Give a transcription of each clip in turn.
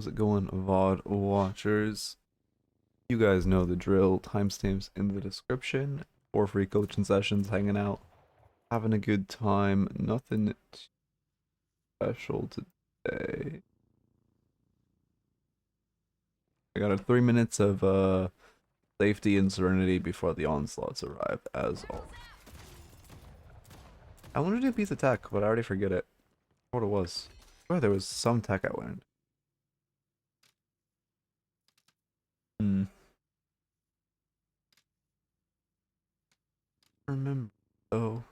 How's it going, VOD watchers? You guys know the drill. Timestamps in the description. For free coaching sessions, hanging out, having a good time. Nothing special today. I got a 3 minutes of safety and serenity before the onslaughts arrive, as always. I wanted to do a piece of tech, but I already forget it. What it was. Oh, there was some tech I learned. Hmm. Remember though.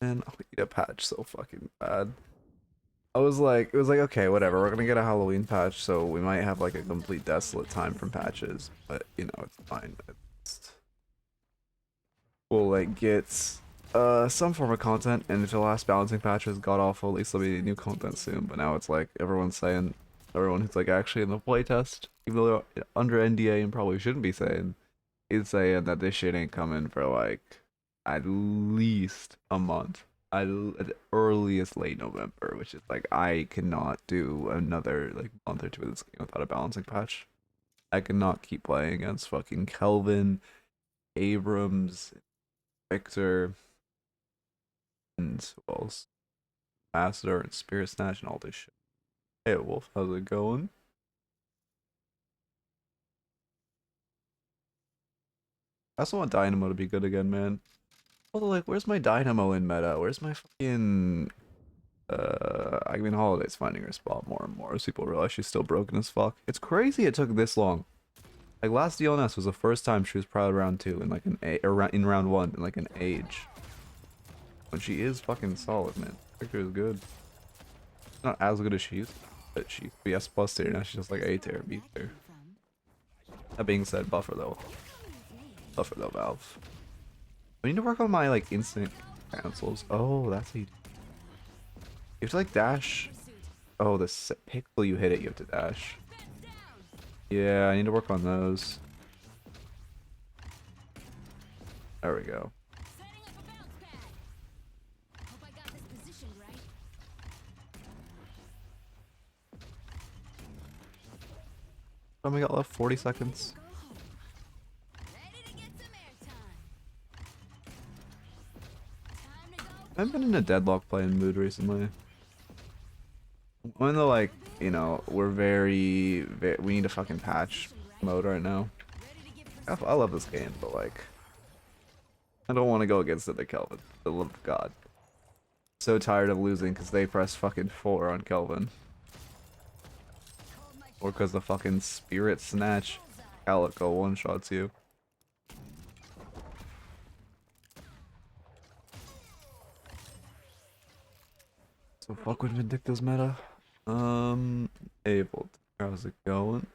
And I'll eat a patch so fucking bad. It was like, okay, whatever, we're gonna get a Halloween patch, so we might have like a complete desolate time from patches, but you know, it's fine. We'll like get some form of content, and if the last balancing patch was god awful, at least there'll be new content soon. But now it's like everyone's saying, everyone who's like actually in the playtest, even though they're under NDA and probably shouldn't be saying, is saying that this shit ain't coming for like at least a month. At earliest late November, which is like I cannot do another like month or two of this game without a balancing patch. I cannot keep playing against fucking Kelvin, Abrams, Victor, and who else? Master and Spirit Snatch and all this shit. Hey Wolf, how's it going? I also want Dynamo to be good again, man. Although like where's my Dynamo in meta? Where's my fucking I mean, Holiday's finding her spot more and more as people realize she's still broken as fuck. It's crazy it took this long. Like, last DLNS was the first time she was proud round 2 in like an A, or in round 1 in like an age. When she is fucking solid, man. Victor is good. Not as good as she used to, but she used to be S plus tier, now she's just like A tier, B tier. That being said, buffer though. Buffer though, Valve. I need to work on my like instant cancels. Oh, that's how you do. You have to like dash. Oh, the pickle you hit it, you have to dash. Yeah, I need to work on those. There we go. Oh, we got left 40 seconds. I've been in a Deadlock playing mood recently. I'm in the like, you know, we're very we need a fucking patch mode right now. I love this game, but like, I don't want to go against it to Kelvin. For the love of God. So tired of losing because they pressed fucking 4 on Kelvin. Or because the fucking Spirit Snatch Calico one-shots you. So fuck with Vindicta's meta. Able. How's it going?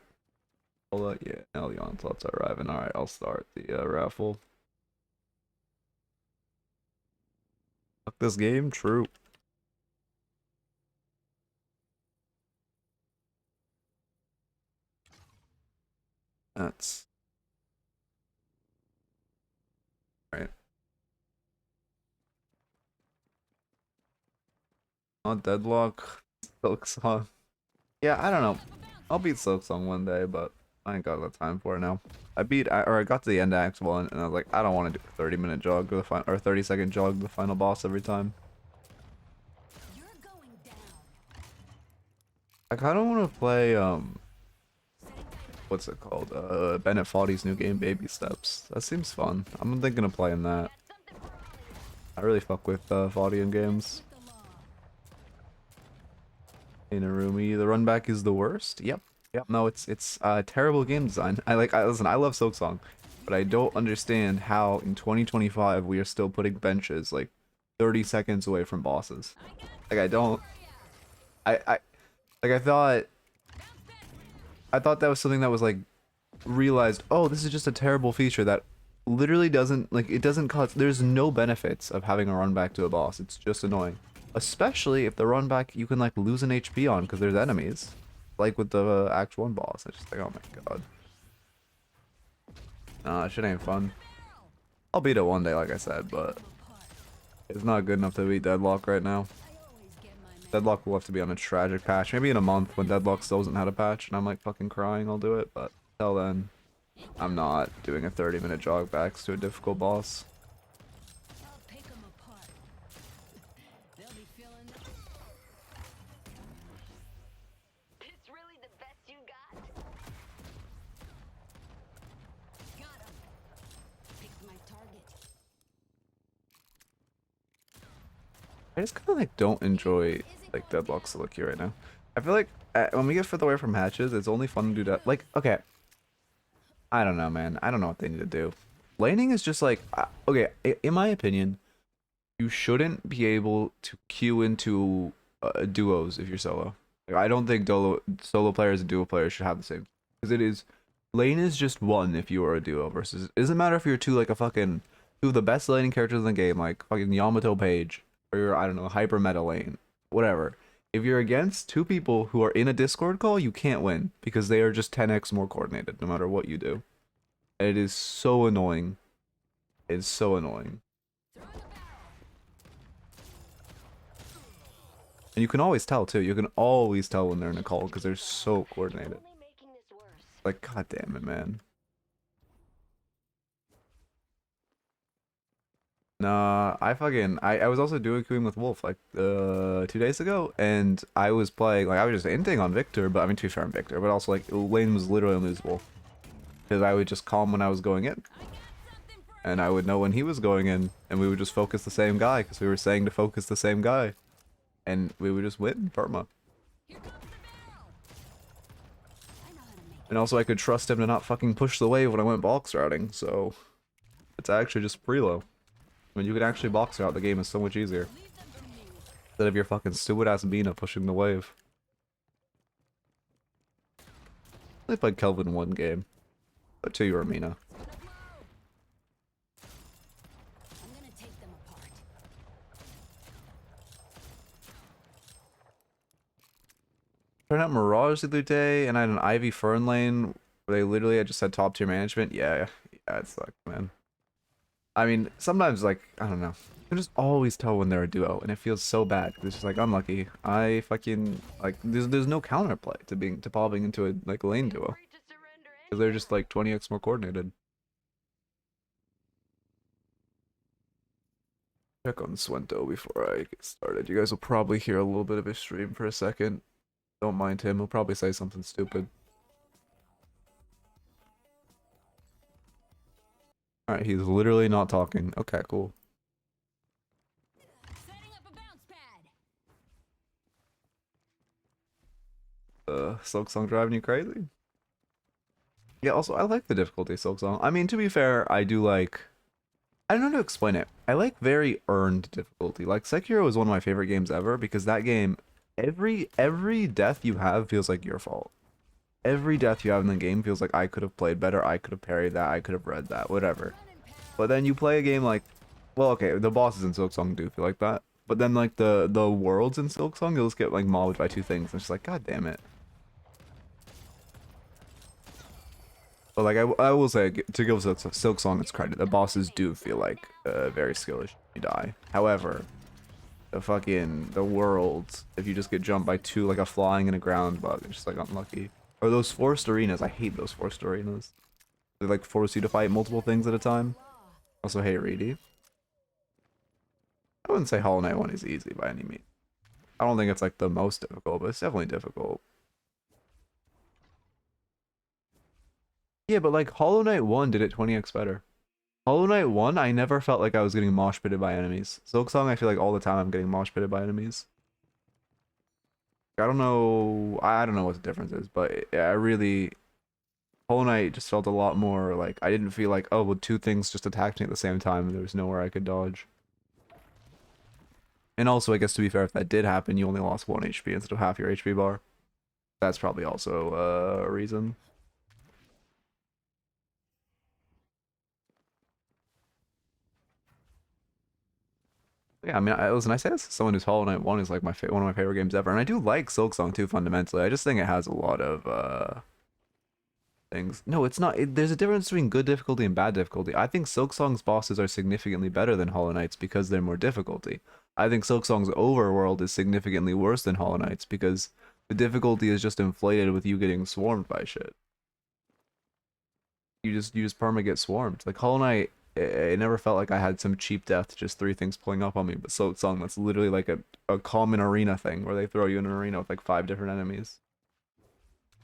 Yeah, now the onslaughts are arriving. Alright, I'll start the raffle. Fuck this game, true. That's right. On Deadlock, Silk Song. Yeah, I don't know. I'll beat Silk Song one day, but I ain't got the time for it now. I got to the end of Act 1, and I was like, I don't want to do a 30-minute jog to the final, or 30-second jog to the final boss every time. I kind of want to play, what's it called? Bennett Foddy's new game, Baby Steps. That seems fun. I'm thinking of playing that. I really fuck with Foddy games. Inarumi, the run back is the worst. Yep. Yep. No, it's terrible game design. Listen, I love Silksong, but I don't understand how in 2025 we are still putting benches like 30 seconds away from bosses. Like I don't I like I thought that was something that was like realized, oh, this is just a terrible feature that literally doesn't like it doesn't cause there's no benefits of having a run back to a boss. It's just annoying. Especially if the run back you can like lose an HP on because there's enemies. Like with the Act 1 boss. It's just like, oh my god. Nah, shit ain't fun. I'll beat it one day, like I said, but it's not good enough to beat Deadlock right now. Deadlock will have to be on a tragic patch. Maybe in a month when Deadlock still doesn't have a patch and I'm like fucking crying, I'll do it. But until then, I'm not doing a 30-minute jog backs to a difficult boss. I'll pick 'em apart. They'll be feeling that. It's really the best you got? Got 'em. Picked my target. I just kind of like don't enjoy like Deadlock Silicky right now. I feel like when we get further away from hatches, it's only fun to do that. Like, okay, I don't know, man. I don't know what they need to do. Laning is just like, okay, in my opinion, you shouldn't be able to queue into duos if you're solo. Like, I don't think solo players and duo players should have the same. Because it is, lane is just one if you are a duo versus, it doesn't matter if you're two, like a fucking, two of the best laning characters in the game, like fucking Yamato Paige, or you're, I don't know, hyper meta lane, whatever. If you're against two people who are in a Discord call, you can't win because they are just 10x more coordinated no matter what you do. And it is so annoying. It's so annoying. And you can always tell too. You can always tell when they're in a call because they're so coordinated. Only making this worse. Like, god damn it, man. Nah, I was also doing queuing with Wolf like 2 days ago, and I was playing like I was just inting on Victor, but I mean to be fair on Victor, but also like lane was literally unlosable because I would just call him when I was going in, and I would know when he was going in, and we would just focus the same guy because we were saying to focus the same guy, and we would just win perma. Here comes the barrel. I know how to make And also I could trust him to not fucking push the wave when I went box routing, so it's actually just preload. When you can actually box route, the game is so much easier. leave them to me. Instead of your fucking stupid ass Mina pushing the wave. I played Kelvin one game. But two you were Mina. It's gonna blow. I'm gonna take them apart. Turned out Mirage the other day, and I had an Ivy Fern lane where they literally had just had top tier management. Yeah, it sucked, man. I mean, sometimes, like, I don't know. You can just always tell when they're a duo, and it feels so bad. It's just like, unlucky. I fucking, like, there's no counterplay to popping into a, like, lane duo. Free to surrender Because they're just, like, 20x more coordinated. Check on Swento before I get started. You guys will probably hear a little bit of his stream for a second. Don't mind him. He'll probably say something stupid. Alright, he's literally not talking. Okay, cool. Setting up a bounce pad. Silksong driving you crazy? Yeah, also, I like the difficulty of Silksong. I mean, to be fair, I do like... I don't know how to explain it. I like very earned difficulty. Like, Sekiro is one of my favorite games ever because that game, every death you have feels like your fault. Every death you have in the game feels like I could have played better, I could have parried that, I could have read that, whatever. But then you play a game like, well, okay, the bosses in Silksong do feel like that. But then like the worlds in Silksong, you'll just get like mobbed by two things. And it's just like, god damn it. But like I will say, to give Silksong its credit, the bosses do feel like very skillish when you die. However, the worlds, if you just get jumped by two, like a flying and a ground bug, it's just like unlucky. Or those forced arenas, I hate those forced arenas. They like force you to fight multiple things at a time. Also, hey Reedy. I wouldn't say Hollow Knight 1 is easy by any means. I don't think it's like the most difficult, but it's definitely difficult. Yeah, but like Hollow Knight 1 did it 20x better. Hollow Knight 1, I never felt like I was getting mosh pitted by enemies. Silksong, I feel like all the time I'm getting mosh pitted by enemies. I don't know what the difference is, but yeah, I really... Hollow Knight just felt a lot more like, I didn't feel like, oh, well, two things just attacked me at the same time and there was nowhere I could dodge. And also, I guess to be fair, if that did happen, you only lost 1 HP instead of half your HP bar. That's probably also a reason. Yeah, I mean, listen, I say this as someone who's Hollow Knight 1 is like one of my favorite games ever, and I do like Silksong too, fundamentally. I just think it has a lot of things. No, it's not. There's a difference between good difficulty and bad difficulty. I think Silksong's bosses are significantly better than Hollow Knight's because they're more difficulty. I think Silksong's overworld is significantly worse than Hollow Knight's because the difficulty is just inflated with you getting swarmed by shit. You just perma get swarmed. Like Hollow Knight, it never felt like I had some cheap death, just three things pulling up on me. But Silksong, that's literally like a common arena thing where they throw you in an arena with like 5 different enemies.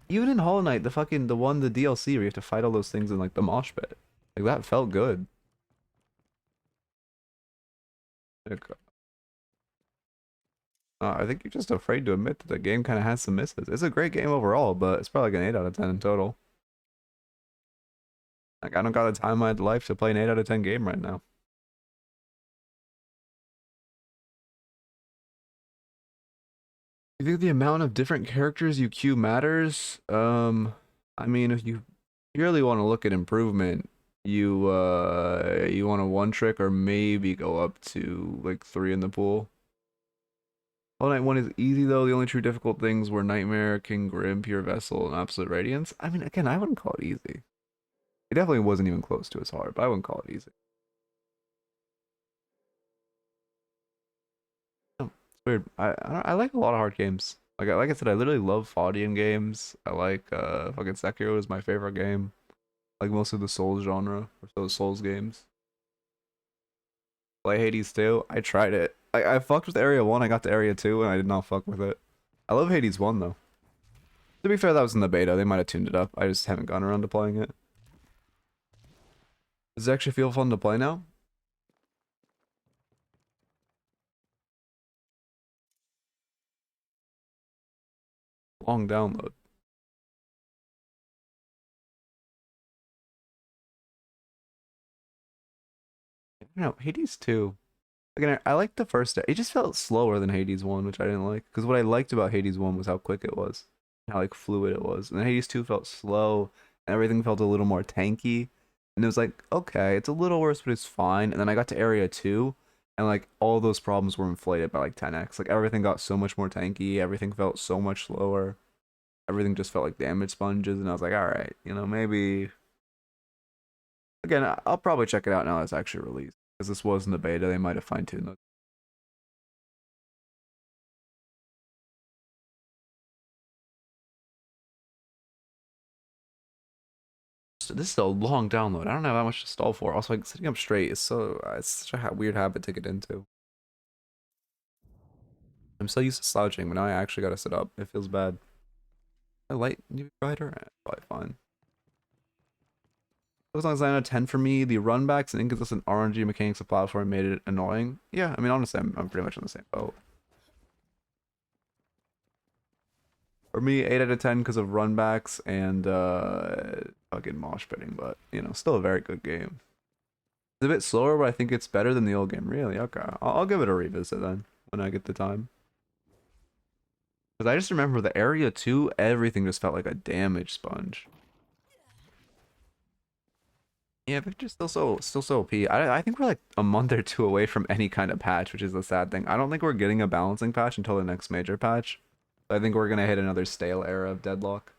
Even in Hollow Knight, the DLC where you have to fight all those things in like the mosh pit, like that felt good. Like, I think you're just afraid to admit that the game kind of has some misses. It's a great game overall, but it's probably like an 8 out of 10 in total. Like I don't got the time in my life to play an 8 out of 10 game right now. You think the amount of different characters you queue matters? I mean, if you really want to look at improvement, you want to one trick or maybe go up to like 3 in the pool. Hollow Knight 1 is easy though. The only true difficult things were Nightmare, King Grim, Pure Vessel, and Absolute Radiance. I mean, again, I wouldn't call it easy. It definitely wasn't even close to as hard, but I wouldn't call it easy. Oh, it's weird. I like a lot of hard games. Like I said, I literally love Faudian games. I like fucking Sekiro is my favorite game. Like most of the Souls genre or those Souls games. Play Hades 2. I tried it. I fucked with Area 1. I got to Area 2 and I did not fuck with it. I love Hades 1 though. To be fair, that was in the beta. They might have tuned it up. I just haven't gone around to playing it. Does it actually feel fun to play now? Long download. I don't know, Hades 2. Again, I liked the first. It just felt slower than Hades 1, which I didn't like. Because what I liked about Hades 1 was how quick it was, how like fluid it was. And then Hades 2 felt slow, and everything felt a little more tanky. And it was like, okay, it's a little worse, but it's fine. And then I got to Area 2, and like all those problems were inflated by like 10x. Like everything got so much more tanky, everything felt so much slower. Everything just felt like damage sponges, and I was like, all right, maybe. Again, I'll probably check it out now that it's actually released. Because this was in the beta, they might have fine-tuned it. This is a long download. I don't have that much to stall for. Also, like sitting up straight is it's such a weird habit to get into. I'm so used to slouching, but now I actually gotta sit up. It feels bad. A light UV brighter? Probably fine. As long as 9 out of 10 for me, the runbacks and inconsistent RNG mechanics of platform made it annoying. Yeah, I mean, honestly, I'm pretty much on the same boat. For me, 8 out of 10 because of runbacks and fucking mosh pitting, but still a very good game. It's a bit slower, but I think it's better than the old game. Really? Okay. I'll give it a revisit then when I get the time. Because I just remember the Area 2, everything just felt like a damage sponge. Yeah, Victor's still so OP. I think we're like a month or two away from any kind of patch, which is the sad thing. I don't think we're getting a balancing patch until the next major patch. I think we're gonna hit another stale era of Deadlock.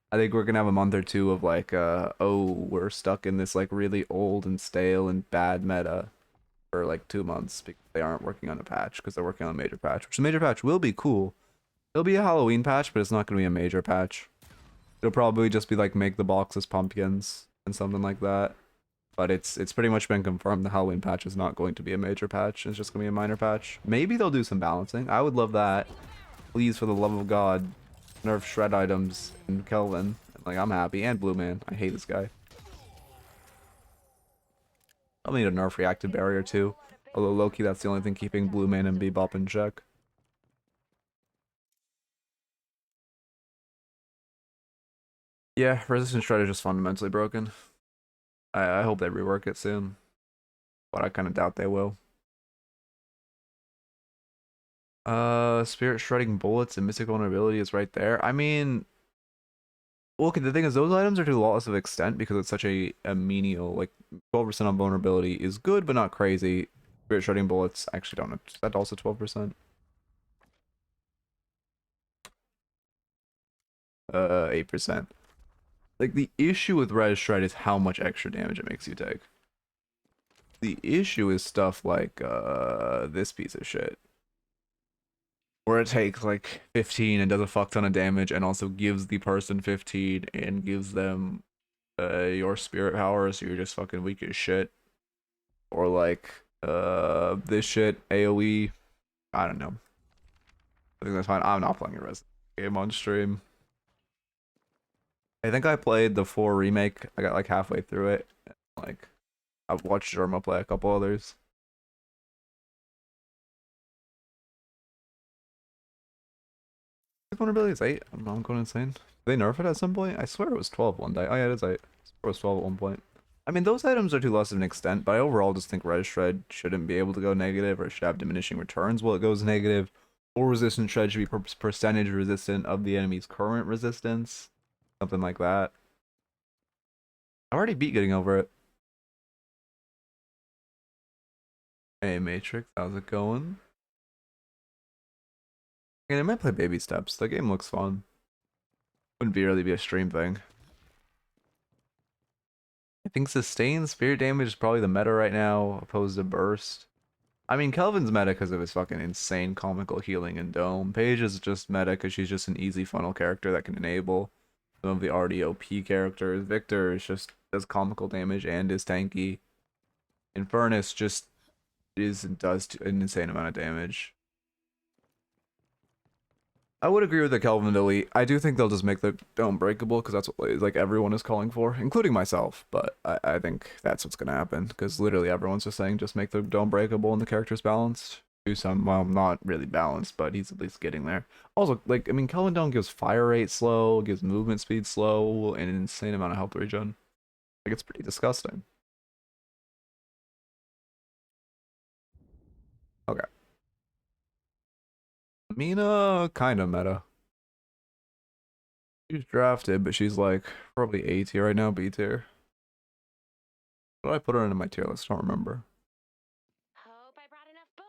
I think we're gonna have a month or two of like, oh, we're stuck in this like really old and stale and bad meta for like 2 months because they aren't working on a patch because they're working on a major patch, which the major patch will be cool. It'll be a Halloween patch, but it's not gonna be a major patch. It'll probably just be like make the boxes pumpkins and something like that. But it's pretty much been confirmed the Halloween patch is not going to be a major patch. It's just gonna be a minor patch. Maybe they'll do some balancing. I would love that. Please, for the love of God, nerf shred items in Kelvin. Like, I'm happy. And Blue Man. I hate this guy. I'll need a nerf reactive barrier too. Although low-key, that's the only thing keeping Blue Man and Bebop in check. Yeah, resistance shred is just fundamentally broken. I hope they rework it soon. But I kind of doubt they will. Spirit shredding bullets and mystic vulnerability is right there. I mean, well, okay, the thing is, those items are to loss of extent because it's such a menial, like 12% on vulnerability is good, but not crazy. Spirit shredding bullets, I actually don't know. Is that also 12%? 8%. Like, the issue with res shred is how much extra damage it makes you take. The issue is stuff like this piece of shit. Where it takes like 15 and does a fuck ton of damage and also gives the person 15 and gives them your spirit power, so you're just fucking weak as shit. Or like this shit, AoE. I don't know. I think that's fine. I'm not playing a Resident game on stream. I think I played the 4 remake. I got like halfway through it. Like I've watched Jorma play a couple others. Vulnerability is 8. I'm going insane. Did they nerf it at some point? I swear it was 12 one day. Oh yeah, it is 8. I swear it was 12 at one point. I mean, those items are to less of an extent, but I overall just think Res Shred shouldn't be able to go negative, or should have diminishing returns while it goes negative. Or resistant shred should be percentage resistant of the enemy's current resistance. Something like that. I already beat getting over it. Hey Matrix, how's it going? And I might play Baby Steps. The game looks fun. Wouldn't really be a stream thing. I think sustained spirit damage is probably the meta right now, opposed to burst. I mean, Kelvin's meta because of his fucking insane comical healing and dome. Paige is just meta because she's just an easy funnel character that can enable some of the already OP characters. Victor is just does comical damage and is tanky. Infernus just is and does an insane amount of damage. I would agree with the Kelvin delete. I do think they'll just make the dome breakable because that's what like everyone is calling for, including myself. But I think that's what's gonna happen because literally everyone's just saying just make the dome breakable and the character's balanced. Do some, well, not really balanced, but he's at least getting there. Also, like I mean, Kelvin Dome gives fire rate slow, gives movement speed slow, and an insane amount of health regen. Like it's pretty disgusting. Okay. Mina kind of meta. She's drafted, but she's like probably A tier right now, B tier. What did I put her into my tier list? I don't remember. Hope I brought enough books.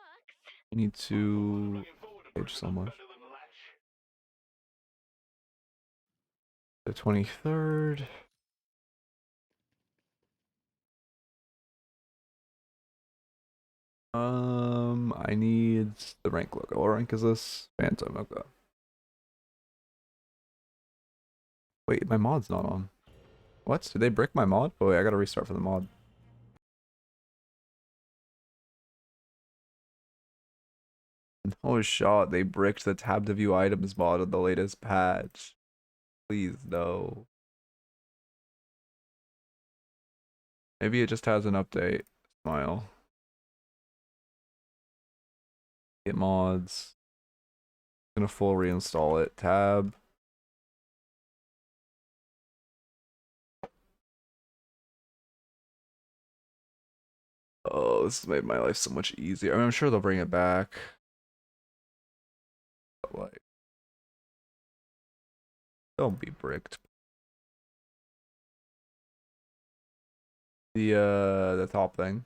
I need to page so much. The 23rd. I need the rank logo. What rank is this? Phantom, okay. Wait, my mod's not on. What? Did they brick my mod? Oh wait, I gotta restart for the mod. Oh shot, they bricked the tab to view items mod of the latest patch. Please, no. Maybe it just has an update. Smile. Get mods. Gonna full reinstall it. Tab. Oh, this has made my life so much easier. I mean, I'm sure they'll bring it back. But like, don't be bricked. The top thing.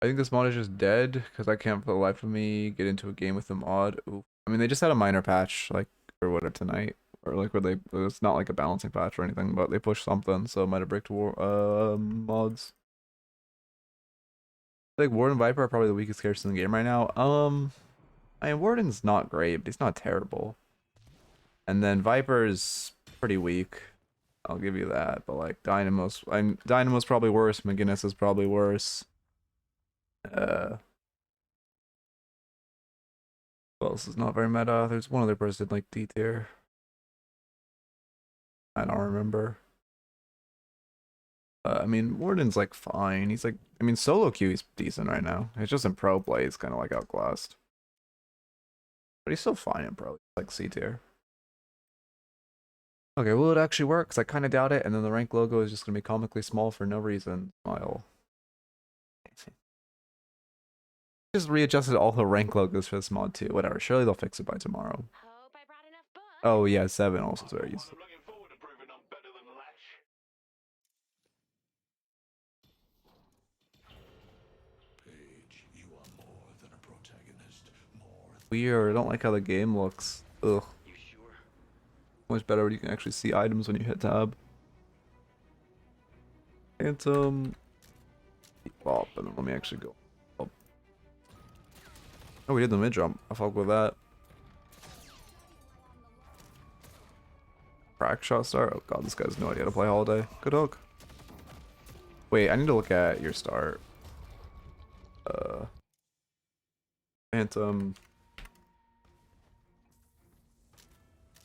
I think this mod is just dead because I can't for the life of me get into a game with the mod. Ooh. I mean, they just had a minor patch, like, or whatever tonight, or like where they, it's not like a balancing patch or anything, but they pushed something, so it might have bricked mods. I think Warden Viper are probably the weakest characters in the game right now. I mean, Warden's not great, but he's not terrible. And then Viper's pretty weak. I'll give you that, but like Dynamo's probably worse. McGinnis is probably worse. What else is not very meta? There's one other person like D tier. I don't remember. I mean, Warden's like fine. He's like, I mean, solo queue he's decent right now. It's just in pro play, he's kind of like outclassed. But he's still fine in pro. He's like C tier. Okay, will it actually work? Because I kind of doubt it. And then the rank logo is just going to be comically small for no reason. Smile. Just readjusted all the rank logos for this mod too. Whatever. Surely they'll fix it by tomorrow. Hope I brought enough books. Oh yeah, 7 also is very useful. Weird. I don't like how the game looks. Ugh. Much better when you can actually see items when you hit tab. Phantom. Bebop, and then let me actually go. Oh, we did the mid jump. I fuck with that. Crack shot start. Oh god, this guy has no idea how to play Holiday. Good hook. Wait, I need to look at your start. Phantom.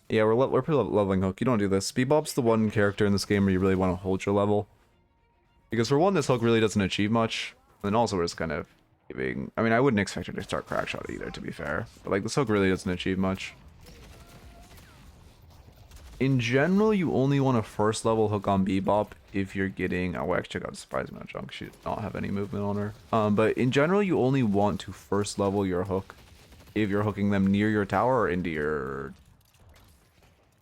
Yeah, we're leveling hook. You don't do this. Bebop's the one character in this game where you really want to hold your level. Because for one, this hook really doesn't achieve much. And also we're just kind of giving... I mean, I wouldn't expect her to start crack shot either, to be fair. But like, this hook really doesn't achieve much. In general, you only want to first level hook on Bebop if you're getting... Oh, actually, I got a surprising amount of junk. She did not have any movement on her. But in general, you only want to first level your hook if you're hooking them near your tower or into your...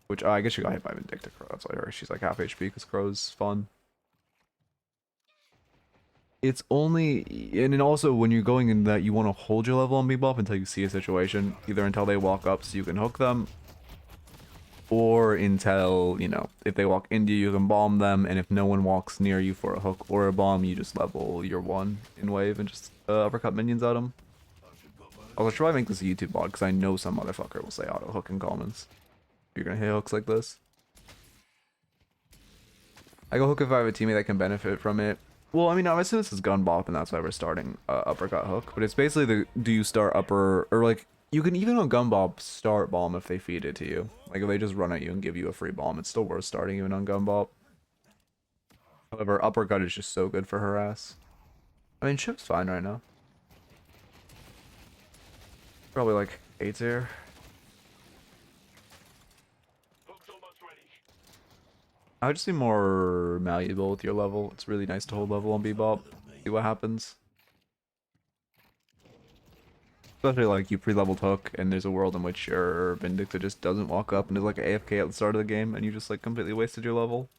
Which, I guess she got hit by Vindicta Crow. That's why she's like half HP, because Crow's fun. It's only... And then also, when you're going in that, you want to hold your level on Bebop until you see a situation. Either until they walk up so you can hook them, or until, you know, if they walk into you, you can bomb them, and if no one walks near you for a hook or a bomb, you just level your one in wave and just uppercut minions at them. I'll try to make this a YouTube bot, because I know some motherfucker will say auto hook in comments. You're gonna hit hooks like this. I go hook if I have a teammate that can benefit from it. Well, I mean, obviously this is gun bop, and that's why we're starting uppercut hook, but it's basically the do you start upper, or like, you can even on gun bop start bomb if they feed it to you. Like if they just run at you and give you a free bomb, it's still worth starting even on gun bop. However, uppercut is just so good for her ass. I mean, Shiv's fine right now. Probably like 8 tier. I would just be more malleable with your level. It's really nice to hold level on Bebop. See what happens. Especially like you pre-leveled hook and there's a world in which your Vindicta just doesn't walk up and is like an AFK at the start of the game and you just like completely wasted your level.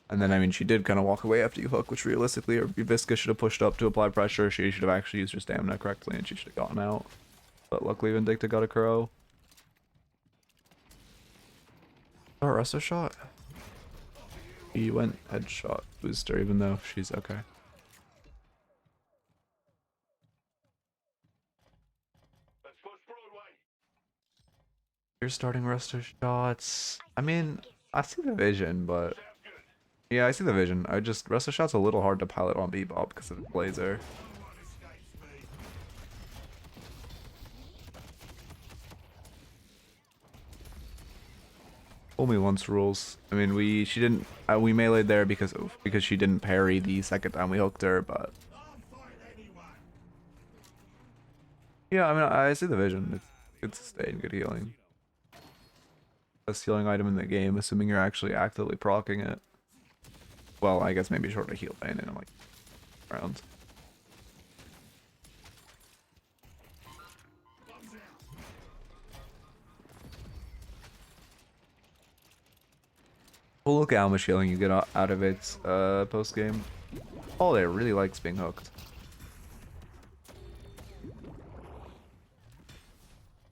And then I mean she did kind of walk away after you hook, which realistically your Visca should have pushed up to apply pressure. She should have actually used her stamina correctly and she should have gotten out. But luckily Vindicta got a crow. Oh, resto shot. He went headshot booster even though she's okay. You're starting resto shots. I mean, I see the vision, but yeah, I see the vision. I just resto shots a little hard to pilot on Bebop because of the blazer. Only once rules. I mean, we meleeed there because she didn't parry the second time we hooked her, but yeah, I mean, I see the vision. It's good sustain, good healing. Best healing item in the game, assuming you're actually actively proccing it. Well, I guess maybe short of heal bane in like rounds. We'll look at how much healing you get out of it post game. Oh, it really likes being hooked.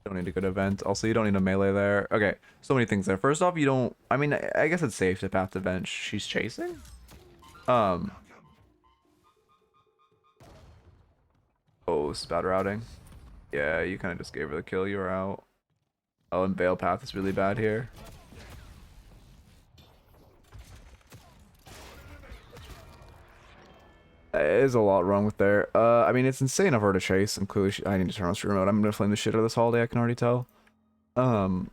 Don't need a good event. Also, you don't need a melee there. Okay, so many things there. First off, you don't... I mean, I guess it's safe to path the bench. She's chasing? Oh, this is bad routing. Yeah, you kind of just gave her the kill. You were out. Oh, and Veil path is really bad here. There's a lot wrong with there. I mean, it's insane of her to chase, and clearly I need to turn on stream mode. I'm gonna flame the shit out of this holiday, I can already tell. So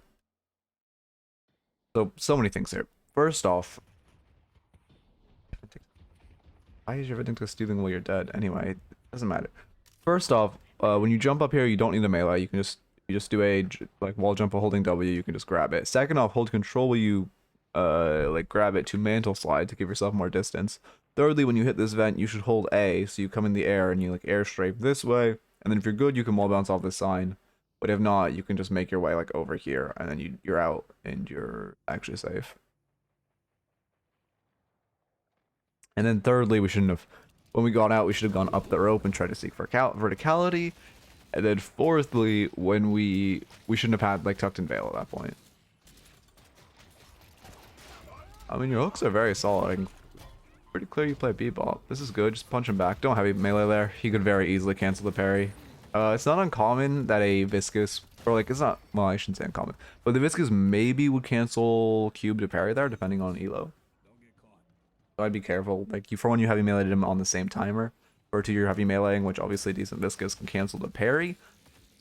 many things here. First off, why is your Vindicta stealing while you're dead? Anyway, it doesn't matter. First off, when you jump up here, you don't need a melee. You just do a like wall jump while holding W. You can just grab it. Second off, hold control while you like grab it to mantle slide to give yourself more distance. Thirdly, when you hit this vent, you should hold A, so you come in the air and you like air strafe this way, and then if you're good, you can wall bounce off this sign. But if not, you can just make your way like over here, and then you're out and you're actually safe. And then thirdly, when we got out, we should have gone up the rope and tried to seek verticality. And then fourthly, when we shouldn't have had like tucked in veil at that point. I mean, your hooks are very solid. I can pretty clear you play Bebop. This is good. Just punch him back. Don't have a melee there. He could very easily cancel the parry. It's not uncommon that a Viscous, or like, it's not, well, I shouldn't say uncommon, but the Viscous maybe would cancel Cube to parry there, depending on Elo. So I'd be careful. Like, for one, you heavy meleeed him on the same timer. For two, you're heavy meleeing, which obviously decent Viscous can cancel the parry.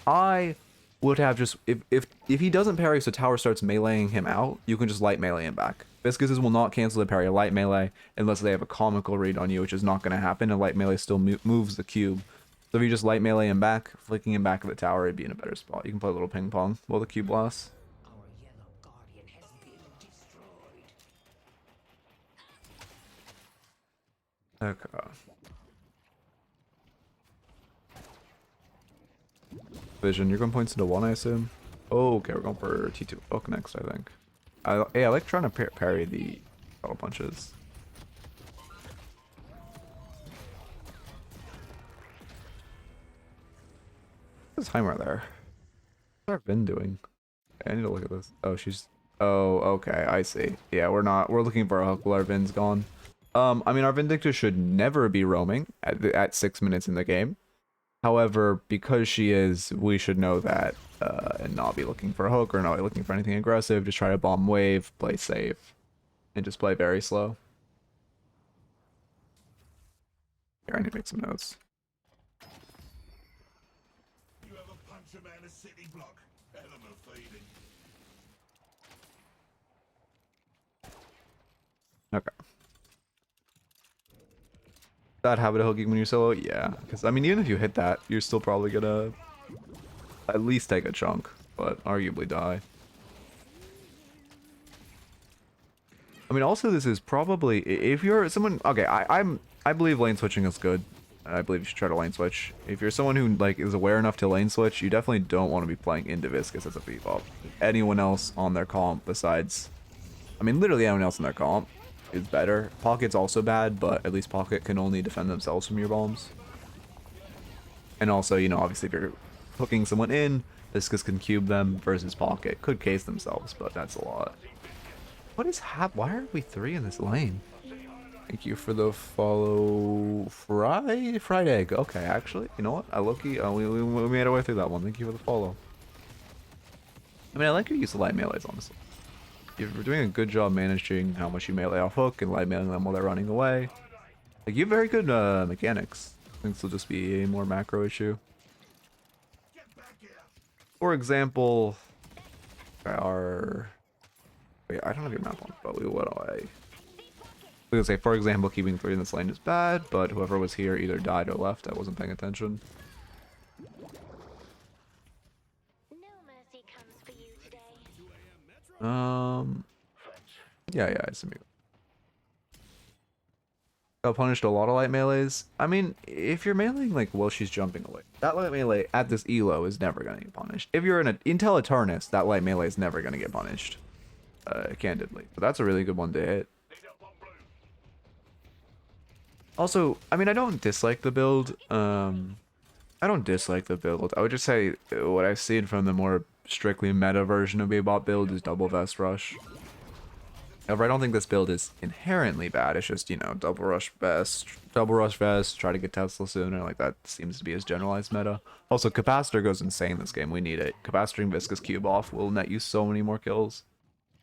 I would have just, if he doesn't parry, so tower starts meleeing him out, you can just light melee him back. Viscouses will not cancel the parry light melee unless they have a comical read on you, which is not going to happen, and light melee still moves the cube. So if you just light melee him back, flicking him back at the tower, it'd be in a better spot. You can play a little ping pong while the cube lasts. Our yellow guardian has been destroyed. Okay. Vision, you're going points into 1, I assume? Oh, okay, we're going for T2 hook next, I think. Hey, I like trying to parry the auto punches. What's Heimer there? What's our Vin doing? Okay, I need to look at this. Oh, she's... Oh, okay, I see. Yeah, we're looking for a hook while our Vin's gone. I mean, our Vindictus should never be roaming at 6 minutes in the game. However, because she is, we should know that and not be looking for a hook or not be looking for anything aggressive. Just try to bomb wave, play safe, and just play very slow. Here, I need to make some notes. You ever punch a man a city block? Element feeding. Okay. That habit of hooking when you're solo? Yeah. Because, I mean, even if you hit that, you're still probably gonna at least take a chunk, but arguably die. I mean, also, this is probably, if you're someone, okay, I believe lane switching is good. I believe you should try to lane switch. If you're someone who, like, is aware enough to lane switch, you definitely don't want to be playing into Viscous as a Bebop. Anyone else on their comp besides, I mean, literally anyone else in their comp is better. Pocket's also bad, but at least Pocket can only defend themselves from your bombs. And also, you know, obviously if you're hooking someone in, Viscous can cube them versus Pocket. Could case themselves, but that's a lot. What is why are we 3 in this lane? Thank you for the follow. Fried egg. Okay, actually, you know what? I low-key, we made our way through that one. Thank you for the follow. I mean, I like your use of light melees, honestly. You're doing a good job managing how much you melee off hook and light meleeing them while they're running away. Like, you have very good mechanics. I think this will just be a more macro issue. For example, wait, I don't have your map on, but I was gonna say, for example, keeping 3 in this lane is bad, but whoever was here either died or left. I wasn't paying attention. No mercy comes for you today. Yeah, I see. Got punished a lot of light melees. I mean, if you're meleeing like while she's jumping away, that light melee at this elo is never gonna get punished. If you're in an Intel Eternus, that light melee is never gonna get punished. Candidly, but that's a really good one to hit. Also, I mean, I don't dislike the build. I would just say what I've seen from the more strictly meta version of Bebop build is double vest rush. However, I don't think this build is inherently bad. It's just, you know, double rush vest, try to get Tesla sooner. Like, that seems to be his generalized meta. Also, Capacitor goes insane this game. We need it. Capacitoring Viscous Cube off will net you so many more kills.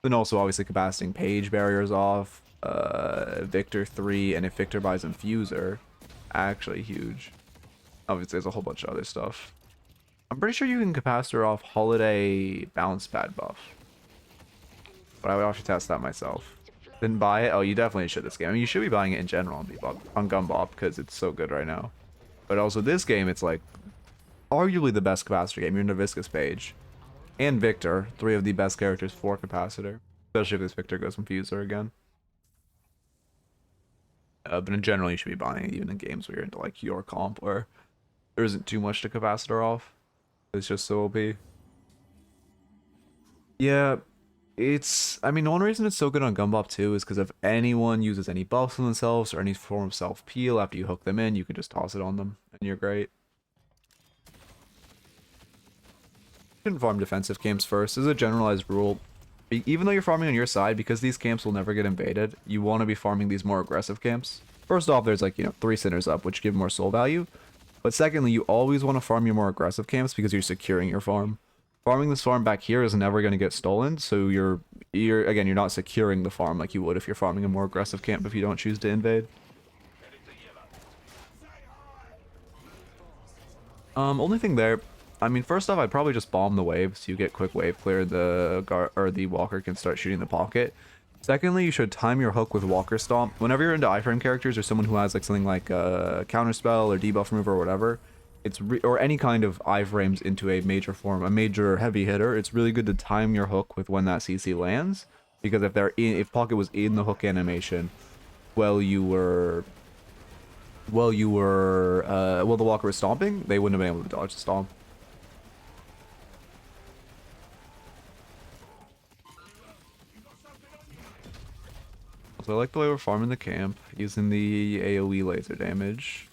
Then also, obviously, Capacitoring Paige barriers off. Victor 3, and if Victor buys Infuser, actually huge. Obviously, there's a whole bunch of other stuff. I'm pretty sure you can capacitor off Holiday bounce pad buff, but I would have to test that myself. Didn't buy it? Oh, you definitely should this game. I mean, you should be buying it in general on Bebop, on Gumbop, because it's so good right now. But also this game, it's like arguably the best capacitor game. You're into Viscous Paige and Victor, 3 of the best characters for capacitor, especially if this Victor goes Infuser again. But in general, you should be buying it even in games where you're into like your comp where there isn't too much to capacitor off. It's just so OP. Yeah, I mean, one reason it's so good on Gumbop too is because if anyone uses any buffs on themselves or any form of self-peel after you hook them in, you can just toss it on them and you're great. Shouldn't farm defensive games first. As a generalized rule, Even though you're farming on your side, because these camps will never get invaded, you want to be farming these more aggressive camps. First off, there's like, 3 centers up, which give more soul value. But secondly, you always want to farm your more aggressive camps because you're securing your farm. Farming this farm back here is never going to get stolen, so you're not securing the farm like you would if you're farming a more aggressive camp if you don't choose to invade. Only thing there, I mean, first off, I'd probably just bomb the wave so you get quick wave clear. The walker can start shooting the pocket. Secondly, you should time your hook with Walker Stomp. Whenever you're into iframe characters or someone who has like something like counterspell or debuff remover or whatever, or any kind of iframes into a major form, a major heavy hitter, it's really good to time your hook with when that CC lands, because if pocket was in the hook animation, while the walker was stomping, they wouldn't have been able to dodge the stomp. So I like the way we're farming the camp, using the AoE laser damage.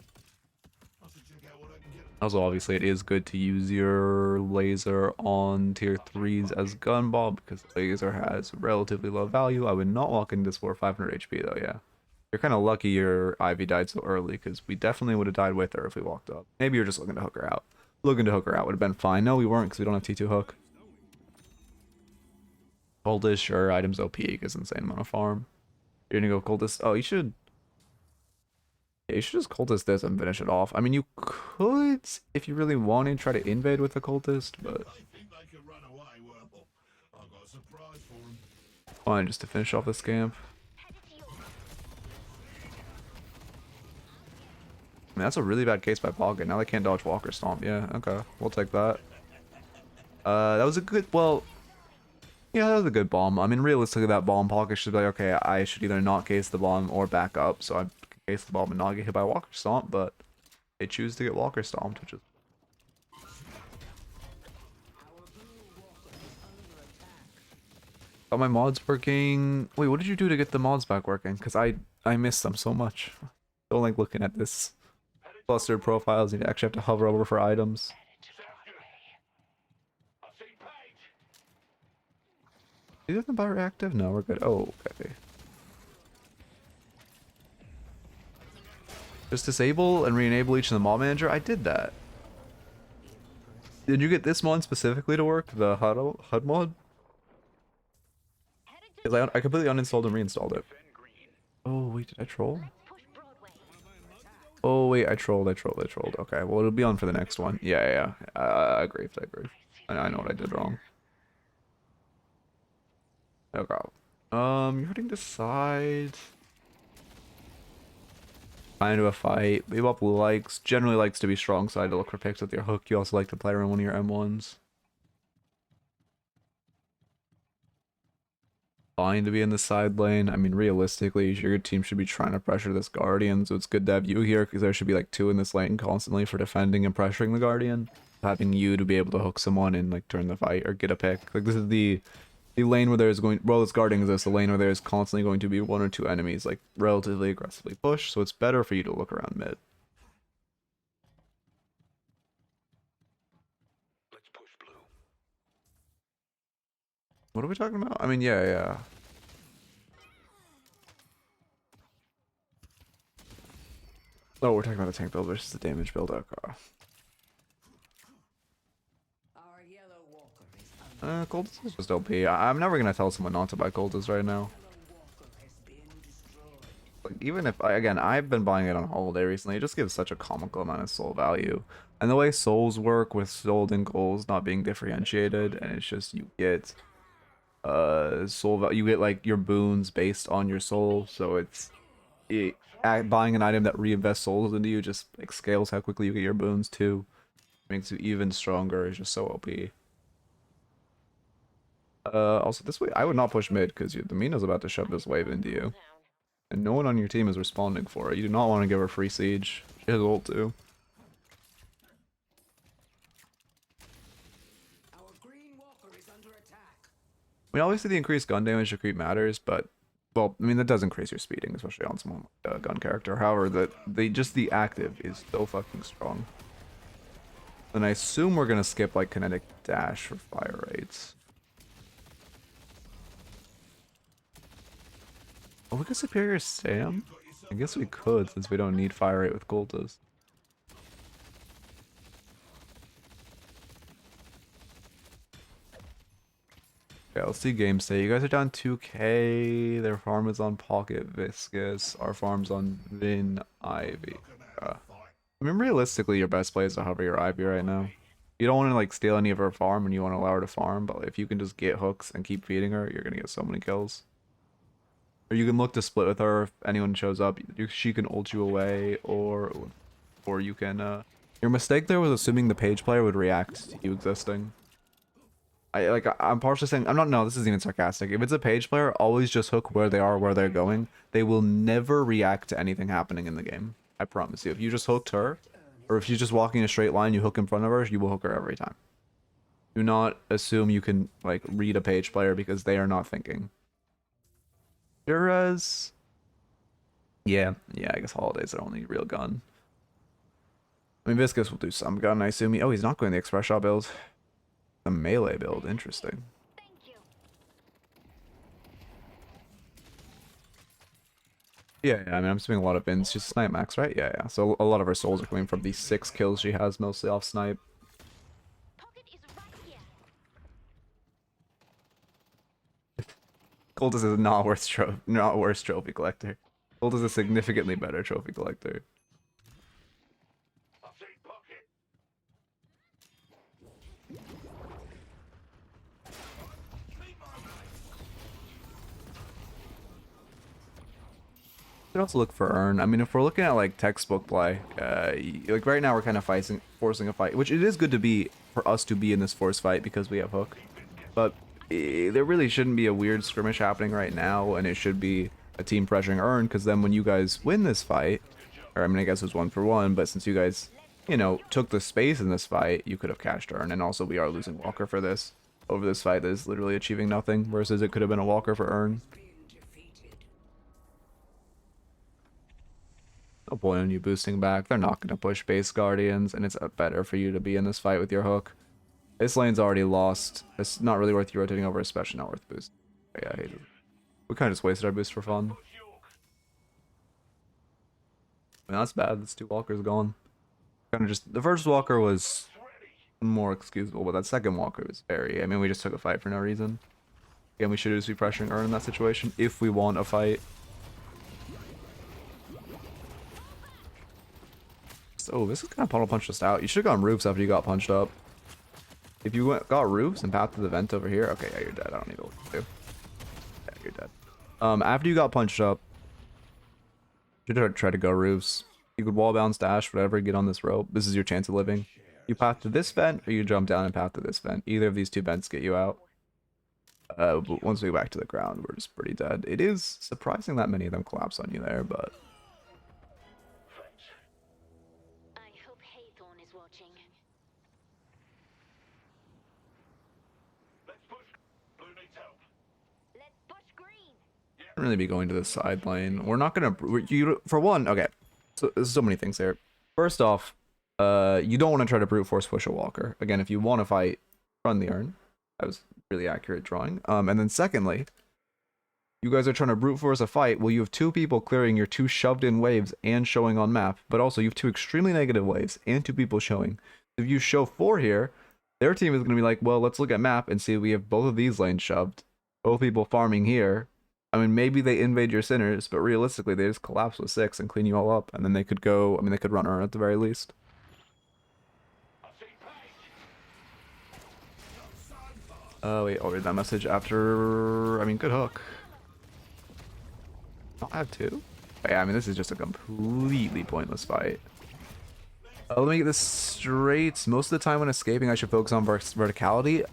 Also, obviously, it is good to use your laser on tier 3s as gun ball, because the laser has relatively low value. I would not walk into this for 500 HP though, yeah. You're kind of lucky your Ivy died so early, because we definitely would have died with her if we walked up. Maybe you're just looking to hook her out. Looking to hook her out would have been fine. No, we weren't, because we don't have T2 hook. Cultist, sure, items OP, because insane amount of farm. You're gonna go cultist. Oh, you should just cultist this and finish it off. I mean, you could, if you really wanted, try to invade with the cultist, but fine, just to finish off this camp. I mean, that's a really bad case by Pocket. Now they can't dodge Walker Stomp. Yeah, okay, we'll take that. That was a good, well, yeah, that was a good bomb. I mean, realistically, that bomb Pocket should be like, okay, I should either not case the bomb or back up, so I case the bomb and not get hit by Walker Stomp, but they choose to get Walker Stomped, which is... Got my mods working... Wait, what did you do to get the mods back working? Because I missed them so much. Don't like looking at this clustered profiles. You actually have to hover over for items. Is it the bioreactive? No, we're good. Oh, okay. Just disable and re-enable each of the mod manager? I did that. Did you get this mod specifically to work? The HUD mod? Because I completely uninstalled and reinstalled it. Oh, wait, did I troll? Oh, wait, I trolled. Okay, well, it'll be on for the next one. Yeah. I agree. I know what I did wrong. Okay. You're hitting the side. Kind of a fight. Bebop generally likes to be strong side to look for picks with your hook. You also like to play around one of your M1s. Fine to be in the side lane. I mean, realistically, your team should be trying to pressure this Guardian, so it's good to have you here, because there should be like 2 in this lane constantly for defending and pressuring the Guardian. Having you to be able to hook someone and like turn the fight or get a pick. Like, this is the lane where there's going, well, this Guardian is the lane where there's constantly going to be 1 or 2 enemies like relatively aggressively push, so it's better for you to look around mid. Let's push blue. What are we talking about? I mean, yeah. Oh, we're talking about the tank build versus the damage build. Okay. Our yellow walker is under Cultist is just OP. I'm never gonna tell someone not to buy Cultist right now. walker has been destroyed. Like, even if I've been buying it on holiday recently, it just gives such a comical amount of soul value. And the way souls work with sold and goals not being differentiated, and it's just you get soul value, you get like your boons based on your soul, so buying an item that reinvests souls into you just like scales how quickly you get your boons too. Makes you even stronger. It's just so OP. Also this way, I would not push mid because the Mina's about to shove this wave into you. And no one on your team is responding for it. You do not want to give her free siege. She has ult too. Our green walker is under attack. I mean, obviously the increased gun damage to creep matters, but, well, I mean, that does increase your speeding, especially on someone like a gun character. However, the active is so fucking strong. And I assume we're gonna skip, like, kinetic dash for fire rates. Oh, we got superior Sam? I guess we could since we don't need fire rate with cultists. Okay, let's see game state. You guys are down 2k. Their farm is on Pocket Viscous. Our farm's on Vin Ivy. I mean, realistically, your best play is to hover your Ivy right now. You don't want to like steal any of her farm and you want to allow her to farm, but if you can just get hooks and keep feeding her, you're gonna get so many kills. Or you can look to split with her if anyone shows up. She can ult you away, or you can. Your mistake there was assuming the Paige player would react to you existing. I'm partially saying I'm not. No, this isn't even sarcastic. If it's a Paige player, always just hook where they are, where they're going. They will never react to anything happening in the game. I promise you. If you just hooked her, or if she's just walking in a straight line, you hook in front of her, you will hook her every time. Do not assume you can like read a Paige player because they are not thinking. Whereas, yeah, I guess Holidays are only real gun. I mean, Viscous will do some gun, I assume. Oh, he's not going the Express Shot build. A melee build, interesting. Thank you. Yeah, I mean, I'm assuming a lot of Vin's just snipe max, right? Yeah. So a lot of her souls are coming from the 6 kills she has, mostly off snipe. Pocket is right here. Cultist is not worse trophy collector. Cultist is a significantly better trophy collector. I've seen Pocket. Could also look for Earn. I mean, if we're looking at like textbook play, like right now we're kind of forcing a fight, which it is good to be for us to be in this force fight because we have hook. But there really shouldn't be a weird skirmish happening right now, and it should be a team pressuring Earn, because then when you guys win this fight, or I mean, I guess it was 1-for-1, but since you guys, you know, took the space in this fight, you could have cashed Earn, and also we are losing Walker for this. Over this fight that is literally achieving nothing, versus it could have been a Walker for Earn. No point in you boosting back. They're not going to push base Guardians, and it's better for you to be in this fight with your hook. This lane's already lost. It's not really worth you rotating over, especially not worth boost. Yeah, I hate it. We kind of just wasted our boost for fun. I mean, that's bad. That's 2 walkers gone. Kind of just... The first walker was more excusable, but that second walker was very... I mean, we just took a fight for no reason. Again, we should just be pressuring Earn in that situation if we want a fight. Oh, this is kind of puddle punched us out. You should have gone roofs after you got punched up. If you got roofs and path to the vent over here, okay, yeah, you're dead. I don't need to look to do. Yeah, you're dead. After you got punched up, you should try to go roofs. You could wall bounce, dash, whatever, get on this rope. This is your chance of living. You path to this vent, or you jump down and path to this vent. Either of these 2 vents get you out. But once we go back to the ground, we're just pretty dead. It is surprising that many of them collapse on you there, but... I hope Haythorn is watching. Let's push. Blue needs help. Let's push green. Shouldn't really be going to the side lane. We're not gonna... For one, okay. So there's so many things here. First off, you don't want to try to brute force push a walker. Again, if you want to fight, run the Earn. That was really accurate drawing. And then secondly, you guys are trying to brute force a fight. Well, you have 2 people clearing your 2 shoved in waves and showing on map, but also you have 2 extremely negative waves and 2 people showing. If you show 4 here, their team is going to be like, well, let's look at map and see we have both of these lanes shoved. Both people farming here. I mean, maybe they invade your centers, but realistically, they just collapse with 6 and clean you all up, and then they could go, I mean, they could run Earn at the very least. Oh, wait, I'll read that message after... I mean, good hook. I have 2? Yeah, I mean, this is just a completely pointless fight. Let me get this straight. Most of the time when escaping, I should focus on verticality.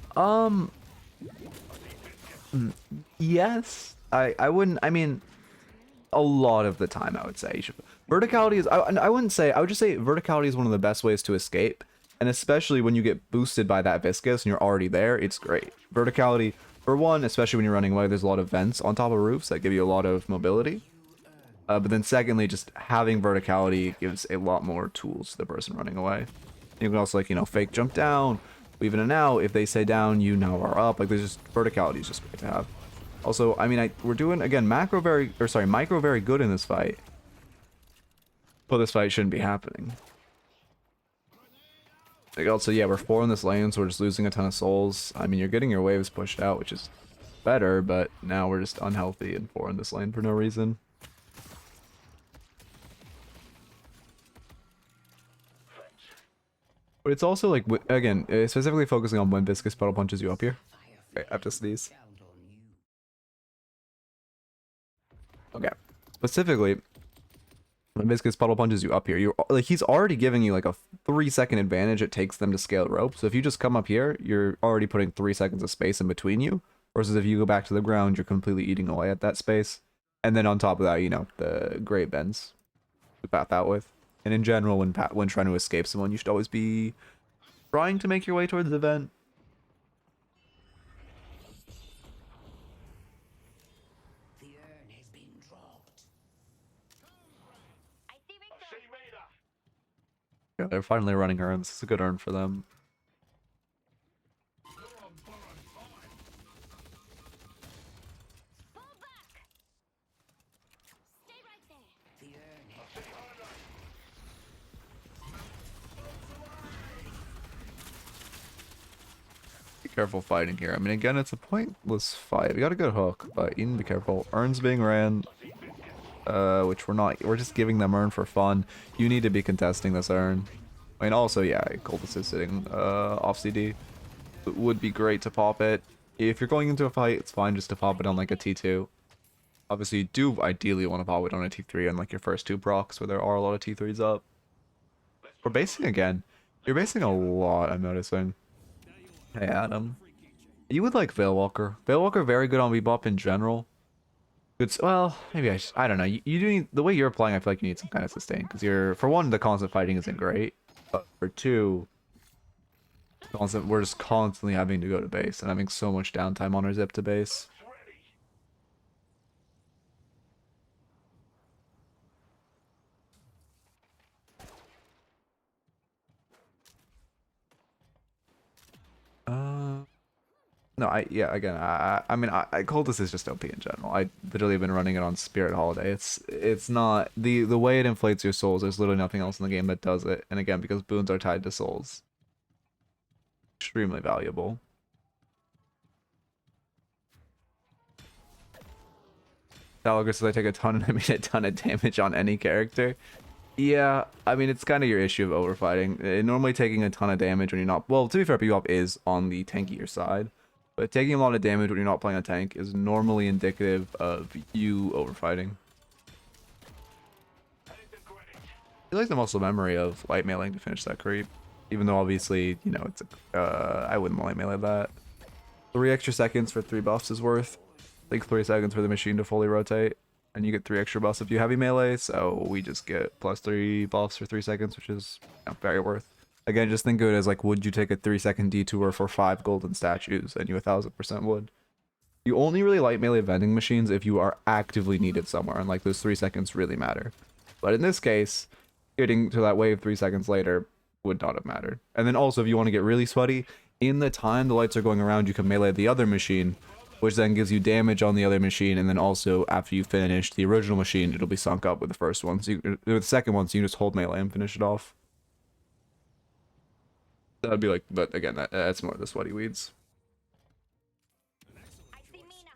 Yes. I wouldn't... I mean, a lot of the time, I would say. You should... Verticality is... I wouldn't say... I would just say verticality is one of the best ways to escape. And especially when you get boosted by that Viscous and you're already there, it's great. Verticality, for one, especially when you're running away, there's a lot of vents on top of roofs that give you a lot of mobility. But then secondly, just having verticality gives a lot more tools to the person running away. You can also, like, you know, fake jump down, weave in and out. If they say down, you now are up. Like, there's just... Verticality is just great to have. Also, I mean, we're doing, again, micro very good in this fight. But this fight shouldn't be happening. Like, also, yeah, we're 4 in this lane, so we're just losing a ton of souls. I mean, you're getting your waves pushed out, which is better, but now we're just unhealthy and 4 in this lane for no reason. But it's also like, again, specifically focusing on when Viscous Puddle punches you up here. Okay, I have to sneeze. Okay. Specifically, when Viscous Puddle punches you up here, you're like, he's already giving you like a 3-second advantage it takes them to scale rope. So if you just come up here, you're already putting 3 seconds of space in between you. Versus if you go back to the ground, you're completely eating away at that space. And then on top of that, you know, the great bends to path out with. And in general, when trying to escape someone, you should always be trying to make your way towards the vent. The urn has been dropped. I see Victor. See me there. Yeah, they're finally running her, and this is a good earn for them. Fall back. Stay right there. The urn has Be careful fighting here. I mean, again, it's a pointless fight. We got a good hook, but you need to be careful. Urn's being ran, which we're not. We're just giving them Urn for fun. You need to be contesting this Urn. I mean, also, yeah, Coldest is sitting off CD. It would be great to pop it. If you're going into a fight, it's fine just to pop it on like a T2. Obviously, you do ideally want to pop it on a T3 on like your first 2 procs where there are a lot of T3s up. We're basing again. You're basing a lot, I'm noticing. Hey, Adam. You would like Veilwalker. Veilwalker very good on Bebop in general. Good. Well, maybe I don't know. You do need, the way you're playing, I feel like you need some kind of sustain. Because you're, for one, the constant fighting isn't great. But for 2, we're just constantly having to go to base. And having so much downtime on our zip to base. No, I mean, Coldest is just OP in general. I literally have been running it on Spirit Holiday. It's not, the way it inflates your souls, there's literally nothing else in the game that does it. And again, because boons are tied to souls. Extremely valuable. Gallagher says I take a ton of damage on any character. Yeah, I mean, it's kind of your issue of overfighting. Normally taking a ton of damage when you're not, well, to be fair, Bebop is on the tankier side. But taking a lot of damage when you're not playing a tank is normally indicative of you overfighting. I feel like the muscle memory of light mailing to finish that creep. Even though obviously, you know, it's I wouldn't light melee that. 3 extra seconds for 3 buffs is worth. I think 3 seconds for the machine to fully rotate. And you get 3 extra buffs if you heavy melee, so we just get +3 buffs for 3 seconds, which is, you know, very worth. Again, just think of it as like, would you take a 3-second detour for 5 golden statues? And you 1000% would. You only really light melee vending machines if you are actively needed somewhere, and like those 3 seconds really matter. But in this case, getting to that wave 3 seconds later would not have mattered. And then also, if you want to get really sweaty, in the time the lights are going around, you can melee the other machine, which then gives you damage on the other machine, and then also after you finish the original machine, it'll be sunk up with the first one. So the second one, so you just hold melee and finish it off. That would be like, but again, that's more the sweaty weeds. I see Mina.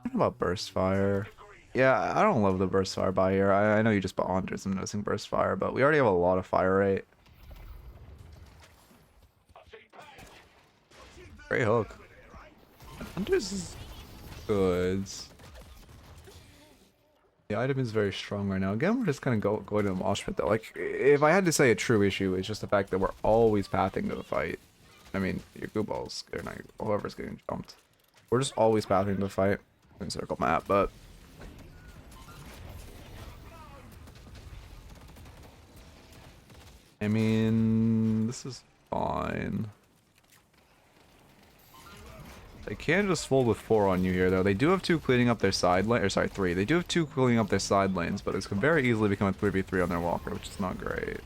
What about burst fire? Yeah, I don't love the burst fire by here. I know you just bought Andres and noticing burst fire, but we already have a lot of fire rate. Great hook. Andres is good. The item is very strong right now. Again, we're just kind of going to the mosh pit though. Like, if I had to say a true issue, it's just the fact that we're always pathing to the fight. I mean, your goo balls, or not, whoever's getting jumped. We're just always pathing to the fight. In circle map, but I mean, this is fine. They can just fold with 4 on you here, though. They do have 2 cleaning up their side lane, or sorry, 3. They do have 2 cleaning up their side lanes, but this can very easily become a 3v3 on their walker, which is not great.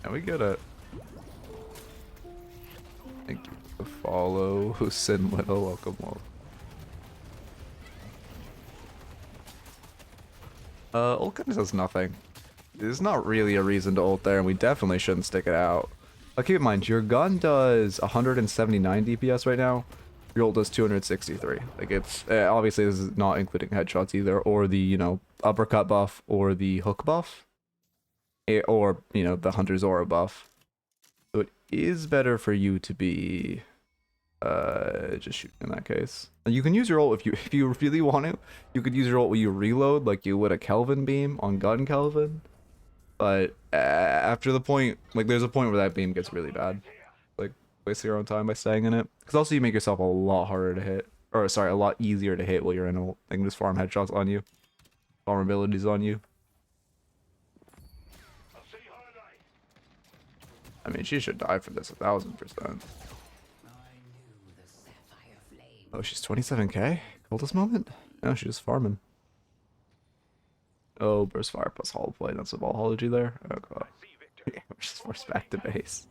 And we get it. Thank you. follow. Sin Little, welcome. Ult kind of does nothing. There's not really a reason to ult there, and we definitely shouldn't stick it out. Keep in mind, your gun does 179 DPS right now. Your ult does 263. Like, it's obviously this is not including headshots either, or the, you know, uppercut buff, or the hook buff, or, you know, the Hunter's Aura buff. So it is better for you to be just shooting in that case. And you can use your ult if you really want to. You could use your ult when you reload, like you would a Kelvin beam on gun Kelvin. But after the point, like, there's a point where that beam gets really bad. Like, wasting your own time by staying in it. Because also you make yourself a lot harder to hit. Or, sorry, a lot easier to hit while you're in ult. They can just farm headshots on you. Farm abilities on you. I mean, she should die for this 1000%. Oh, she's 27k? Coldest moment? No, she's just farming. Oh, burst fire plus hull play. That's a ballhology there. Oh god. We're just forced back to base.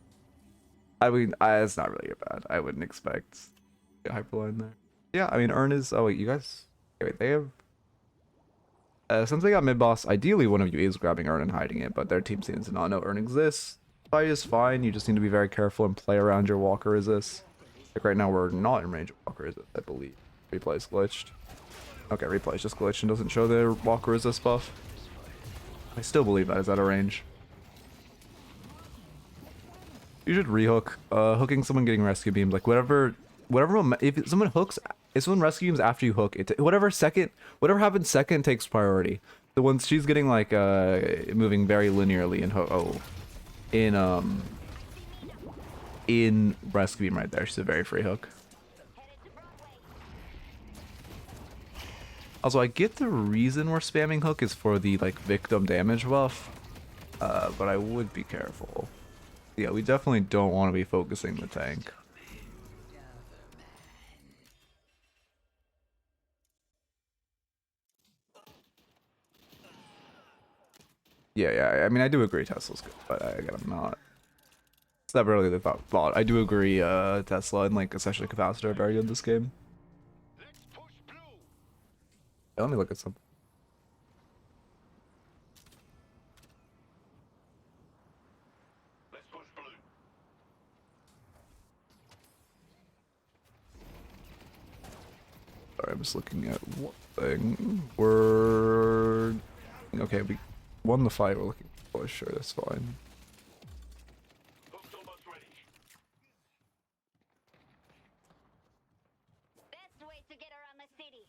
I mean, it's not really bad. I wouldn't expect a hyperline there. Yeah, I mean, Earn is. Oh wait, you guys. Wait, they have. Since they got mid boss, ideally one of you is grabbing Earn and hiding it, but their team seems to not know Earn exists. Fight is fine. You just need to be very careful and play around your walker resist. Like right now, we're not in range of walker resist, I believe. Replay's glitched. Okay, replay's just glitched and doesn't show the walker resist buff. I still believe that is out of range. You should rehook. Hooking someone getting rescue beams, like whatever. If someone rescue beams after you hook it, whatever happens second takes priority. The ones she's getting like moving very linearly in rescue beam right there. She's a very free hook. Also, I get the reason we're spamming hook is for the like victim damage buff, but I would be careful. Yeah, we definitely don't want to be focusing the tank. Yeah. I mean, I do agree Tesla's good, but again, I'm not. It's not really the thought. I do agree Tesla and like especially capacitor are very good this game. Yeah, let me look at something. Sorry, I'm just looking at one thing. We're okay. We won the fight. We're looking for sure. That's fine. Best way to get around the city.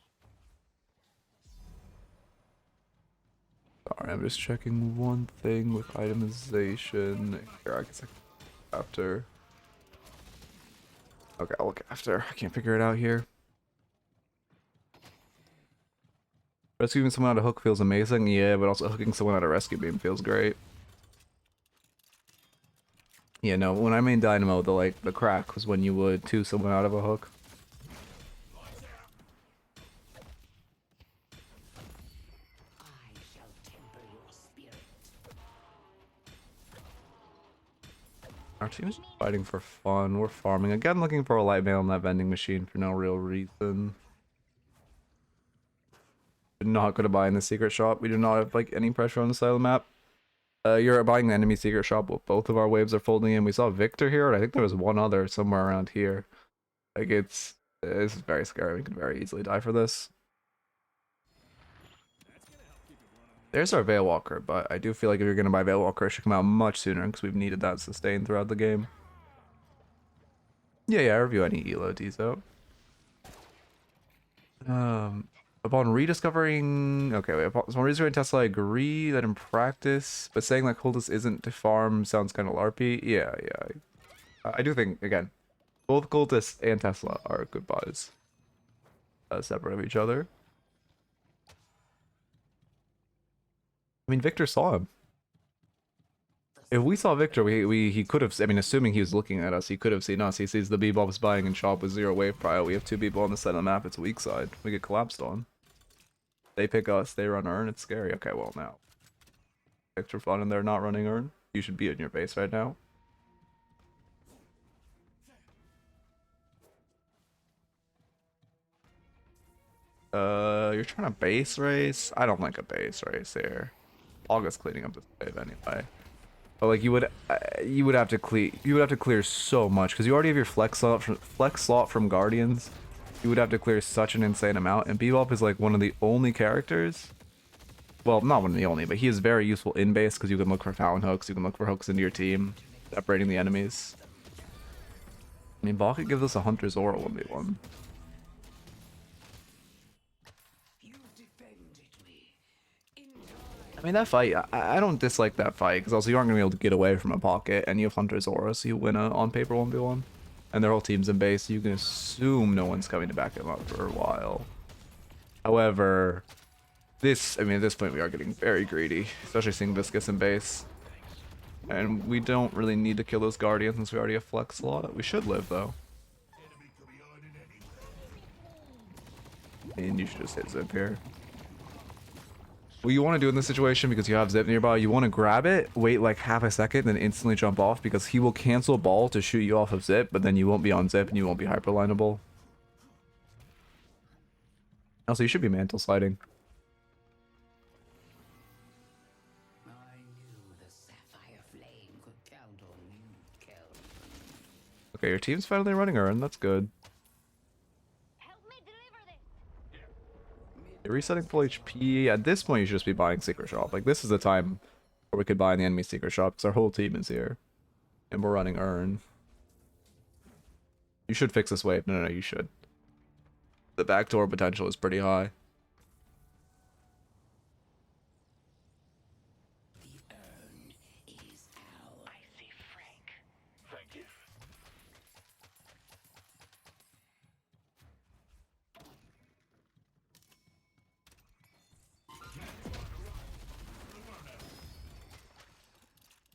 Sorry, I'm just checking one thing with itemization. Here, I guess after. Okay, I'll look after. I can't figure it out here. Rescuing someone out of hook feels amazing, yeah, but also hooking someone out of rescue beam feels great. Yeah, no, when I made Dynamo, the crack was when you would two someone out of a hook. Our team is fighting for fun. We're farming. Again, looking for a light mail in that vending machine for no real reason. Not going to buy in the secret shop. We do not have like any pressure on the side of the map. You're buying the enemy secret shop. Both of our waves are folding in. We saw Victor here, and I think there was one other somewhere around here. Like this is very scary. We could very easily die for this. There's our Veil Walker, but I do feel like if you're going to buy Veil Walker, it should come out much sooner because we've needed that sustain throughout the game. Yeah, I review any ELO Dezo. Upon rediscovering... Okay, wait. Upon rediscovering Tesla, I agree that in practice, but saying that coldest isn't to farm sounds kind of LARPy. Yeah. I do think, again, both Cultists and Tesla are good buys. Separate of each other. I mean, Victor saw him. If we saw Victor, he could have... I mean, assuming he was looking at us, he could have seen us. He sees the Bebop's buying in shop with 0 wave prio. We have 2 people on the side of the map. It's weak side. We get collapsed on. They pick us. They run Earn. It's scary. Okay, well, now. Victor fun and they're not running Earn. You should be in your base right now. You're trying to base race? I don't like a base race here. August cleaning up this wave anyway. But like you would have to clear so much because you already have your flex slot from Guardians. You would have to clear such an insane amount, and Bebop is like one of the only characters. Well, not one of the only, but he is very useful in base because you can look for Fallon hooks, you can look for hooks into your team, separating the enemies. I mean, Ball could give us a Hunter's Aura 1v1. You defended me. In I mean, that fight, I don't dislike that fight, because also you aren't going to be able to get away from a pocket, and you have Hunter's Aura, so you win a on-paper 1v1. And their whole team's in base, so you can assume no one's coming to back him up for a while. However, I mean, at this point we are getting very greedy, especially seeing Viscous in base. And we don't really need to kill those Guardians since we already have flex slot. We should live, though. And you should just hit Zip here. What you want to do in this situation, because you have Zip nearby, you want to grab it, wait like half a second, then instantly jump off, because he will cancel Ball to shoot you off of Zip, but then you won't be on Zip and you won't be hyperlineable. Also, you should be mantle sliding. I knew the sapphire flame could count on you, Kelvin. Okay, your team's finally running Urn, that's good. Help me deliver this. You're resetting full HP. At this point, you should just be buying Secret Shop. Like, this is the time where we could buy in the enemy Secret Shop, because our whole team is here. And we're running Urn. You should fix this wave. No, you should. The backdoor potential is pretty high. The urn is ours. I see Frank. Thank you.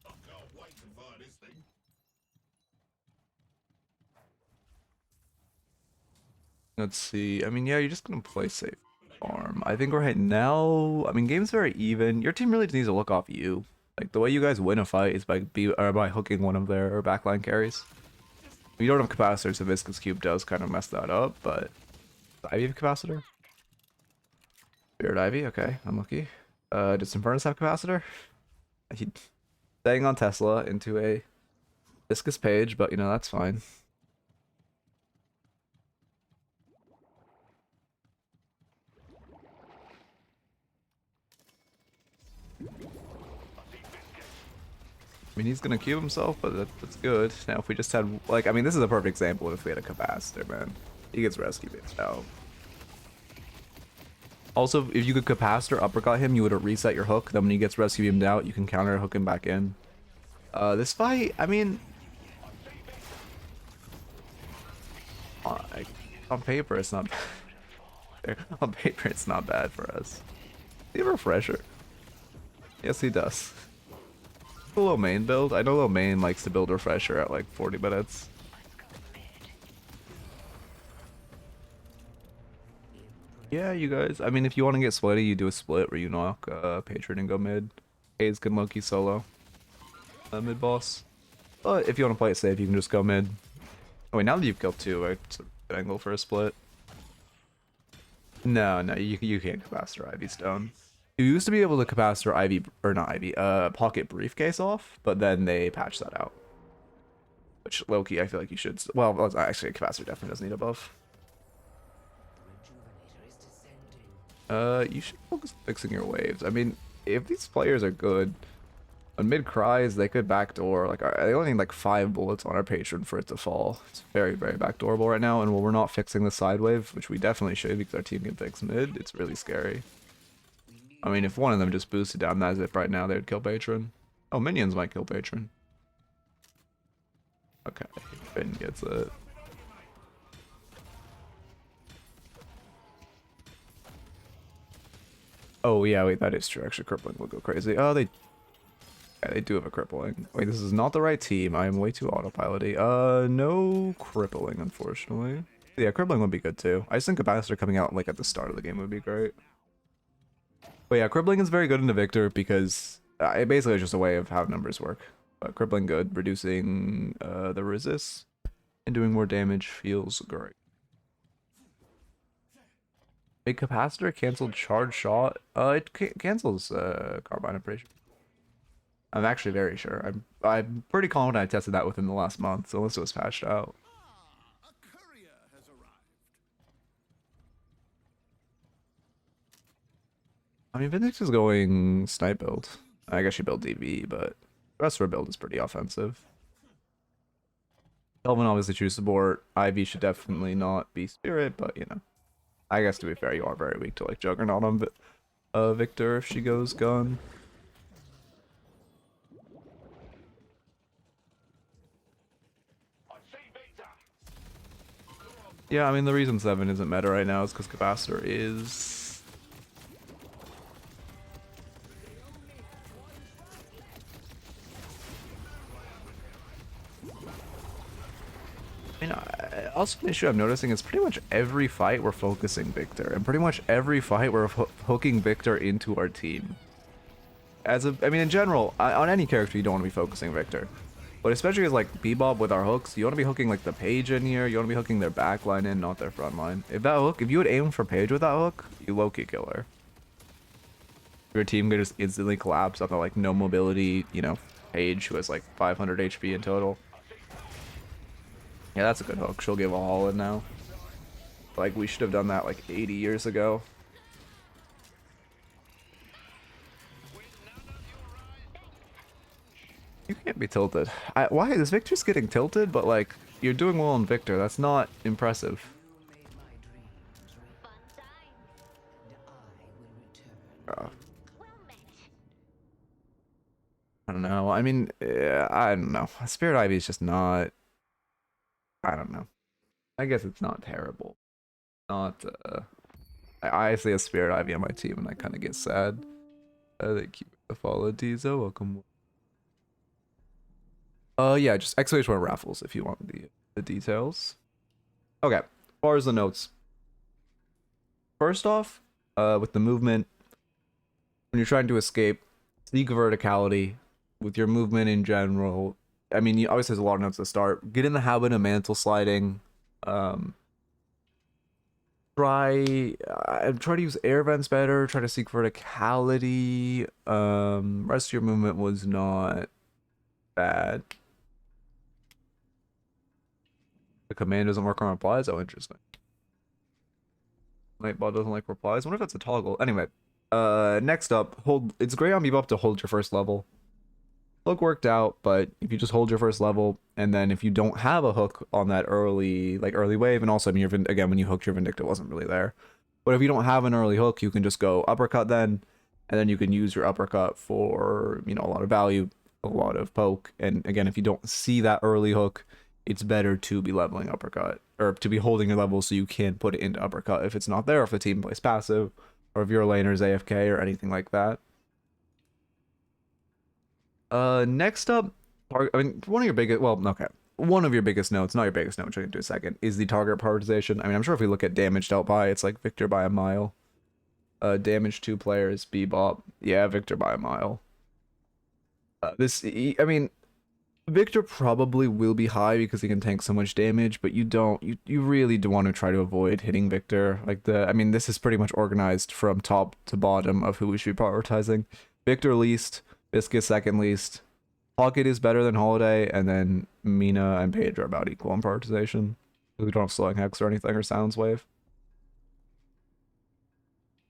I can't wait to fire this thing. Let's see. I mean, yeah, you're just gonna play safe farm. I think right now, I mean, game's very even. Your team really needs to look off you. Like, the way you guys win a fight is by hooking one of their backline carries. You don't have capacitors, so Viscous Cube does kind of mess that up, but... Ivy have capacitor? Spirit Ivy, okay, unlucky. Did Infernus have capacitor? He staying on Tesla into a Viscous Paige, but you know, that's fine. I mean, he's gonna cube himself, but that's good. Now, if we just had, like, I mean, this is a perfect example of if we had a capacitor, man. He gets rescue based out. Also, if you could capacitor uppercut him, you would have reset your hook. Then when he gets rescue beamed out, you can counter hook him back in. This fight, I mean, on paper, it's not bad. On paper, it's not bad for us. Does he have a refresher? Yes, he does. A low main build. I know low main likes to build refresher at like 40 minutes. Yeah, you guys. I mean, if you want to get splitty, you do a split where you knock Patron and go mid. Hayes can Loki solo mid boss. But if you want to play it safe, you can just go mid. Oh wait, now that you've killed two, right? It's a good angle for a split. No, you can't capacitor Ivy Stone. You used to be able to capacitor Ivy, or not Ivy, Pocket Briefcase off, but then they patched that out. Which, low-key, I feel like you should... Well, actually, a capacitor definitely doesn't need a buff. You should focus on fixing your waves. I mean, if these players are good, when mid cries, they could backdoor. Like, they only need like 5 bullets on our patron for it to fall. It's very, very backdoorable right now, and while we're not fixing the side wave, which we definitely should because our team can fix mid, it's really scary. I mean, if one of them just boosted down that zip right now, they'd kill patron. Oh, minions might kill patron. Okay, Finn gets it. Oh yeah, wait, that is true. Actually, crippling will go crazy. Oh, yeah, they do have a crippling. Wait, this is not the right team. I am way too autopiloty. No crippling, unfortunately. Yeah, crippling would be good too. I just think capacitor coming out like at the start of the game would be great. But yeah, crippling is very good into Victor because it basically is just a way of how numbers work. But crippling good, reducing the resist and doing more damage feels great. A capacitor canceled charge shot. It cancels carbine, I'm pretty sure. I'm actually very sure. I'm pretty confident I tested that within the last month, so unless it was patched out. A courier has arrived. I mean, Vindix is going snipe build. I guess she built DV, but the rest of her build is pretty offensive. Kelvin obviously choose support. Ivy should definitely not be spirit, but you know. I guess to be fair, you are very weak to like Juggernaut on Victor if she goes gun. Yeah, I mean the reason 7 isn't meta right now is because Capacitor is. I mean, also an issue I'm noticing is pretty much every fight we're focusing Victor, and pretty much every fight we're hooking Victor into our team. I mean, in general, on any character you don't want to be focusing Victor, but especially as like Bebop with our hooks, you want to be hooking like the Paige in here. You want to be hooking their back line in, not their front line. If you would aim for Paige with that hook, you low-key kill her. Your team could just instantly collapse up at like no mobility, you know, Paige who has like 500 HP in total. Yeah, that's a good hook. She'll give a haul in now. Like, we should have done that like 80 years ago. You can't be tilted. Why is Victor's getting tilted? But like, you're doing well on Victor. That's not impressive. Fun time. Uh, Well met. I don't know. I mean, I don't know. Spirit Ivy is just not. I don't know. I guess it's not terrible. Not. I see a Spirit Ivy on my team and I kind of get sad. Thank you for the follow, Dizo. Welcome. Yeah, just exclamation raffles if you want the details. Okay, as far as the notes. First off, with the movement, when you're trying to escape, seek verticality with your movement in general. I mean, you obviously there's a lot of notes to start. Get in the habit of mantle sliding. Try to use air vents better. Try to seek verticality. Rest of your movement was not bad. The command doesn't work on replies. Oh, interesting. Nightbot doesn't like replies. I wonder if that's a toggle. Anyway, next up, hold. It's great on Bebop to hold your first level. Hook worked out, but if you just hold your first level, and then if you don't have a hook on that early wave, and also I mean, again, when you hooked your Vindicta wasn't really there. But if you don't have an early hook, you can just go uppercut then, and then you can use your uppercut for, you know, a lot of value, a lot of poke. And again, if you don't see that early hook, it's better to be leveling uppercut, or to be holding your level so you can put it into uppercut if it's not there, if the team plays passive, or if your laner's AFK or anything like that. Next up, I mean, one of your biggest notes, not your biggest note, which I can do a second, is the target prioritization. I mean, I'm sure if we look at damage dealt by, it's like Victor by a mile. Damage 2 players, Bebop, yeah, Victor by a mile. I mean, Victor probably will be high because he can tank so much damage, but you really do want to try to avoid hitting Victor. I mean, this is pretty much organized from top to bottom of who we should be prioritizing. Victor least, Biscuit second least, Pocket is better than Holiday, and then Mina and Paige are about equal in prioritization. We don't have Slowing Hex or anything, or Silence Wave.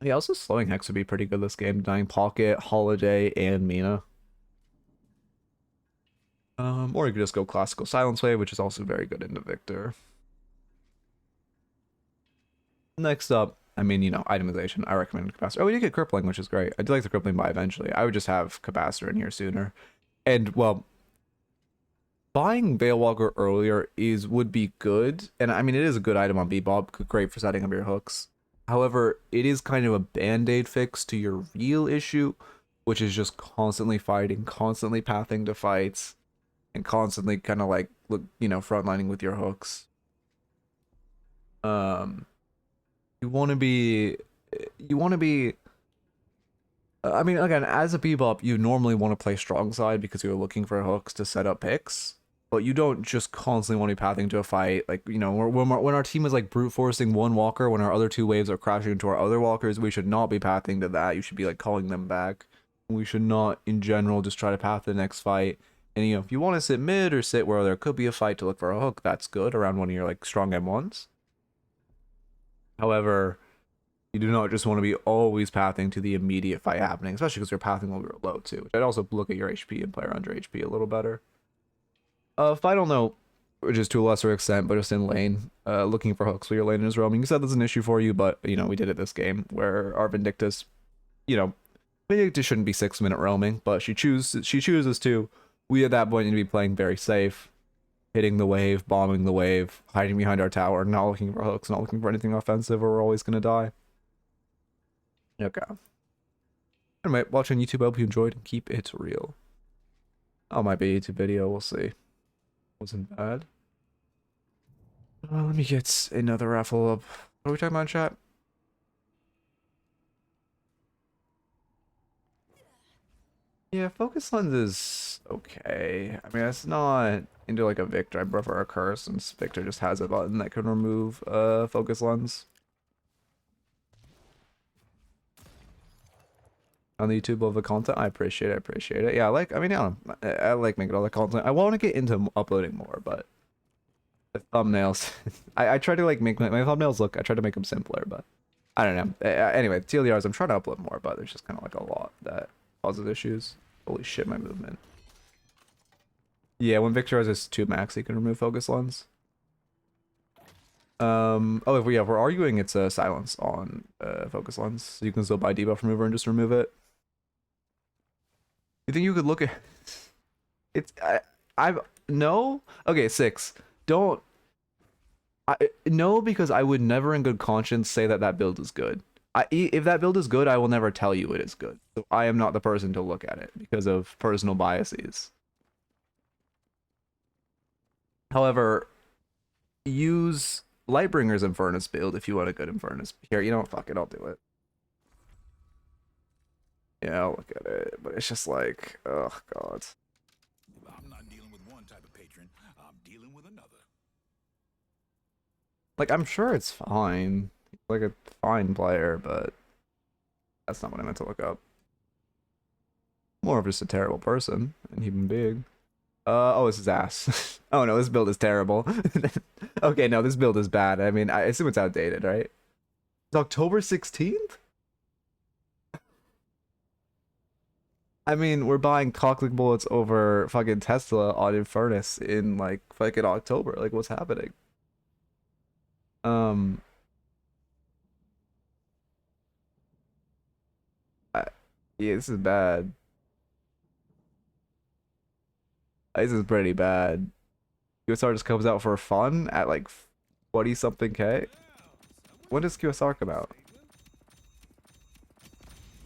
Yeah, also Slowing Hex would be pretty good this game, denying Pocket, Holiday, and Mina. Or you could just go classical Silence Wave, which is also very good into Victor. Next up, I mean, you know, itemization. I recommend Capacitor. Oh, we did get Crippling, which is great. I do like the Crippling buy eventually. I would just have Capacitor in here sooner. And, well, buying Veilwalker earlier would be good. And, I mean, it is a good item on Bebop. Great for setting up your hooks. However, it is kind of a band-aid fix to your real issue, which is just constantly fighting, constantly pathing to fights, and constantly kind of like, you know, frontlining with your hooks. You want to be, I mean, again, as a Bebop, you normally want to play strong side because you're looking for hooks to set up picks. but you don't just constantly want to be pathing to a fight. Like, you know, when our team is like brute forcing one walker, when our other two waves are crashing into our other walkers, we should not be pathing to that. You should be like calling them back. We should not, in general, just try to path the next fight. And, you know, if you want to sit mid or sit where there could be a fight to look for a hook, that's good around one of your like strong M1s. However, you do not just want to be always pathing to the immediate fight happening, especially because you're pathing while you're low too. I'd also look at your HP and play around your HP a little better. Final note, which is to a lesser extent, but just in lane, looking for hooks while your lane is roaming. You said that's an issue for you, but, you know, we did it this game where our Vindictus, you know, Vindictus shouldn't be 6-minute roaming, but she chooses to. We at that point need to be playing very safe, hitting the wave, bombing the wave, hiding behind our tower, not looking for hooks, not looking for anything offensive, or we're always gonna die. Okay. Anyway, watching YouTube, I hope you enjoyed, and keep it real. Oh, might be a YouTube video, we'll see. Wasn't bad. Let me get another raffle up. What are we talking about in chat? Yeah, focus lens is okay. I mean, it's not into like a Victor. I prefer a curse, since Victor just has a button that can remove focus lens. On the YouTube of the content, I appreciate it. Yeah, I like making all the content. I want to get into uploading more, but the thumbnails, I try to like make my thumbnails look. I try to make them simpler, but I don't know. Anyway, TLDRs, I'm trying to upload more, but there's just kind of like a lot that causes issues. Holy shit, my movement. Yeah, when Victor has his 2 max, he can remove focus lens. Oh, if we're arguing, it's a silence on focus lens, so you can still buy debuff remover and just remove it. You think you could look at it's no? Okay, 6. Don't no, because I would never in good conscience say that build is good. If that build is good, I will never tell you it is good. So I am not the person to look at it because of personal biases. However, use Lightbringer's Infernus build if you want a good Infernus. Here, you know what? Fuck it, I'll do it. Yeah, I'll look at it, but it's just like, oh god. I'm not dealing with one type of patron. I'm dealing with another. Like, I'm sure it's fine. He's like a fine player, but that's not what I meant to look up. More of just a terrible person, and even big. Oh, this is ass. Oh no, this build is terrible. Okay, no, this build is bad. I mean, I assume it's outdated, right? It's October 16th? I mean, we're buying cocklick bullets over fucking Tesla on Infernus in like fucking October. Like, what's happening? Yeah, this is bad. This is pretty bad. QSR just comes out for fun at like 20 something K. When does QSR come out?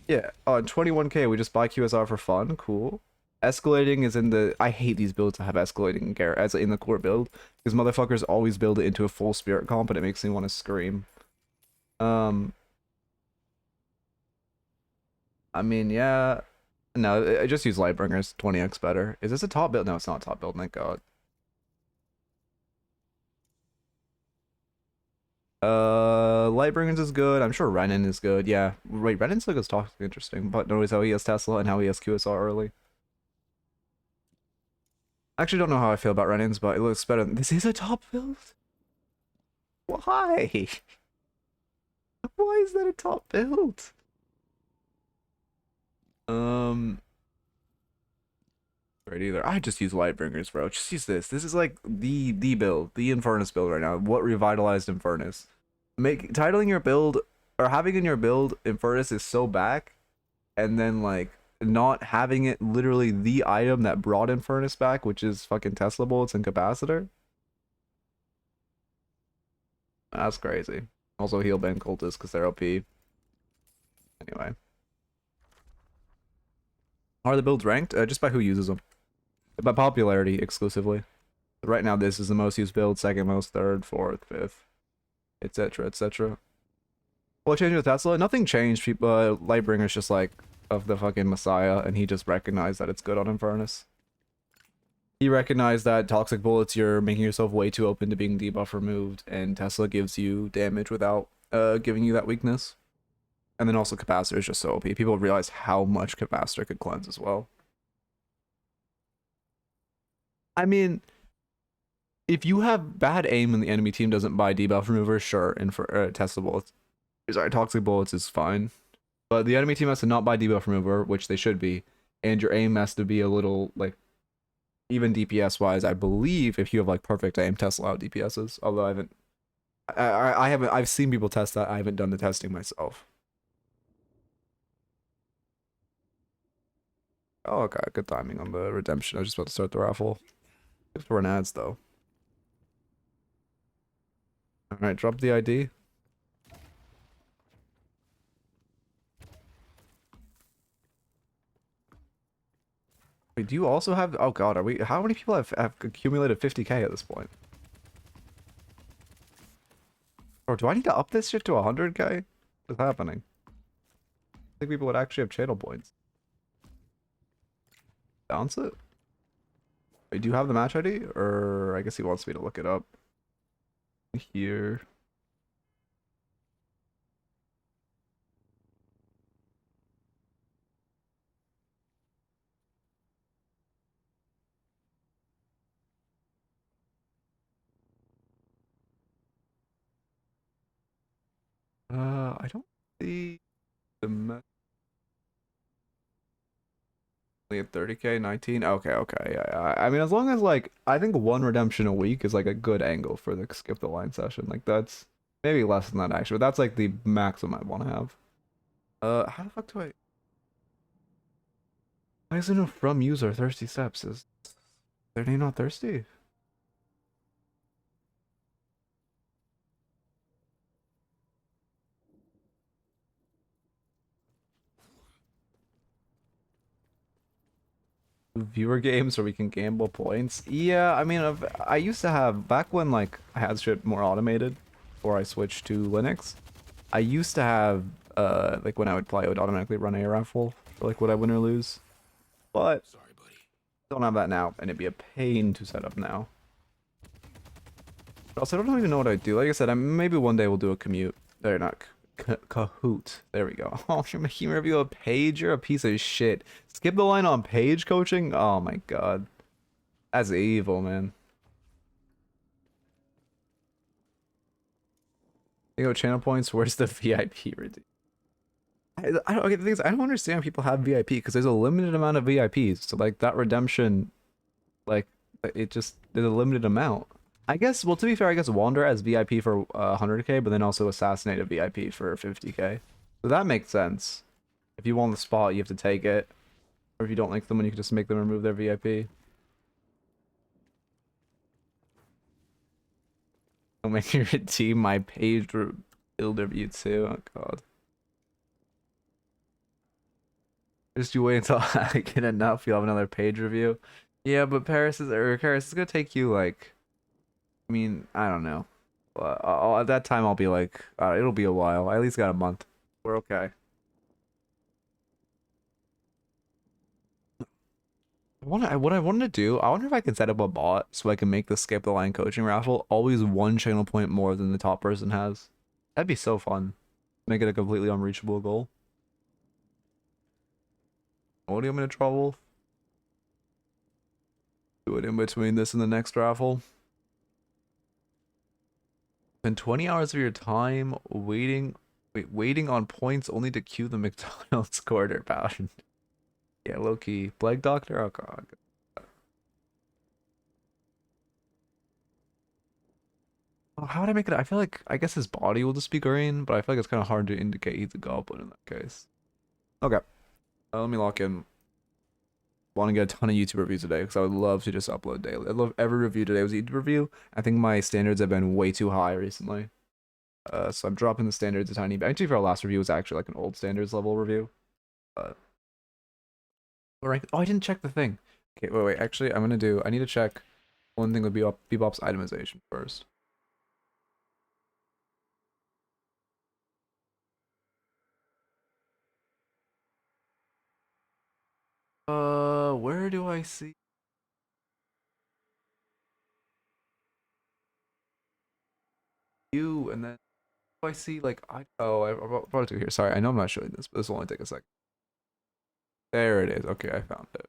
Yeah, on 21K we just buy QSR for fun. Cool. Escalating is in the. I hate these builds that have escalating as in the core build because motherfuckers always build it into a full spirit comp and it makes me want to scream. I mean, yeah. No, I just use Lightbringers. 20x better. Is this a top build? No, it's not a top build. Thank God. Lightbringers is good. I'm sure Renin is good. Yeah. Wait, Renin's like talking interesting, but notice how he has Tesla and how he has QSR early. I actually don't know how I feel about Renin's, but it looks better. This is a top build? Why? Why is that a top build? Right either. I just use Lightbringers, bro. Just use this. This is like the build, the Infernus build right now. What revitalized Infernus? Titling your build or having in your build Infernus is so back, and then like not having it literally the item that brought Infernus back, which is fucking Tesla bullets and capacitor. That's crazy. Also heal ban cultists because they're OP. Anyway. Are the builds ranked? Just by who uses them. By popularity exclusively. Right now this is the most used build, second most, third, fourth, fifth, etc, etc. What changed with Tesla? Nothing changed. People, Lightbringer's just like of the fucking Messiah, and he just recognized that it's good on Infernus. He recognized that toxic bullets, you're making yourself way too open to being debuff removed, and Tesla gives you damage without giving you that weakness. And then also capacitor is just so OP. People realize how much capacitor could cleanse as well. I mean, if you have bad aim and the enemy team doesn't buy debuff remover, sure, and for Tesla bullets, sorry, toxic bullets is fine. But the enemy team has to not buy debuff remover, which they should be, and your aim has to be a little like even DPS wise. I believe if you have like perfect aim, Tesla out DPSs. Although I haven't, I've seen people test that. I haven't done the testing myself. Oh, okay, good timing on the redemption. I was just about to start the raffle. If we're in ads though. All right, drop the ID. Wait, do you also have? Oh God, are we? How many people have accumulated 50K at this point? Or do I need to up this shit to 100K? What's happening? I think people would actually have channel points. Bounce it? Wait, do you have the match ID? Or I guess he wants me to look it up. Here. I don't see the match. Only at 30K, 19. Okay, okay, yeah. I mean, as long as like I think one redemption a week is like a good angle for the skip the line session. Like that's maybe less than that actually, but that's like the maximum I want to have. How the fuck do I? Why is there no from user thirsty steps? Is their name not thirsty? Viewer games where we can gamble points. Yeah, I mean, I used to have back when like I had shit more automated, before I switched to Linux. I used to have like when I would play, it would automatically run a raffle for like what I win or lose. But Sorry, buddy. don't have that now, and it'd be a pain to set up now. But also, I don't even know what I'd do. Like I said, maybe one day we'll do a commute. They're not Kahoot. There we go. Oh, you're making me review a page? You're a piece of shit. Skip the line on page coaching? Oh my god. That's evil, man. You go channel points, where's the VIP redeem? I don't, okay, the thing is, I don't understand how people have VIP because there's a limited amount of VIPs. So like that redemption, like it just there's a limited amount. I guess. Well, to be fair, I guess Wander has VIP for 100K, but then also Assassinate a VIP for 50K. So that makes sense. If you want the spot, you have to take it, or if you don't like someone, you can just make them remove their VIP. Don't make me redeem my page builder view too. Oh god. Just you wait until I get enough. You'll have another page review. Yeah, but Paris is gonna take you like. I mean, I don't know. At that time, I'll be like, it'll be a while. I at least got a month. We're okay. What I wanted to do, I wonder if I can set up a bot so I can make the skip the line coaching raffle always one channel point more than the top person has. That'd be so fun. Make it a completely unreachable goal. What do you want me to travel? Do it in between this and the next raffle. Spend 20 hours of your time waiting on points only to queue the McDonald's quarter pound. Yeah, low key. Plague Doctor? Oh god. Oh, how would I make it? I feel like I guess his body will just be green, but I feel like it's kind of hard to indicate he's a goblin in that case. Okay, let me lock in. Want to get a ton of YouTube reviews today because I would love to just upload daily. I'd love every review today was a YouTube review. I think my standards have been way too high recently. So I'm dropping the standards a tiny bit. Actually, for our last review was actually like an old standards level review. But rank. Oh, I didn't check the thing. Okay, wait. Actually, I need to check one thing with Bebop's itemization first. Where do I see? you, and then I see like I brought it to here. Sorry, I know I'm not showing this, but this will only take a second. There it is. Okay, I found it.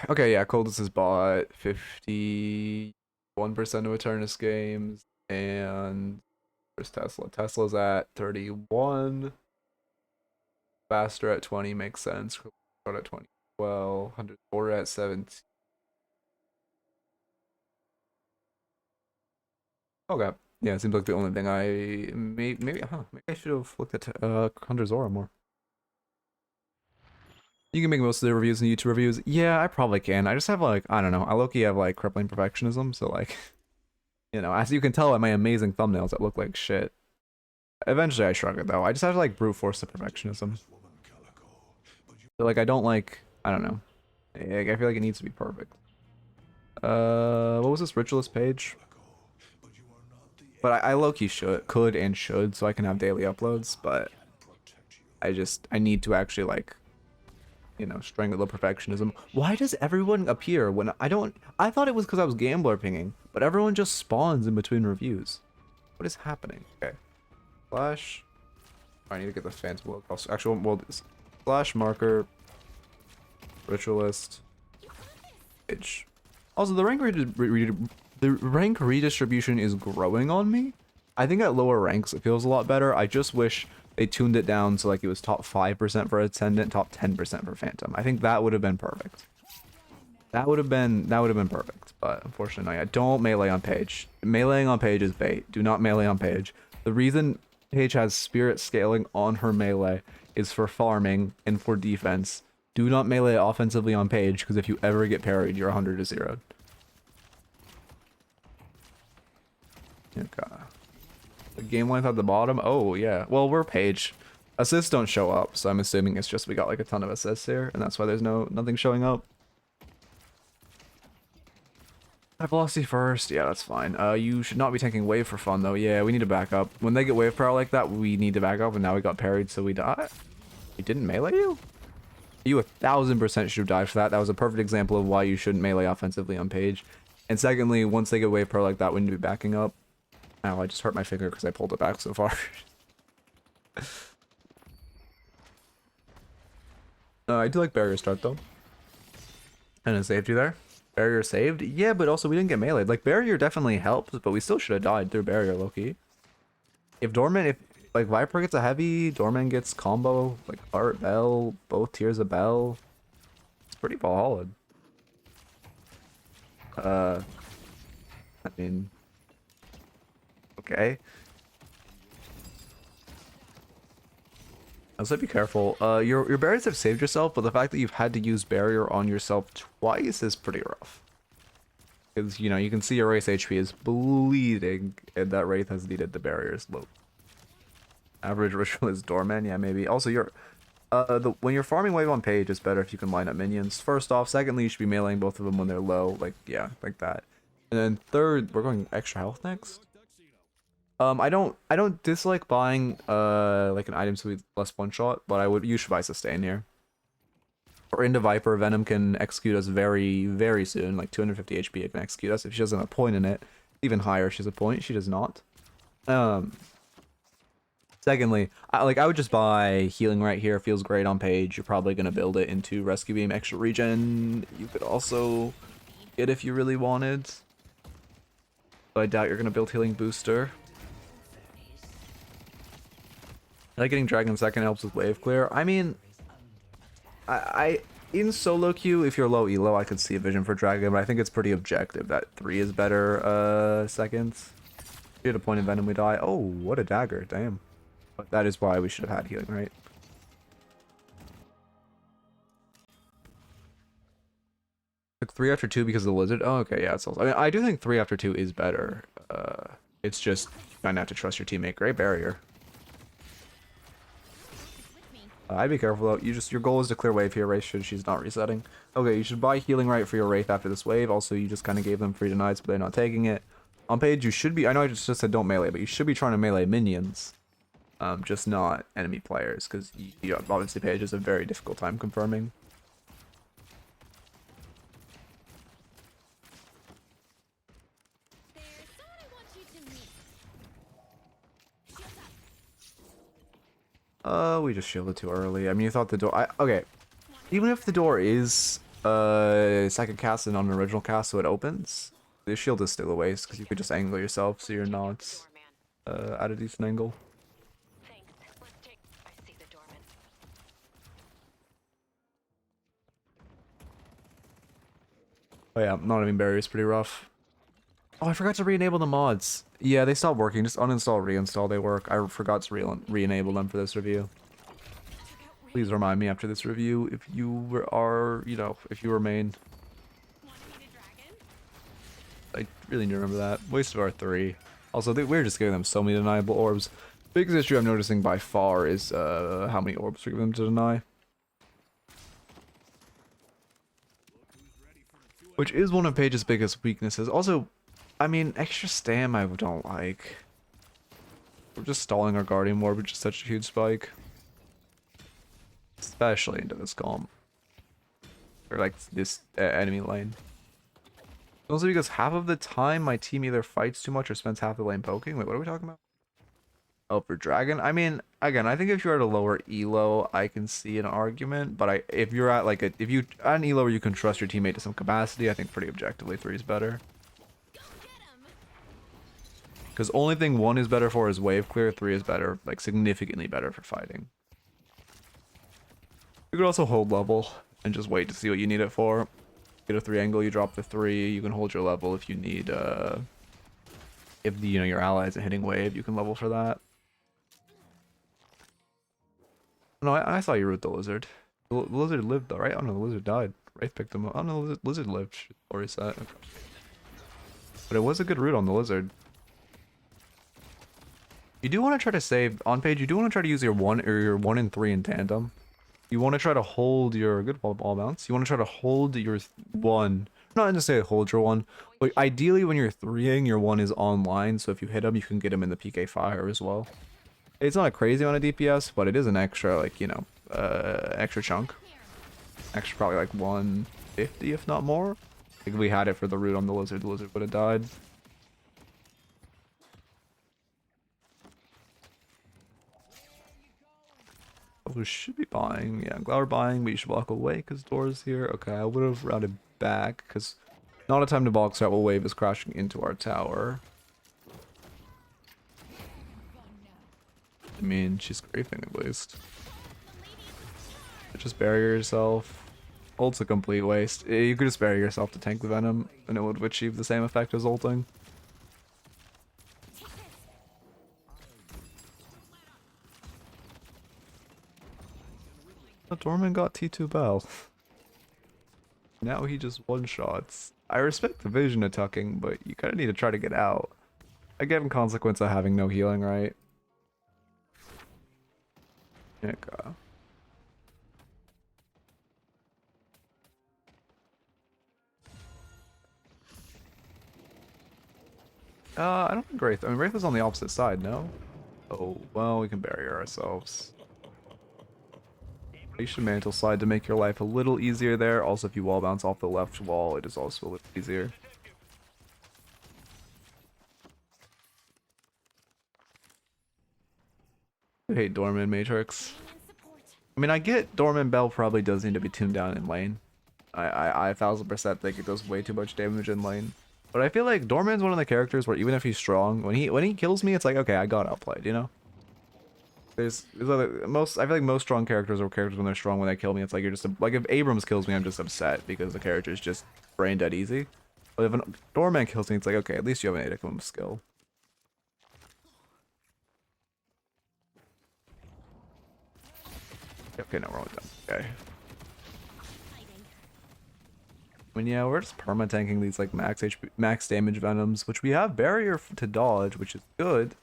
Okay, yeah, Coldest has bought 51% of Eternus games, and where's Tesla? Tesla's at 31. Faster at 20 makes sense. At 20. Well, 104 at 17. Okay. Yeah, it seems like the only thing maybe I should have looked at Hunter Zora more. You can make most of the reviews in YouTube reviews. Yeah, I probably can. I just have like, I don't know. I low-key have like crippling perfectionism, so like, you know, as you can tell by my amazing thumbnails that look like shit. Eventually I shrug it though. I just have to like brute force the perfectionism. So like I don't like, I don't know. I feel like it needs to be perfect. What was this, Ritualist Paige? But I low-key could and should, so I can have daily uploads, but I need to actually like, you know, strangle the perfectionism. Why does everyone appear when I thought it was because I was gambler pinging, but everyone just spawns in between reviews. What is happening? Okay. Slash. I need to get the phantom look. Also, actual well, slash marker. Ritualist. Itch. Also, the rank redistribution is growing on me. I think at lower ranks it feels a lot better. I just wish they tuned it down so like it was top 5% for Ascendant, top 10% for Phantom. I think that would have been perfect. That would have been perfect, but unfortunately not yet. Don't melee on Paige. Meleeing on Paige is bait. Do not melee on Paige. The reason Paige has spirit scaling on her melee is for farming and for defense. Do not melee offensively on Paige, because if you ever get parried, you're 100 to 0. Okay. The game length at the bottom? Oh, yeah. Well, we're Paige. Assists don't show up, so I'm assuming it's just we got like a ton of assists here, and that's why there's nothing showing up. High velocity first. Yeah, that's fine. You should not be taking wave for fun, though. Yeah, we need to back up. When they get wave power like that, we need to back up, and now we got parried, so we die. We didn't melee you? You 1000% should have died for that. That was a perfect example of why you shouldn't melee offensively on Paige. And secondly, once they get wave power like that, we need to be backing up. Ow, I just hurt my finger because I pulled it back so far. I do like barrier start, though. And a safety there. Barrier saved? Yeah, but also we didn't get meleeed. Like, barrier definitely helps, but we still should have died through barrier, low-key. If like, Viper gets a heavy, Dorman gets combo, like, Heart, Bell, both tiers of Bell. It's pretty solid. I mean... Okay. Also, be careful. Your barriers have saved yourself, but the fact that you've had to use barrier on yourself twice is pretty rough. Because, you know, you can see your Wraith HP is bleeding, and that Wraith has needed the barriers low. Average ritual is Doorman, yeah, maybe. Also, when you're farming wave on Paige, it's better if you can line up minions. First off, secondly, you should be meleeing both of them when they're low, like, yeah, like that. And then third, we're going extra health next. I don't dislike buying like an item so we less one shot, but you should buy sustain here. Or into Viper, Venom can execute us very, very soon, like 250 HP it can execute us if she doesn't have a point in it. Even higher, she has a point, she does not. Secondly, I would just buy healing right here, feels great on Paige. You're probably gonna build it into Rescue Beam, extra regen. You could also get if you really wanted. But I doubt you're gonna build healing booster. I like getting Dragon second helps with wave clear. I mean, I in solo queue, if you're low elo, I could see a vision for Dragon, but I think it's pretty objective that 3 is better seconds. We had a point in Venom, we die. Oh, what a dagger, damn. But that is why we should have had healing, right? Took 3 after 2 because of the lizard? Oh, okay, yeah, it's also, I mean, I do think 3 after 2 is better. It's just, you kind of have to trust your teammate. Great barrier. I'd be careful though. Your goal is to clear wave here, Wraith, should she's not resetting. Okay, you should buy healing right for your Wraith after this wave. Also, you just kind of gave them free denies, but they're not taking it. On Paige, you should be, I know I just said don't melee, but you should be trying to melee minions. Just not enemy players, because obviously Paige has a very difficult time confirming. We just shielded too early. I mean, you thought the door. Okay. Even if the door is second cast and on an original cast, so it opens, the shield is still a waste because you could just angle yourself so you're not at a decent angle. Thanks. Let's take. I see the doorman. Oh yeah, not having barrier is pretty rough. Oh, I forgot to re-enable the mods. Yeah, they stopped working. Just uninstall, reinstall. They work. I forgot to re-enable them for this review. Please remind me after this review if you are, you know, if you remain. I really need to remember that. Waste of our 3. Also, we're just giving them so many deniable orbs. Biggest issue I'm noticing by far is how many orbs we're giving them to deny. Which is one of Paige's biggest weaknesses. Also, I mean, extra stam I don't like. We're just stalling our Guardian Orb, which is such a huge spike. Especially into this comp. Or like this enemy lane. Also because half of the time my team either fights too much or spends half the lane poking. Wait, what are we talking about? Oh, for Dragon? I mean, again, I think if you're at a lower elo, I can see an argument. But if you're at like if you at an elo where you can trust your teammate to some capacity, I think pretty objectively 3 is better. Because only thing 1 is better for is wave clear, 3 is better, like significantly better for fighting. You could also hold level and just wait to see what you need it for. Get a 3 angle, you drop the 3, you can hold your level if you need if the, you know, your ally isn't hitting wave, you can level for that. No, I saw you root the lizard. The lizard lived though, right? Oh no, the lizard died. Wraith picked him up. Oh no, the lizard lived. Or is that? Okay. But it was a good root on the lizard. You do want to try to save on Paige. You do want to try to use your 1 or your 1 and 3 in tandem. You want to try to hold your good ball bounce. You want to try to hold your 1, not necessarily hold your 1, but ideally when you're 3ing, your 1 is online. So if you hit him, you can get him in the PK fire as well. It's not a crazy amount of DPS, but it is an extra, like, you know, extra chunk. Extra probably like 150 if not more. Like if we had it for the root on the lizard would have died. We should be buying. Yeah, glad we're buying, but you should walk away because door's here. Okay, I would have routed back because not a time to box out while wave is crashing into our tower. I mean, she's griefing at least. Just bury yourself. Ult's a complete waste. You could just bury yourself to tank the venom and it would achieve the same effect as ulting. The Dorman got T2 Bell. Now he just one-shots. I respect the vision of tucking, but you kind of need to try to get out. Again, consequence of having no healing, right? Okay. I don't think Wraith. I mean, Wraith is on the opposite side, no? Oh, well, we can bury ourselves. Station Mantle slide to make your life a little easier there. Also, if you wall bounce off the left wall, it is also a little easier. I hate Dorman Matrix. I mean, I get Dorman Bell probably does need to be tuned down in lane. I 1000% think it does way too much damage in lane. But I feel like Dorman's one of the characters where even if he's strong, when he kills me, it's like, okay, I got outplayed, you know? There's other I feel like most strong characters are characters when they're strong. When they kill me, it's like you're just like if Abrams kills me, I'm just upset because the character is just brain dead easy. But if a Doorman kills me, it's like okay, at least you have an Adicum skill. Okay, no, we're all done. Okay. I mean, yeah, we're just perma-tanking these like max HP, max damage venoms, which we have barrier to dodge, which is good.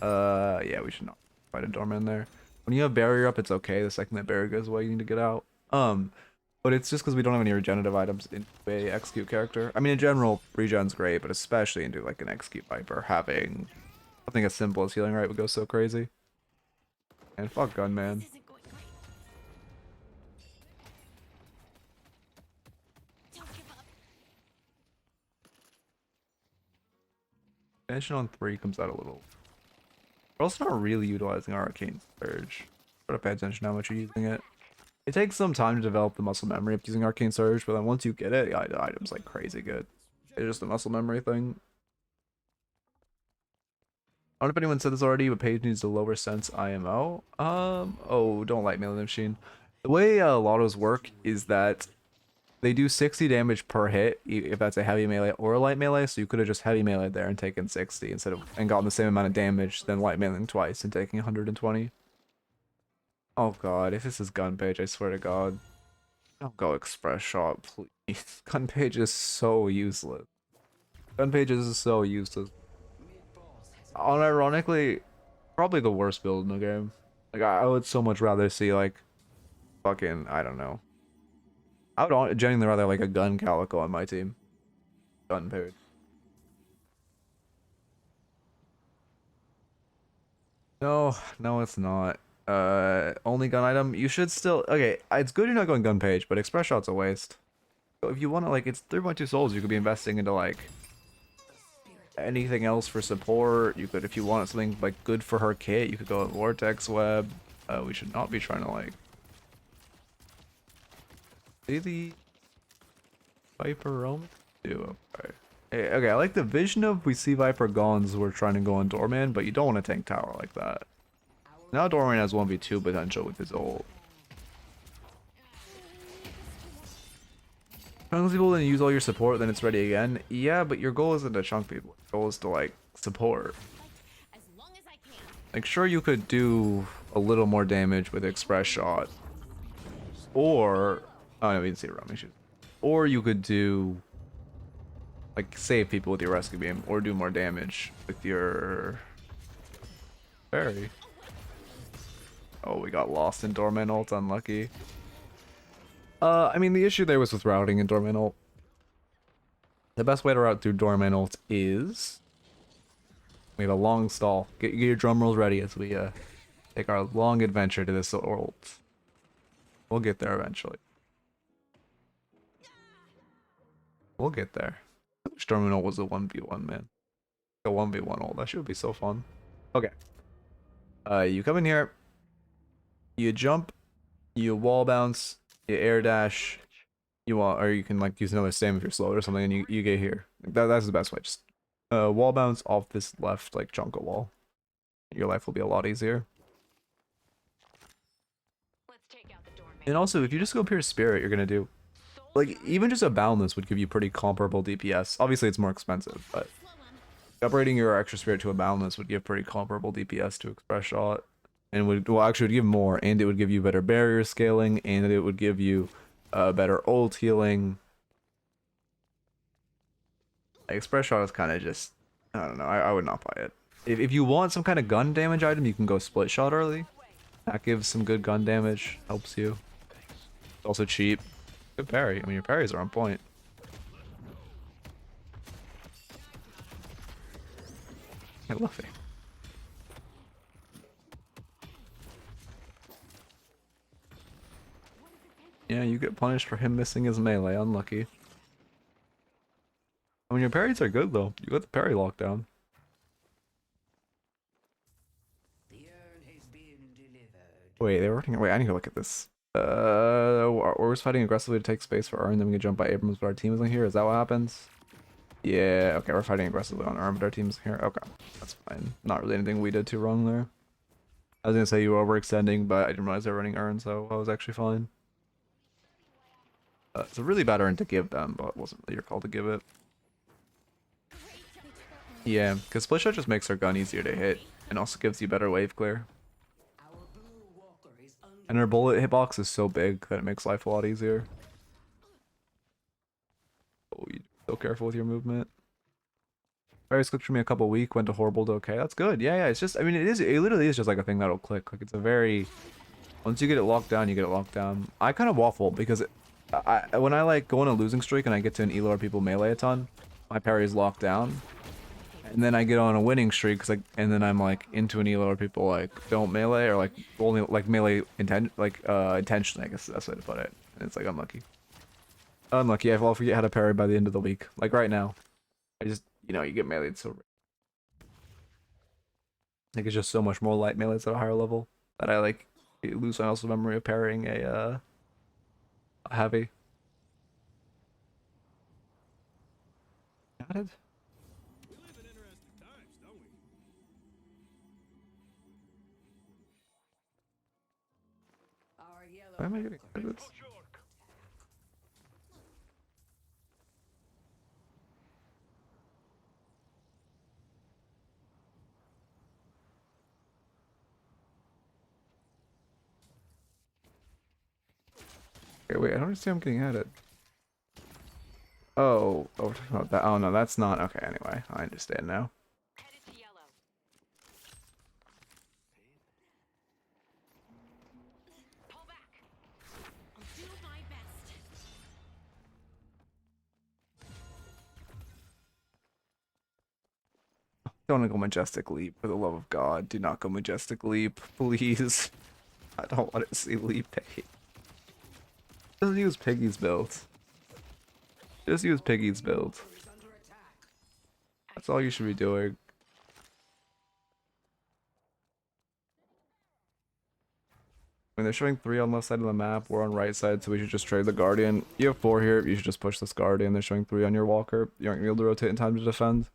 Yeah, we should not fight a Dorman there. When you have barrier up, it's okay. The second that barrier goes away, you need to get out. But it's just because we don't have any regenerative items in a execute character. I mean, in general, regen's great, but especially into like an execute Viper, having something as simple as healing right would go so crazy. And fuck Gunman. Expansion on 3 comes out a little. We're also not really utilizing our Arcane Surge. Gotta pay attention to how much you're using it. It takes some time to develop the muscle memory of using Arcane Surge, but then once you get it, the item's like crazy good. It's just a muscle memory thing. I don't know if anyone said this already, but Paige needs to lower sense IMO. Oh, don't light melee machine. The way Lottos work is that they do 60 damage per hit, if that's a heavy melee or a light melee, so you could have just heavy melee there and taken 60 instead of, and gotten the same amount of damage than light meleeing twice and taking 120. Oh god, if this is Gun Page, I swear to god. Don't go Express Shot, please. Gun Page is so useless. Gun Page is so useless. Unironically, probably the worst build in the game. Like, I would so much rather see, like, fucking, I don't know. I would genuinely rather, like, a Gun Calico on my team. Gun Page. No, it's not. Only gun item. You should still... Okay, it's good you're not going Gun Page, but Express Shot's a waste. So if you want to, like, it's 3.2 souls, you could be investing into, like, anything else for support. You could, if you want something like good for her kit, you could go with Vortex Web. We should not be trying to like see the Viper roam. Okay. Hey, okay, I like the vision of we see Viper Gons. We're trying to go on Doorman, but you don't want to tank tower like that. Now Doorman has 1v2 potential with his ult. Chunk people then use all your support, then it's ready again. Yeah, but your goal isn't to chunk people. Your goal is to like support. Like sure you could do a little more damage with Express Shot. Or oh no, we didn't see roaming shoot. Or you could do like save people with your rescue beam, or do more damage with your fairy. Oh, we got lost in Doorman ult, unlucky. I mean, the issue there was with routing in Doorman ult. The best way to route through Doorman ult is... We have a long stall. Get your drum rolls ready as we take our long adventure to this ult. We'll get there eventually. We'll get there. I wish Doorman ult was a 1v1, man. A 1v1 ult, that should be so fun. Okay. You come in here. You jump. You wall bounce. You air dash, or you can like use another stam if you're slow or something, and you get here. That's the best way. Just wall bounce off this left like chunk of wall. Your life will be a lot easier. Let's take out the doorman. And also, if you just go pure spirit, you're gonna do like even just a boundless would give you pretty comparable DPS. Obviously, it's more expensive, but upgrading your extra spirit to a boundless would give pretty comparable DPS to Express Shot. And would, well, actually would give more, and it would give you better barrier scaling, and it would give you better ult healing. Express Shot is kind of just, I don't know, I would not buy it. If you want some kind of gun damage item, you can go Split Shot early. That gives some good gun damage, helps you. It's also cheap. Good parry, I mean your parries are on point. I love it. Yeah, you get punished for him missing his melee. Unlucky. I mean, your parries are good though. You got the parry lockdown. Wait, they were working. Wait, I need to look at this. We're fighting aggressively to take space for Urn, then we get jumped by Abrams, but our team isn't here. Is that what happens? Yeah. Okay, we're fighting aggressively on Urn, but our team's here. Okay, that's fine. Not really anything we did too wrong there. I was gonna say you were overextending, but I didn't realize they were running Urn, so I was actually fine. It's a really bad Urn to give them, but it wasn't really your call to give it. Yeah, because Split Shot just makes our gun easier to hit, and also gives you better wave clear. And her bullet hitbox is so big that it makes life a lot easier. Oh, you're so careful with your movement. Barry's clicked for me a couple weeks, went to horrible to okay. That's good. Yeah, it's just, I mean, it literally is just like a thing that'll click. Like, it's a very, once you get it locked down, you get it locked down. I kind of waffle because when I like go on a losing streak and I get to an elo where people melee a ton, my parry is locked down. And then I get on a winning streak, and then I'm like into an elo where people like don't melee or like only like melee intentionally. I guess that's the way to put it. And it's like unlucky. Unlucky. I'll forget how to parry by the end of the week. Like right now, I just you get meleeed so. Like it's just so much more light melees at a higher level that I like You lose my also memory of parrying a heavy. Got it. We live in interesting times, don't we? Our yellow Why am I getting walker this? Okay, wait, I don't understand. I'm getting at it. Oh, we're talking about that. Oh no, that's not okay. Anyway, I understand now. Headed to yellow. Pull back. I'll do my best. Don't go Majestic Leap, for the love of God. Do not go Majestic Leap, please. I don't want to see Leap Pay. Just use Piggy's build. Just use Piggy's build. is under attack. That's all you should be doing. I mean, they're showing 3 on left side of the map. We're on right side, so we should just trade the Guardian. You have 4 here. You should just push this Guardian. They're showing 3 on your Walker. You aren't going to be able to rotate in time to defend.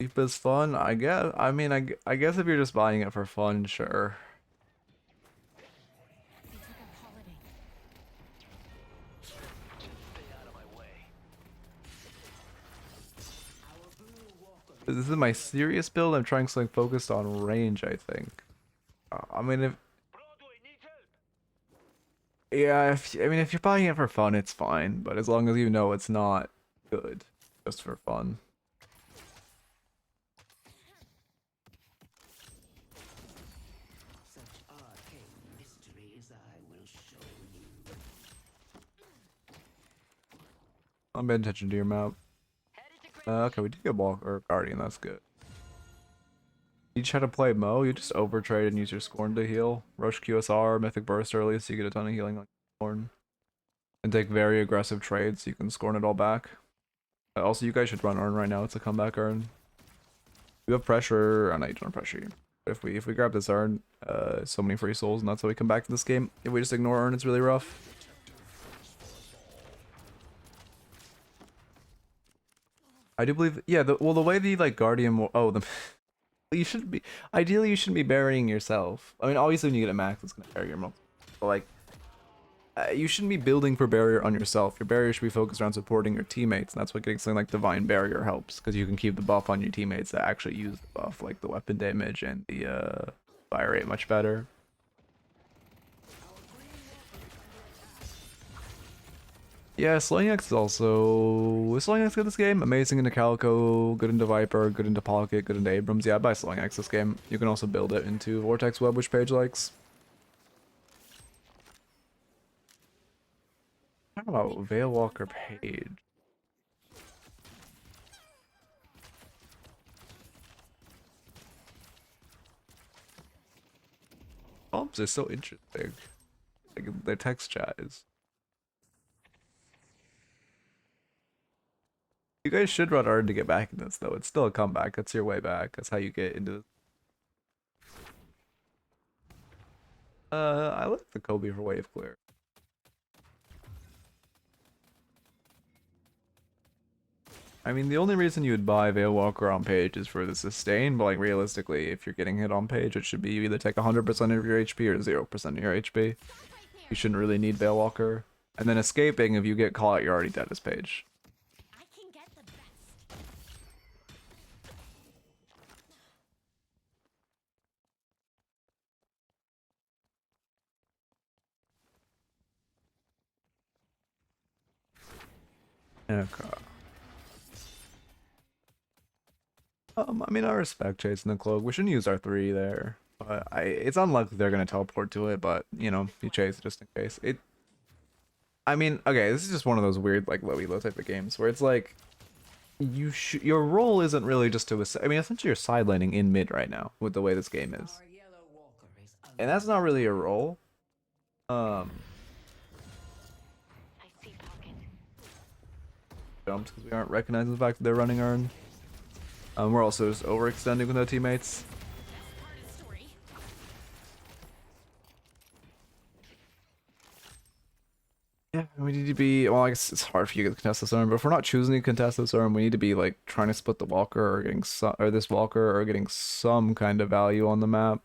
Leap is fun, I guess. I mean, I guess if you're just buying it for fun, sure. They took a holiday. Our blue walker This is my serious build. I'm trying something focused on range, I think. I mean, if you're buying it for fun, it's fine. But as long as you know it's not good, just for fun. such arcane mysteries I will show you. I'm paying attention to your map. Headed to Great. Okay, we did get Walker or Guardian. That's good. You try to play Mo, you just overtrade and use your Scorn to heal. Rush QSR, Mythic Burst early so you get a ton of healing on Scorn. And take very aggressive trades so you can Scorn it all back. Also, you guys should run Urn right now. It's a comeback Urn. You have pressure. Oh no, you don't have pressure. If we grab this Urn, so many free souls, and that's how we come back to this game. If we just ignore Urn, it's really rough. I do believe, yeah. The way the like Guardian, you shouldn't be. Ideally, you shouldn't be burying yourself. I mean, obviously, when you get a max, it's gonna bury your multiple. But like, you shouldn't be building for barrier on yourself. Your barrier should be focused around supporting your teammates, and that's what getting something like Divine Barrier helps, because you can keep the buff on your teammates that actually use the buff, like the weapon damage and the fire rate much better. Yeah, Slaying X is also... Is Slaying X good this game? Amazing into Calico, good into Viper, good into Pocket, good into Abrams. Yeah, I'd buy Slaying X this game. You can also build it into Vortex Web, which Paige likes. Talk about Veil Walker Paige. Bombs are so interesting. Like, their text chat is... You guys should run hard to get back in this, though. It's still a comeback. That's your way back. That's how you get into... I like the Kobe for wave clear. I mean, the only reason you would buy Veil Walker on Paige is for the sustain, but like realistically, if you're getting hit on Paige, it should be you either take 100% of your HP or 0% of your HP. You shouldn't really need Veil Walker. And then escaping, if you get caught, you're already dead as Paige. I can get the best. Okay. I mean, I respect chasing the cloak. We shouldn't use our 3 there. But it's unlikely they're gonna teleport to it, but you know, you chase it just in case. I mean, okay, this is just one of those weird like low elo type of games where it's like your role isn't really just to I mean, essentially you're side laning in mid right now with the way this game is. Our yellow walker is under And that's not really a role. I see Pocket. Jumps because we aren't recognizing the fact that they're running Urn. We're also just overextending with our teammates. Yeah, we need to be. Well, I guess it's hard for you to contest this arm, but if we're not choosing to contest this arm, we need to be like trying to split the walker or getting some, or this walker or getting some kind of value on the map.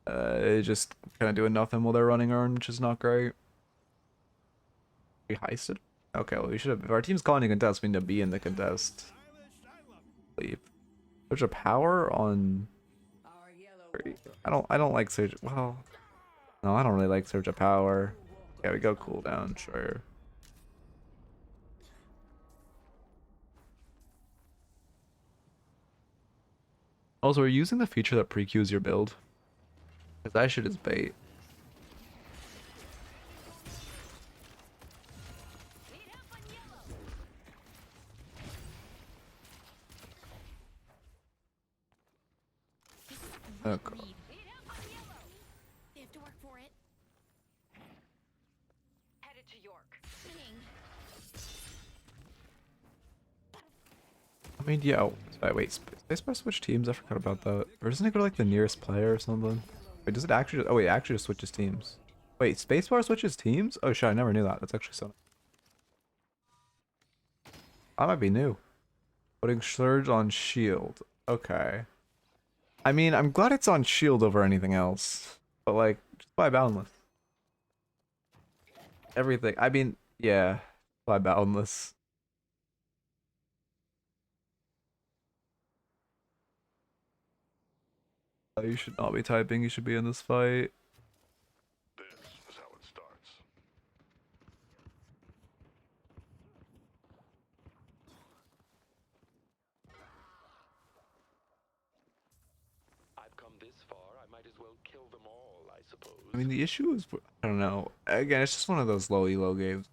Just kind of doing nothing while they're running arm, which is not great. We heisted. Okay, well we should have. If our team's calling a contest, we need to be in the contest. Leave. Surge of power on. I don't like surge. Well, no, I don't really like surge of power. Yeah, we go cooldown, sure. Also, we're using the feature that pre-queues your build. Because that shit is bait. Oh god. They have to work for it. Headed to York. I mean, yeah. Oh, wait, spacebar switch teams? I forgot about that. Or doesn't it go to like the nearest player or something? Wait, does it actually just, oh wait, it actually just switches teams. Wait, spacebar switches teams? Oh shit, I never knew that. That's actually so. That might be new. Putting surge on shield. Okay. I mean, I'm glad it's on shield over anything else. But like, just buy boundless. Everything. I mean, yeah. Buy boundless. You should not be typing, you should be in this fight. This is how it starts. I've come this far, I might as well kill them all, I suppose. I mean, the issue is, I don't know. Again, it's just one of those low elo games.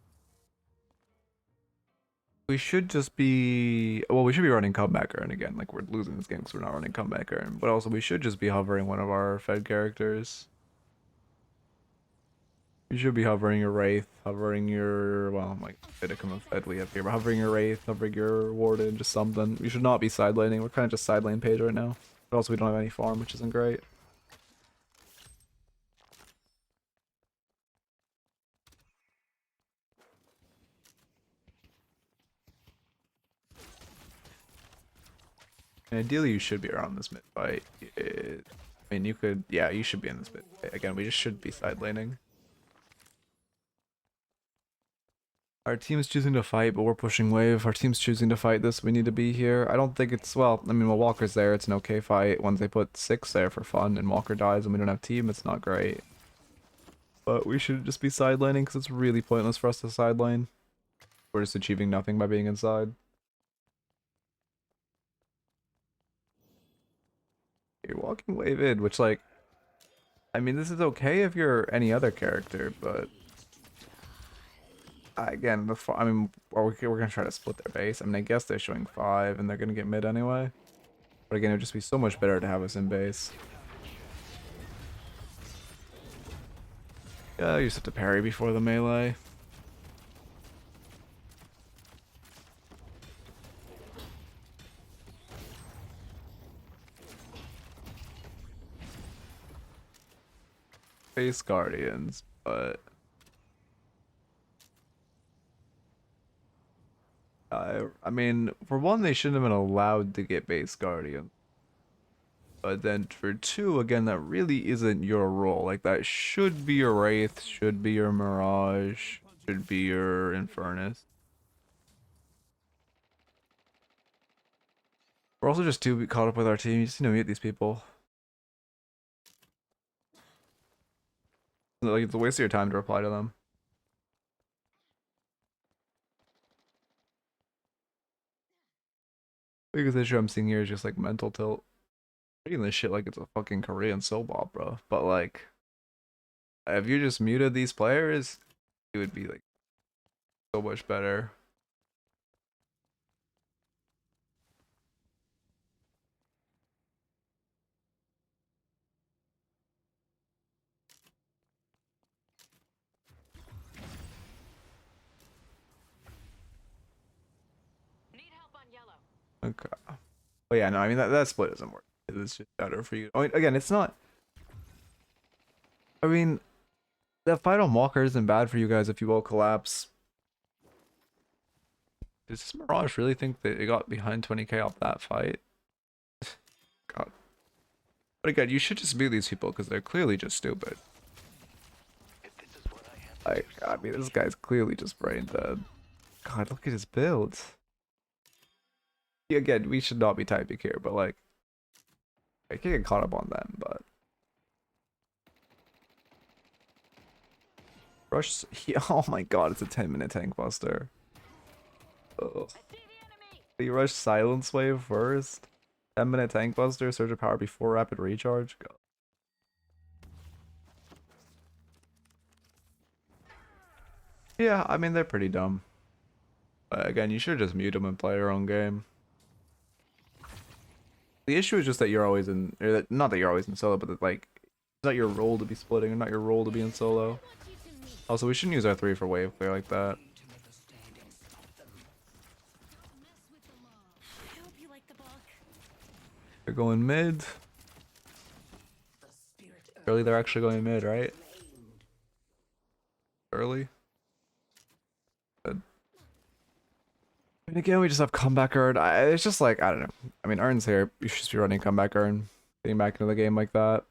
We should just be, well, we should be running comebacker, and again, like we're losing this game because we're not running comebacker, but also we should just be hovering one of our fed characters. You should be hovering your Wraith, hovering your, well, like, Viticum of Fed we have here, but hovering your Wraith, hovering your Warden, just something. We should not be side laning. We're kind of just side lane Paige right now. But also we don't have any farm, which isn't great. And ideally you should be around this mid fight. I mean, you could, yeah, you should be in this mid fight. Again, we just should be side laning. Our team's choosing to fight, but we're pushing wave. Our team's choosing to fight this. We need to be here. I don't think it's, well, I mean, while Walker's there, it's an okay fight. Once they put 6 there for fun and Walker dies and we don't have team, it's not great. But we should just be side laning because it's really pointless for us to side lane. We're just achieving nothing by being inside. You're walking wave in, which, like, I mean, this is okay if you're any other character, but again, I mean, we're gonna try to split their base. I mean, I guess they're showing 5 and they're gonna get mid anyway. But again, it would just be so much better to have us in base. Yeah, you just have to parry before the melee. Base Guardians, but I mean, for one, they shouldn't have been allowed to get base Guardian. But then for 2, again, that really isn't your role. Like, that should be your Wraith, should be your Mirage, should be your Infernus. We're also just too caught up with our team. You just need to meet these people. Like, it's a waste of your time to reply to them. Biggest issue I'm seeing here is just like mental tilt. Treating this shit like it's a fucking Korean soap opera. But like, if you just muted these players, it would be like so much better. Need help on yellow. Okay. But yeah, no, I mean that split doesn't work. It's just better for you. I mean, again, it's not. I mean, That fight on Walker isn't bad for you guys if you all collapse. Does this Mirage really think that it got behind 20k off that fight? God. But again, you should just mute these people because they're clearly just stupid. If this is what I have to do, I mean, this guy's clearly just brain dead. God, look at his build. Yeah, again, we should not be typing here, but like, I can't get caught up on them, but. Rush. Oh my god, it's a 10-minute tank buster. Oh. He rushed Silence Wave first. 10-minute tank buster, surge of power before rapid recharge. God. Yeah, I mean, they're pretty dumb. But again, you should just mute them and play your own game. The issue is just that you're always in, or that, not that you're always in solo, but that like, it's not your role to be splitting, or not your role to be in solo. Also, we shouldn't use our 3 for wave clear like that. They're going mid. Early, they're actually going mid, right? Early. Good. And again, we just have comeback earn. It's just like, I don't know. I mean, Earn's here. You should just be running comeback earn. Getting back into the game like that.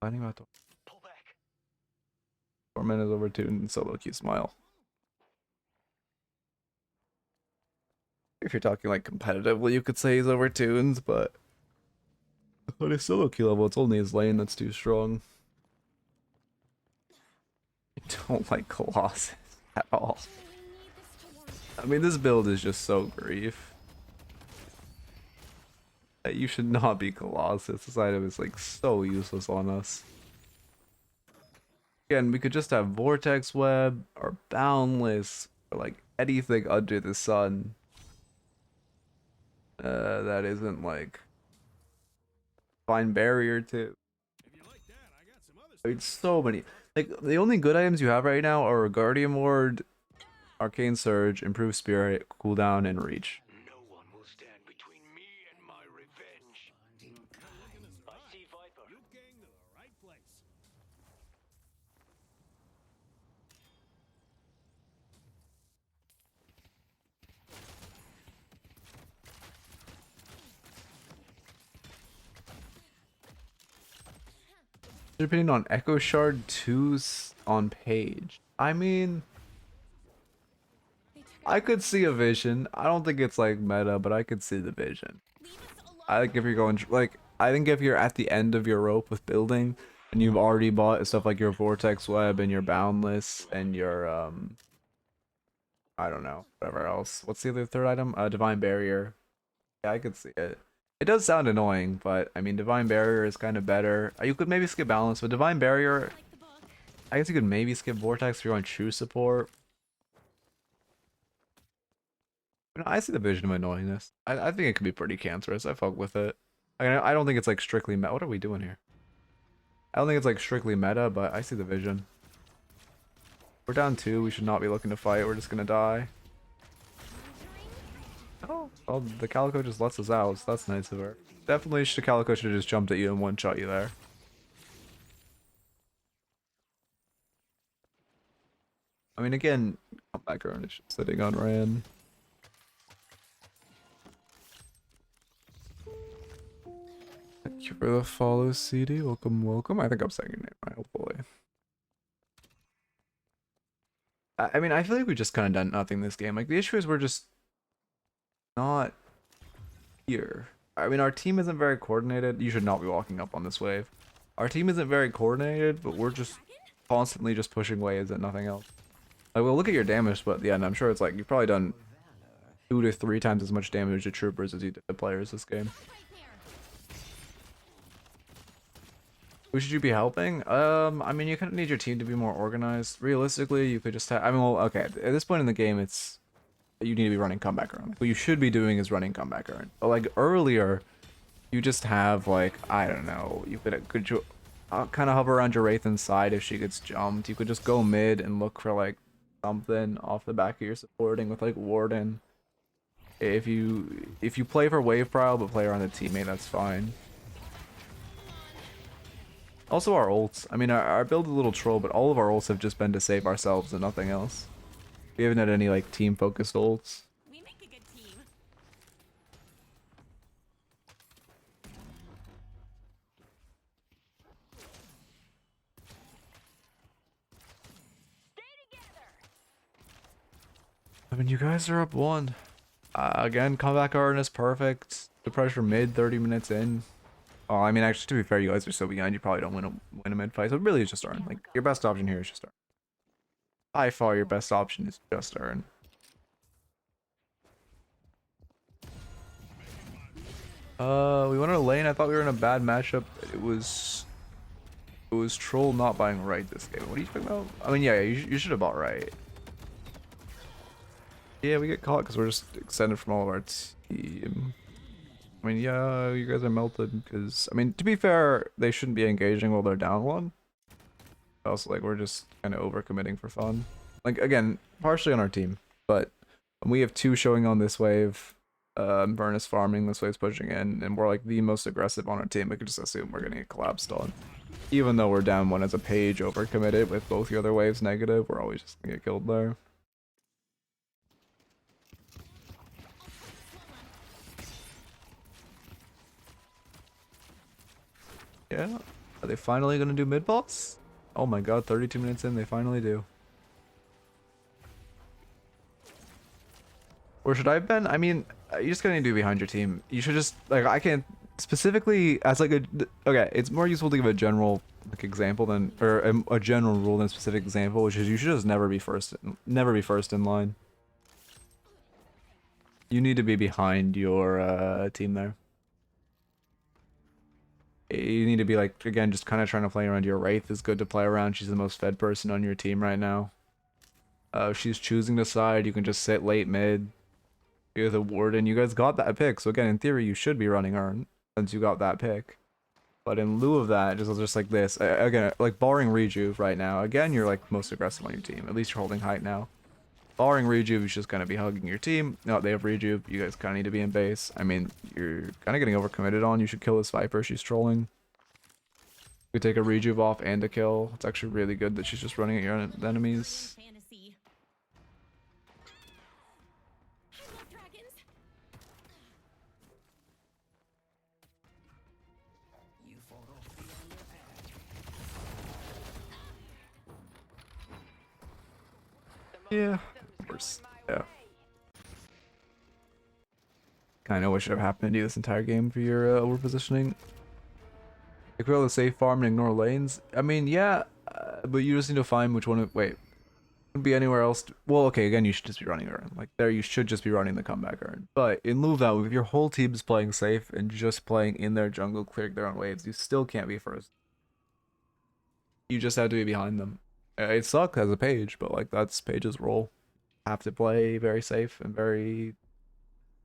Finding out the pull back. 4 minutes over 2 and solo queue smile. If you're talking like competitively, you could say he's over tunes, but on his solo queue level, it's only his lane that's too strong. I don't like Colossus at all. I mean, this build is just so grief. You should not be Colossus. This item is like so useless on us. Again, we could just have Vortex Web or Boundless or like anything under the sun. That isn't like Fine Barrier too. If you like that, I got some other I mean, so many. Like the only good items you have right now are Guardian Ward, Arcane Surge, Improved Spirit, Cooldown, and Reach. No one will stand between me and my revenge. I see Viper. Loot gang to the right place. Your opinion on Echo Shard 2's on Paige? I mean, I could see a vision. I don't think it's like meta, but I could see the vision. I think if you're going like, I think if you're at the end of your rope with building and you've already bought stuff like your Vortex Web and your Boundless and your I don't know, whatever else. What's the other third item? Divine Barrier. Yeah, I could see it. It does sound annoying, but I mean, Divine Barrier is kind of better. You could maybe skip Balance, but Divine Barrier, I guess you could maybe skip Vortex if you're on true support. But no, I see the vision of annoyingness. I think it could be pretty cancerous. I fuck with it. I don't think it's like strictly meta. What are we doing here? I don't think it's like strictly meta, but I see the vision. We're down 2. We should not be looking to fight. We're just gonna die. Oh, well, the Calico just lets us out, so that's nice of her. Definitely, the Calico should have just jumped at you and one-shot you there. I mean, again, comeback earn is just sitting on Ran. Thank you for the follow, CD. Welcome, welcome. I think I'm saying your name right, hopefully. I mean, I feel like we just kind of done nothing this game. Like, the issue is we're just not here. I mean, our team isn't very coordinated. You should not be walking up on this wave. Our team isn't very coordinated, but we're just constantly just pushing waves and nothing else. Like, well, look at your damage, but yeah, and I'm sure it's like you've probably done 2 to 3 times as much damage to troopers as you did to players this game. Who should you be helping? I mean, you kind of need your team to be more organized. Realistically, you could just have, I mean, well, okay, at this point in the game, it's, you need to be running comeback earn. What you should be doing is running comeback earn. But like earlier, you just have like, I don't know, you could you kind of hover around your Wraith inside if she gets jumped. You could just go mid and look for like something off the back of your supporting with like Warden. If you play for wave prile but play around the teammate, that's fine. Also our ults. I mean, our build is a little troll, but all of our ults have just been to save ourselves and nothing else. We haven't had any like team-focused ults. We make a good team. I mean, you guys are up 1. Again, comeback Arden is perfect. The pressure mid 30 minutes in. Oh, I mean, actually, to be fair, you guys are so behind. You probably don't win a mid fight. So really, it's just Arden. Like your best option here is just Arden. By far, your best option is just Arden. We went on a lane. I thought we were in a bad matchup. It was troll not buying right this game. What are you talking about? I mean, yeah, you should have bought right. Yeah, we get caught because we're just extended from all of our team. I mean, yeah, you guys are melted because, I mean, to be fair, they shouldn't be engaging while they're down 1. Also, like, we're just kind of overcommitting for fun. Like, again, partially on our team, but when we have 2 showing on this wave, Burn is farming, this wave's pushing in, and we're like the most aggressive on our team, we could just assume we're getting a collapsed on. Even though we're down 1 as a Paige overcommitted with both the other waves negative, we're always just gonna get killed there. Yeah. Are they finally gonna do mid boss? Oh my god, 32 minutes in, they finally do. Or should I have been? I mean, you just gotta need to be behind your team. You should just, like, I can't, specifically as like a, okay, it's more useful to give a general like example than, or a general rule than a specific example, which is you should just never be first in line. You need to be behind your team there. You need to be like, again, just kind of trying to play around. Your Wraith is good to play around. She's the most fed person on your team right now. If she's choosing the side, you can just sit late mid. You're the Warden. You guys got that pick. So again, in theory, you should be running Urn since you got that pick. But in lieu of that, just like this. Again, like barring Rejuve right now. Again, you're like most aggressive on your team. At least you're holding height now. Barring Rejuve, you should just kind of be hugging your team. No, they have Rejuve. You guys kind of need to be in base. I mean, you're kind of getting overcommitted on. You should kill this Viper. She's trolling. You take a Rejuve off and a kill. It's actually really good that she's just running at your enemies. Fantasy. I love dragons. You fought off beyond your Yeah, of course. Yeah. Kind of what should have happened to you this entire game for your overpositioning. Like, we're able to safe farm and ignore lanes. I mean, yeah, but you just need to find which one. Wait, wouldn't be anywhere else. Well, okay, again, you should just be running Urn. Like, there, you should just be running the comeback Urn. But in lieu of that, if your whole team is playing safe and just playing in their jungle, clearing their own waves, you still can't be first. You just have to be behind them. It sucks as a Paige, but like that's Paige's role. Have to play very safe and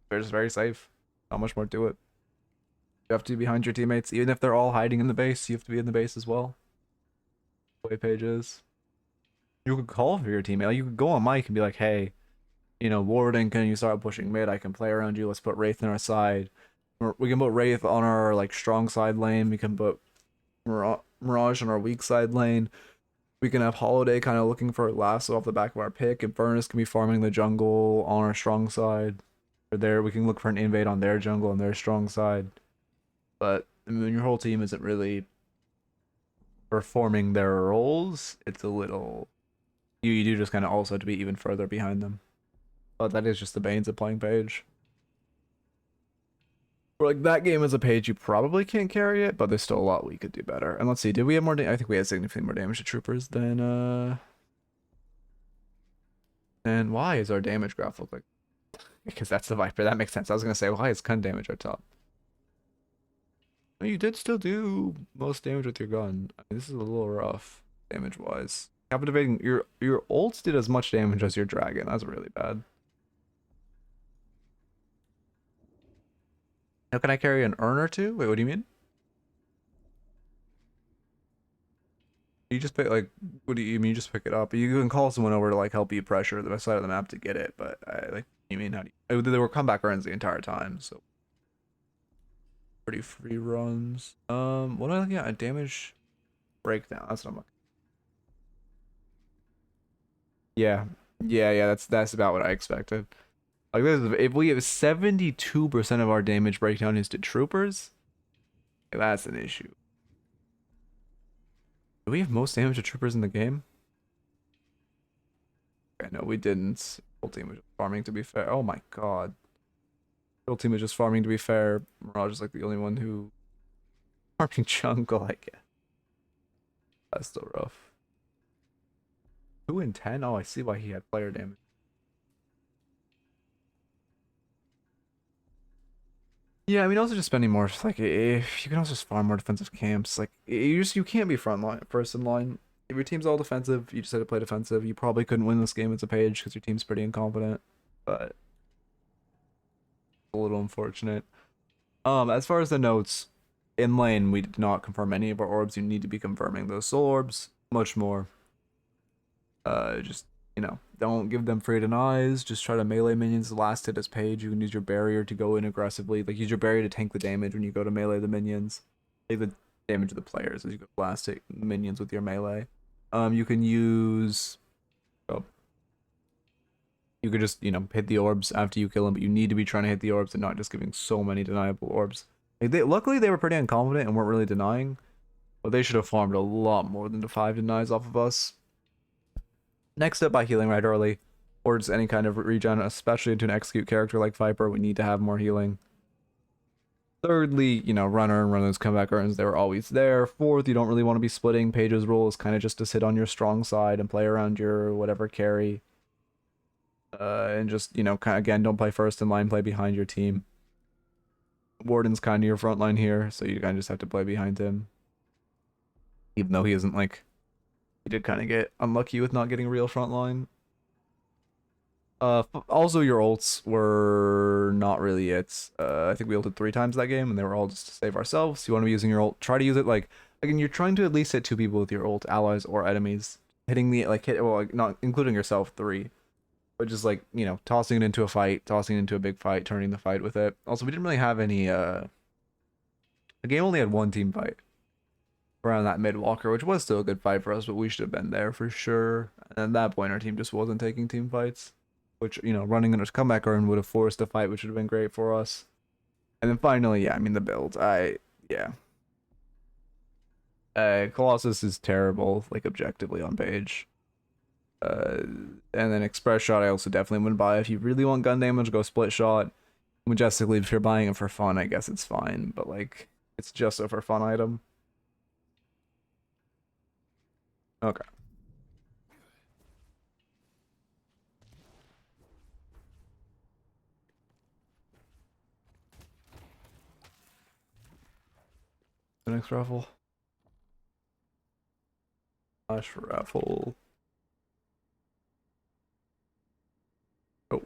just very safe. Not much more to it. You have to be behind your teammates, even if they're all hiding in the base. You have to be in the base as well. The way Paige is. You could call for your teammate. Like, you could go on mic and be like, "Hey, you know, Warden, can you start pushing mid? I can play around you. Let's put Wraith on our side. We can put Wraith on our like strong side lane. We can put Mirage on our weak side lane. We can have Holiday kind of looking for a lasso off the back of our pick, and Furnace can be farming the jungle on our strong side. Or there, we can look for an invade on their jungle on their strong side. But I mean, when your whole team isn't really performing their roles, it's a little... You do just kind of also have to be even further behind them. But that is just the banes of playing Paige. For like that game as a Paige, you probably can't carry it, but there's still a lot we could do better. And let's see, did we have more I think we had significantly more damage to troopers than And why is our damage graph look like? Because that's the Viper. That makes sense. I was gonna say, why is gun damage our top? You did still do most damage with your gun. I mean, this is a little rough damage wise. Captivating, your ults did as much damage as your dragon. That's really bad. Now can I carry an urn or two? Wait, what do you mean? You just pick, like, what do you mean? You just pick it up? You can call someone over to like help you pressure the side of the map to get it, but like, you mean how do you? They were comeback runs the entire time, so pretty free runs. What am I looking at? Damage. Breakdown. That's what I'm looking. Yeah. Yeah, that's about what I expected. Like this is, if we have 72% of our damage breakdown is to troopers, that's an issue. Do we have most damage to troopers in the game? Okay, no, we didn't. Whole team was just farming to be fair. Oh my god. Whole team was just farming to be fair. Mirage is like the only one who farming jungle, I guess. That's still rough. 2 in 10? Oh, I see why he had player damage. Yeah, I mean, also just spending more, like, if you can also just farm more defensive camps, like, you can't be first in line. If your team's all defensive, you just had to play defensive. You probably couldn't win this game as a Paige because your team's pretty incompetent, but a little unfortunate. As far as the notes, in lane, we did not confirm any of our orbs. You need to be confirming those soul orbs much more. Just, you know, don't give them free denies. Just try to melee minions. The last hit as Paige. You can use your barrier to go in aggressively. Like, use your barrier to tank the damage when you go to melee the minions. Take the damage of the players as you go blast it minions with your melee. You can use... Oh. You could just, you know, hit the orbs after you kill them, but you need to be trying to hit the orbs and not just giving so many deniable orbs. Like, luckily, they were pretty incompetent and weren't really denying, but they should have farmed a lot more than the 5 denies off of us. Next up, by healing right early, or just any kind of regen, especially into an execute character like Viper, we need to have more healing. Thirdly, you know, run those comeback earns, they were always there. Fourth, you don't really want to be splitting. Paige's role is kind of just to sit on your strong side and play around your whatever carry. And just, you know, kind of, again, don't play first in line, play behind your team. Warden's kind of your front line here, so you kind of just have to play behind him. Even though he isn't, like, he did kind of get unlucky with not getting real front line. Also, your ults were not really it. I think we ulted 3 times that game, and they were all just to save ourselves. You want to be using your ult. Try to use it, like, again, you're trying to at least hit 2 people with your ult, allies or enemies. Hitting the, like, well, like, not including yourself, 3. But just, like, you know, tossing it into a fight, tossing it into a big fight, turning the fight with it. Also, we didn't really have any, the game only had 1 team fight around that mid walker, which was still a good fight for us, but we should have been there for sure. And at that point, our team just wasn't taking team fights, which, you know, running into comeback earn would have forced a fight, which would have been great for us. And then finally, yeah, I mean, the build, yeah. Colossus is terrible, like, objectively on Paige. And then Express Shot I also definitely wouldn't buy. If you really want gun damage, go Split Shot. Majestically, if you're buying it for fun, I guess it's fine, but, like, it's just a for fun item. Okay. The next raffle. Flash raffle. Oh.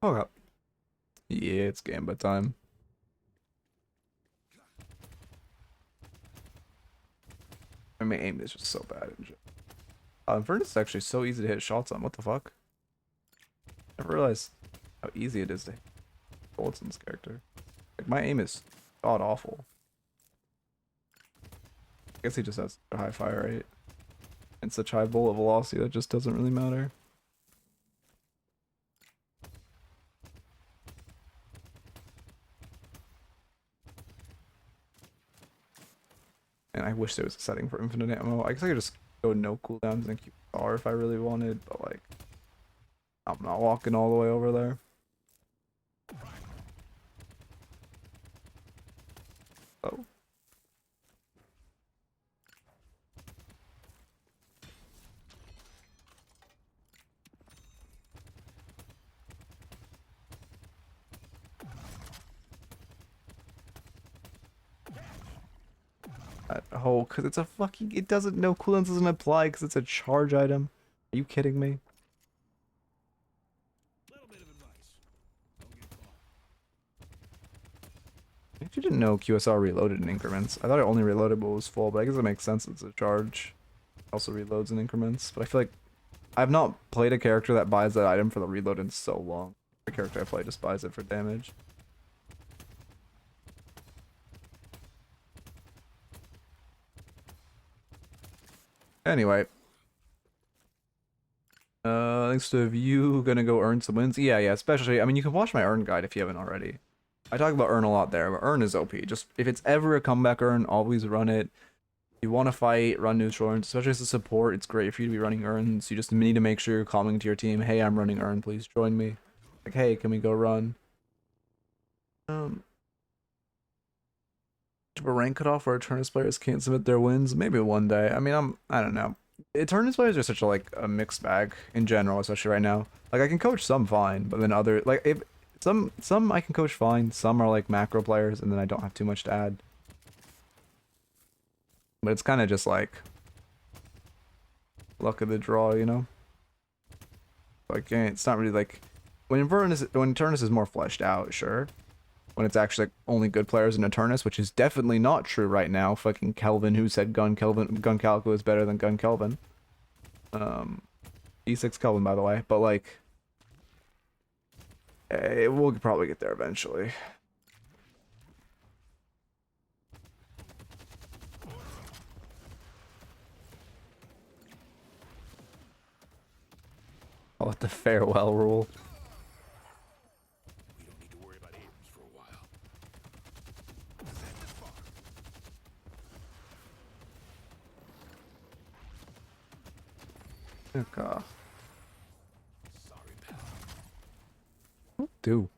Okay. Yeah, it's Gamba time. I mean, aim is just so bad. Furnace is actually so easy to hit shots on. What the fuck? Never realized how easy it is to hit bullets in this character. Like, my aim is god awful. I guess he just has a high fire rate and such high bullet velocity that just doesn't really matter. And I wish there was a setting for infinite ammo. I guess I could just go no cooldowns and keep R if I really wanted, but, like, I'm not walking all the way over there. Oh. Oh, because it's a fucking... It doesn't... No cooldowns doesn't apply because it's a charge item. Are you kidding me? Little bit of advice. Don't get caught. I actually didn't know QSR reloaded in increments. I thought it only reloaded when it was full, but I guess it makes sense. It's a charge. Also reloads in increments, but I feel like I've not played a character that buys that item for the reload in so long. The character I play just buys it for damage. Anyway. Thanks to you gonna go earn some wins. Yeah, especially, I mean, you can watch my earn guide if you haven't already. I talk about earn a lot there, but earn is OP. Just, if it's ever a comeback earn, always run it. If you want to fight, run neutral earns, especially as a support. It's great for you to be running earns. You just need to make sure you're calling to your team, hey, I'm running earn, please join me. Like, hey, can we go run? A rank cutoff where tournament players can't submit their wins? Maybe one day. I mean, I don't know. Tournament players are such a, like, a mixed bag in general, especially right now. Like, I can coach some fine, but then other, like, if some I can coach fine, some are like macro players, and then I don't have too much to add. But it's kind of just like luck of the draw, you know? Like, it's not really like when Turnus is more fleshed out, sure. When it's actually like only good players in Eternus, which is definitely not true right now. Fucking Kelvin, who said Gun Calico is better than Gun Kelvin. E6 Kelvin, by the way. But like, we'll probably get there eventually. Oh, the farewell rule. We don't need to worry about Abrams for a while. Okay. Sorry, pal. Do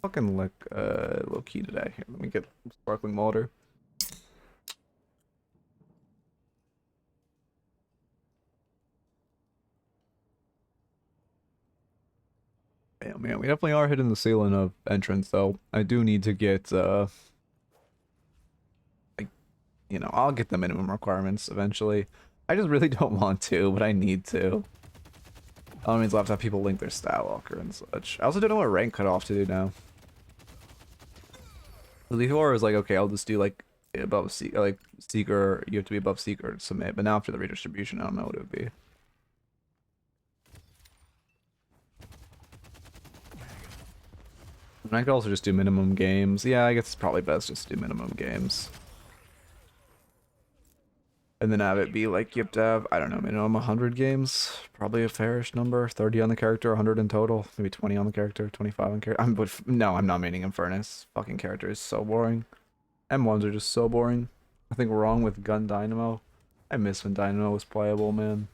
fucking look low key today. Here, let me get sparkling water. Damn, man, we definitely are hitting the ceiling of entrance, though. I do need to get like, you know, I'll get the minimum requirements eventually. I just really don't want to, but I need to. That means I'll have to have people link their stat locker and such. I also don't know what rank cutoff to do now. Before is like, okay, I'll just do like above Seeker, you have to be above Seeker to submit, but now after the redistribution, I don't know what it would be. And I could also just do minimum games. Yeah, I guess it's probably best just to do minimum games. And then have it be like, you have to have, I don't know, minimum 100 games. Probably a fairish number. 30 on the character, 100 in total. Maybe 20 on the character, 25 on character. No, I'm not meaning in Furnace. Fucking character is so boring. M1s are just so boring. I think we're wrong with Gun Dynamo. I miss when Dynamo was playable, man.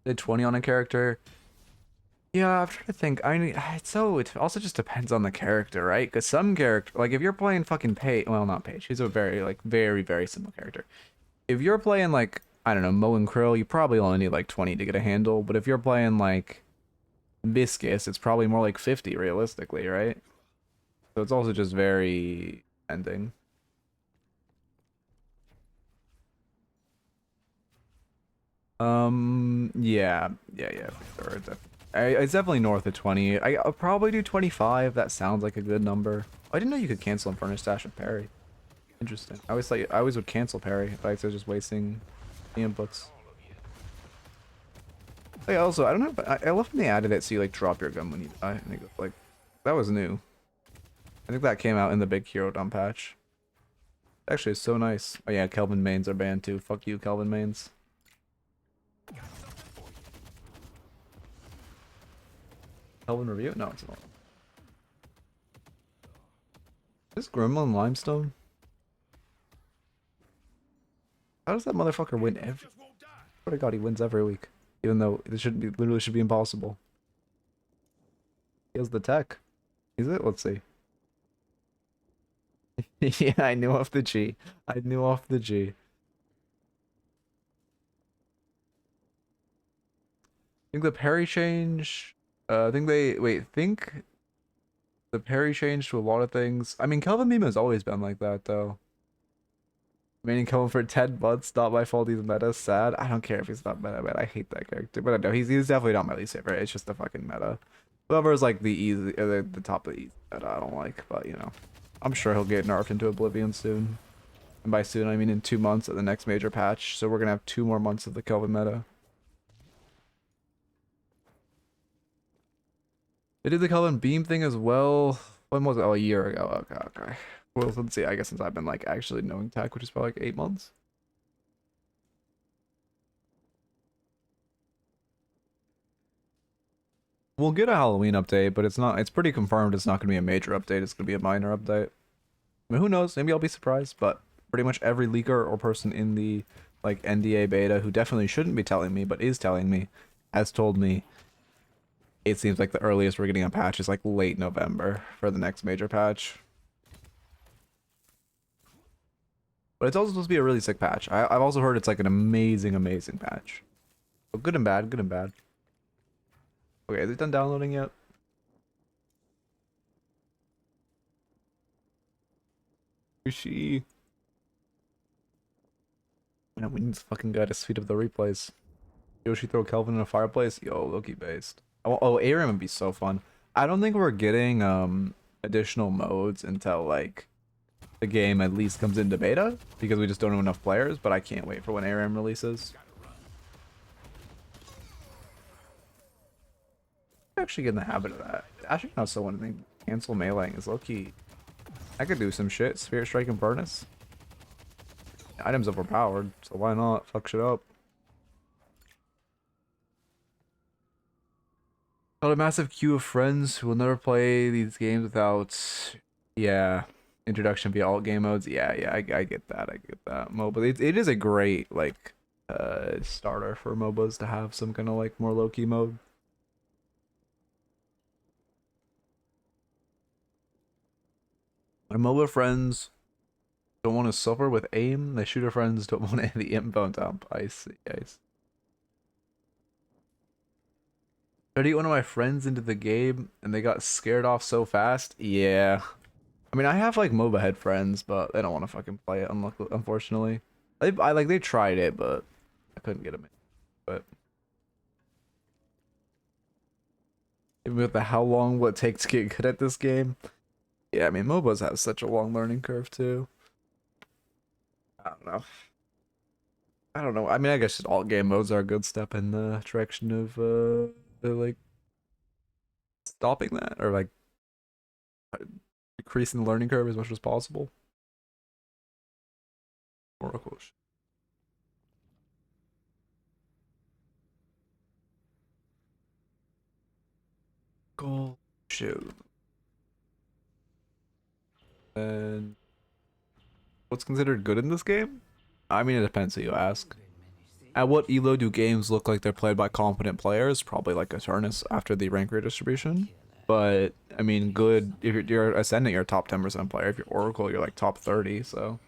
Did 20 on a character. Yeah, I'm trying to think. I mean, it also just depends on the character, right? Because some character, like if you're playing fucking Paige, well, not Paige. She's a very, like, very, very simple character. If you're playing like, I don't know, Mo and Krill, you probably only need like 20 to get a handle. But if you're playing like Viscus, it's probably more like 50 realistically, right? So it's also just very ending. Yeah, for sure. It's definitely north of 20. I'll probably do 25. That sounds like a good number. I didn't know you could cancel Inferno Stash and parry. Interesting. I always would cancel parry, like so just wasting the inputs. Hey, also, I don't know, but I love when they added it so you like drop your gun when you die. I think like that was new. I think that came out in the big hero dump patch. Actually, it's so nice. Oh yeah, Kelvin mains are banned too. Fuck you, Kelvin mains. Kelvin review? No, it's not. Is Gremlin Limestone? How does that motherfucker win every? Swear to God, he wins every week, even though it literally should be impossible. He has the tech. Is it? Let's see. Yeah, I knew off the G. I knew off the G. I think the parry change. I think the parry changed to a lot of things. I mean, Kelvin Meme has always been like that, though. Meaning Kelvin for 10 months, not my fault he's meta. Sad. I don't care if he's not meta, man. I hate that character. But no, he's definitely not my least favorite. It's just the fucking meta. Whoever's like the easy, the top of the easy meta, I don't like. But you know, I'm sure he'll get nerfed into oblivion soon. And by soon, I mean in 2 months at the next major patch. So we're gonna have 2 more months of the Kelvin meta. They did the Kelvin beam thing as well. When was it? Oh, a year ago. Okay, okay. Well, let's see. I guess since I've been like actually knowing tech, which is probably like 8 months. We'll get a Halloween update, but it's pretty confirmed it's not going to be a major update. It's going to be a minor update. I mean, who knows? Maybe I'll be surprised, but pretty much every leaker or person in the like NDA beta who definitely shouldn't be telling me, but is telling me, has told me it seems like the earliest we're getting a patch is like late November for the next major patch. But it's also supposed to be a really sick patch. I've also heard it's like an amazing, amazing patch. So good and bad, good and bad. Okay, is it done downloading yet? Yoshi. Man, we need this fucking guy to speed up the replays. Yoshi throw Kelvin in a fireplace? Yo, Loki based. Oh, ARAM would be so fun. I don't think we're getting additional modes until like the game at least comes into beta because we just don't have enough players, but I can't wait for when ARAM releases. Actually get in the habit of that. Actually not so one thing. Cancel meleeing is low-key. I could do some shit. Spirit Strike and Furnace. Item's overpowered, so why not fuck shit up? Got a massive queue of friends who will never play these games without, yeah, introduction via alt game modes. Yeah, I get that. I get that. MOBA, it is a great like starter for MOBAs to have some kind of like more low-key mode. My MOBA friends don't want to suffer with aim. The shooter friends don't want any inbound dump. I see. Tried to get one of my friends into the game and they got scared off so fast. Yeah. I mean, I have like MOBA head friends, but they don't want to fucking play it, unfortunately. They tried it, but I couldn't get them in. But even with the how long will it take to get good at this game? Yeah, I mean, MOBAs have such a long learning curve too. I don't know. I mean, I guess just alt game modes are a good step in the direction of like stopping that or like decreasing the learning curve as much as possible. Oracle. Goal. Shoot. And what's considered good in this game? I mean, it depends who you ask. At what elo do games look like they're played by competent players? Probably like Eternus after the rank redistribution. But I mean, good. If you're Ascendant, you're a top 10% player. If you're Oracle, you're like top 30. So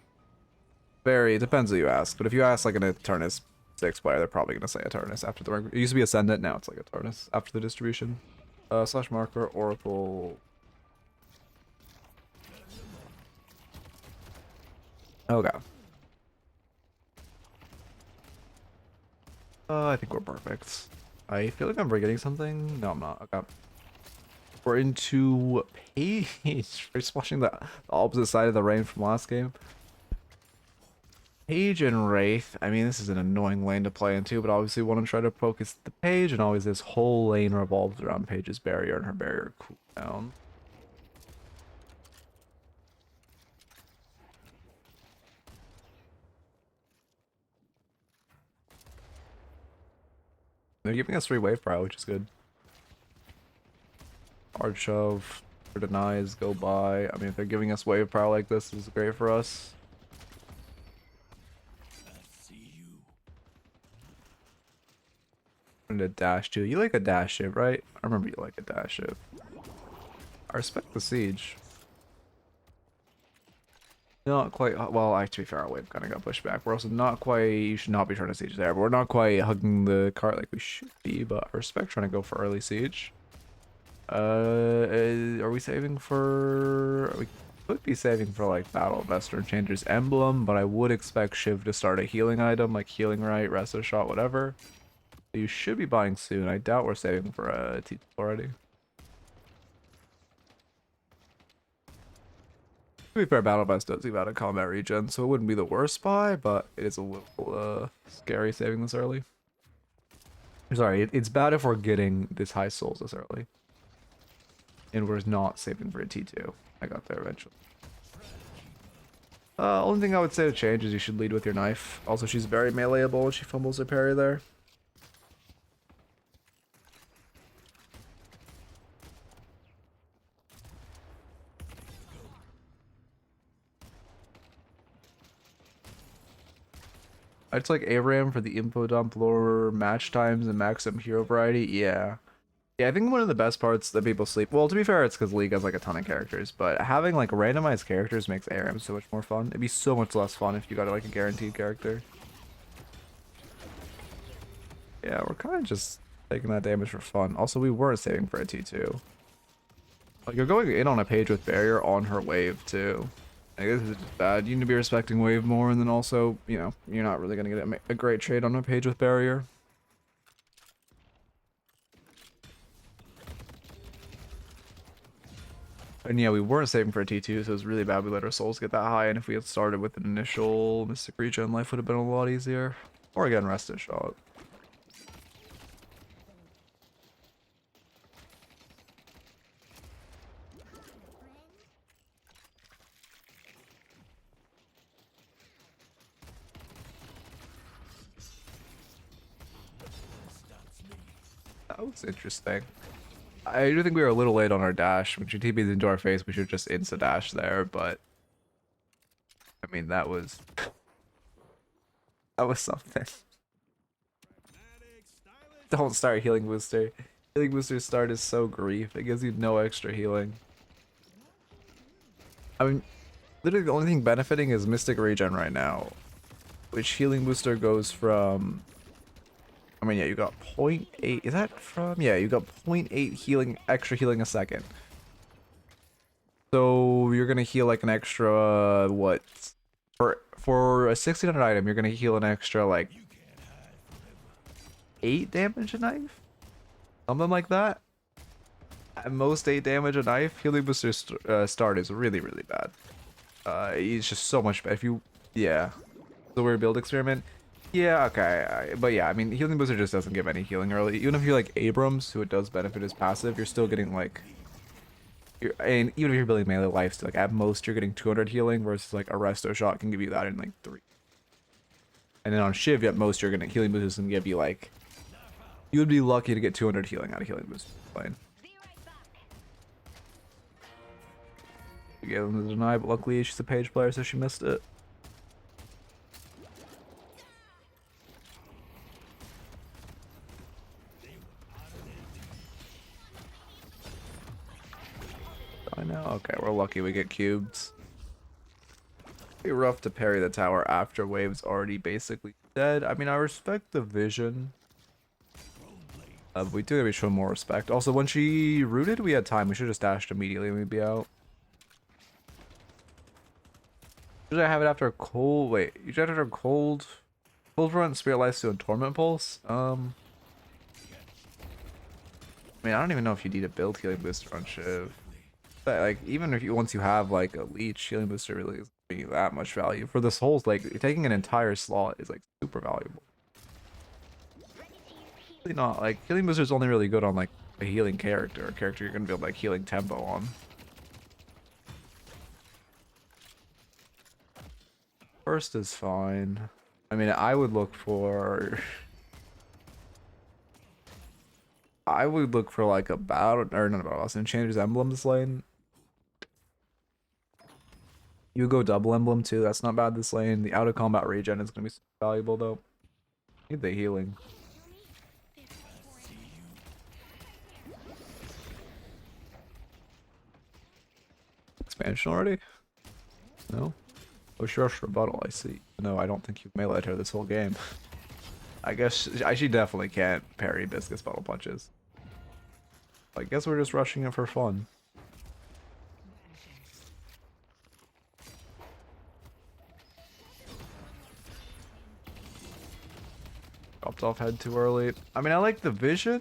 it depends who you ask. But if you ask like an Eternus 6 player, they're probably gonna say Eternus after the rank. It used to be Ascendant, now it's like Eternus after the distribution. Slash marker Oracle. Okay. I think we're perfect. I feel like I'm forgetting something. No, I'm not. Okay. We're into Paige. We're splashing the opposite side of the rain from last game. Paige and Wraith. I mean, this is an annoying lane to play into, but obviously we want to try to focus the Paige, and always this whole lane revolves around Paige's barrier and her barrier cooldown. They're giving us free wave power, which is good. Hard shove, or denies, go by. I mean, if they're giving us wave power like this is great for us. And a dash too. You like a dash shiv, right? I remember you like a dash shiv. I respect the siege. Not quite. Well, to be fair, our wave kind of got pushed back. We're also not quite. You should not be trying to siege there, but we're not quite hugging the cart like we should be. But I respect trying to go for early siege. Are we saving for? We could be saving for like Battle of Vesper and Changer's Emblem, but I would expect Shiv to start a healing item like Healing Right, Resto Shot, whatever. You should be buying soon. I doubt we're saving for a T already. To be fair, Battle Best does leave out a combat regen, so it wouldn't be the worst buy, but it is a little scary saving this early. Sorry, it's bad if we're getting this high souls this early. And we're not saving for a T2. I got there eventually. Only thing I would say to change is you should lead with your knife. Also, she's very meleeable when she fumbles her parry there. I'd just like ARAM for the info dump, lower match times, and maximum hero variety. Yeah. Yeah, I think one of the best parts that people sleep. Well, to be fair, it's because League has like a ton of characters, but having like randomized characters makes ARAM so much more fun. It'd be so much less fun if you got like a guaranteed character. Yeah, we're kind of just taking that damage for fun. Also, we weren't saving for a T2. Like, you're going in on a Paige with barrier on her wave too. Like, this is just bad. You need to be respecting wave more, and then also, you know, you're not really gonna get a great trade on a Paige with barrier. And yeah, we weren't saving for a T2, so it was really bad we let our souls get that high, and if we had started with an initial Mystic Regen, life would have been a lot easier. Or again, rested shot. That was interesting. I do think we were a little late on our dash. When she TP'd into our face, we should just insta dash there, but I mean that was something. Don't start healing booster. Healing booster start is so grief. It gives you no extra healing. I mean, literally the only thing benefiting is Mystic Regen right now, which healing booster goes from. I mean, yeah, you got 0.8. Is that from? Yeah, you got 0.8 healing, extra healing a second. So you're gonna heal like an extra what? For a 1600 item, you're gonna heal an extra like 8 damage a knife, something like that. At most 8 damage a knife. Healing booster start is really bad. It's just so much better. If you, yeah, the weird build experiment. Yeah, okay, but yeah, I mean, healing booster just doesn't give any healing early. Even if you're like Abrams, who it does benefit as passive, you're still getting like, and even if you're building melee life, like at most you're getting 200 healing, versus like a resto shot can give you that in like 3. And then on Shiv, at most you're gonna healing boost can give you like, you would be lucky to get 200 healing out of healing boost playing. You gave them the deny, but luckily she's a Paige player, so she missed it. I know. Okay, we're lucky we get cubes. It'd be rough to parry the tower after wave's already basically dead. I mean, I respect the vision. But we do gotta be showing more respect. Also, when she rooted, we had time. We should just dashed immediately and we'd be out. Should I have it after a cold? Wait, you should have it after a cold run, Spirit Life to a Torment Pulse? I mean, I don't even know if you need a build healing booster on Shiv. But like, even if once you have like a leech, healing booster really isn't giving you that much value. For this whole, like, taking an entire slot is like super valuable. Really not, like, healing booster is only really good on like a healing character, a character you're gonna build like healing tempo on. First is fine. I mean, I would look for like a battle, or not a battle, Enchanter's Emblem this lane. You go double emblem too, that's not bad this lane. The out of combat regen is gonna be super valuable though. Need the healing. Expansion already? No? Oh, sure, rebuttal, I see. No, I don't think you've meleeed her this whole game. I guess she definitely can't parry Biscuit's bottle punches. I guess we're just rushing it for fun. Dropped off head too early. I mean, I like the vision.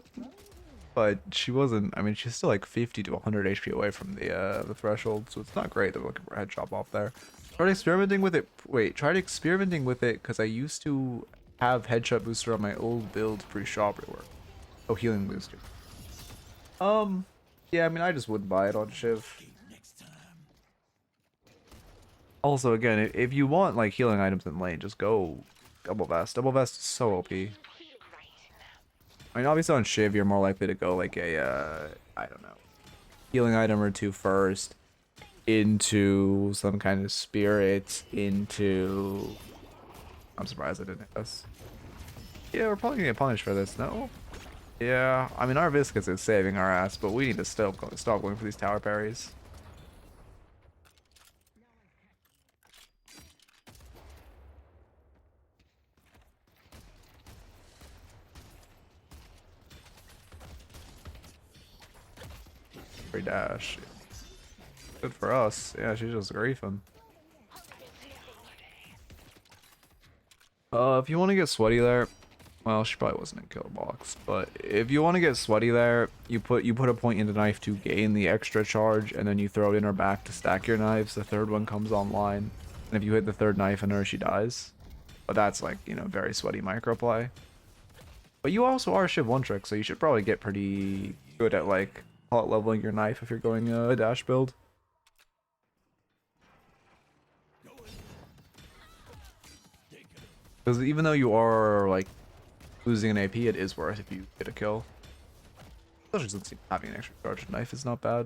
but she wasn't. I mean, she's still like 50 to 100 HP away from the threshold, so it's not great that we're looking for a head chop off there. Tried experimenting with it. Wait, tried experimenting with it because I used to have headshot booster on my old build pre-shop rework. Oh, healing booster. Yeah, I mean, I just wouldn't buy it on Shiv. Also, again, if you want like healing items in lane, just go double vest. Double vest is so OP. I mean, obviously on Shiv, you're more likely to go like a, I don't know, healing item or two first, into some kind of spirit, into... I'm surprised I didn't hit us. Yeah, we're probably gonna get punished for this, no? Yeah, I mean, our Viscous is saving our ass, but we need to still stop going for these tower parries. Free dash. Good for us. Yeah, she's just griefing. If you want to get sweaty there, well, she probably wasn't in kill box, but if you want to get sweaty there, you put a point in the knife to gain the extra charge, and then you throw it in her back to stack your knives. The third one comes online, and if you hit the third knife in her, she dies. But that's like, you know, very sweaty micro play. But you also are Shiv one trick, so you should probably get pretty good at like hot leveling your knife if you're going a dash build. Because even though you are like losing an AP, it is worth if you get a kill. Especially since having an extra charged knife is not bad.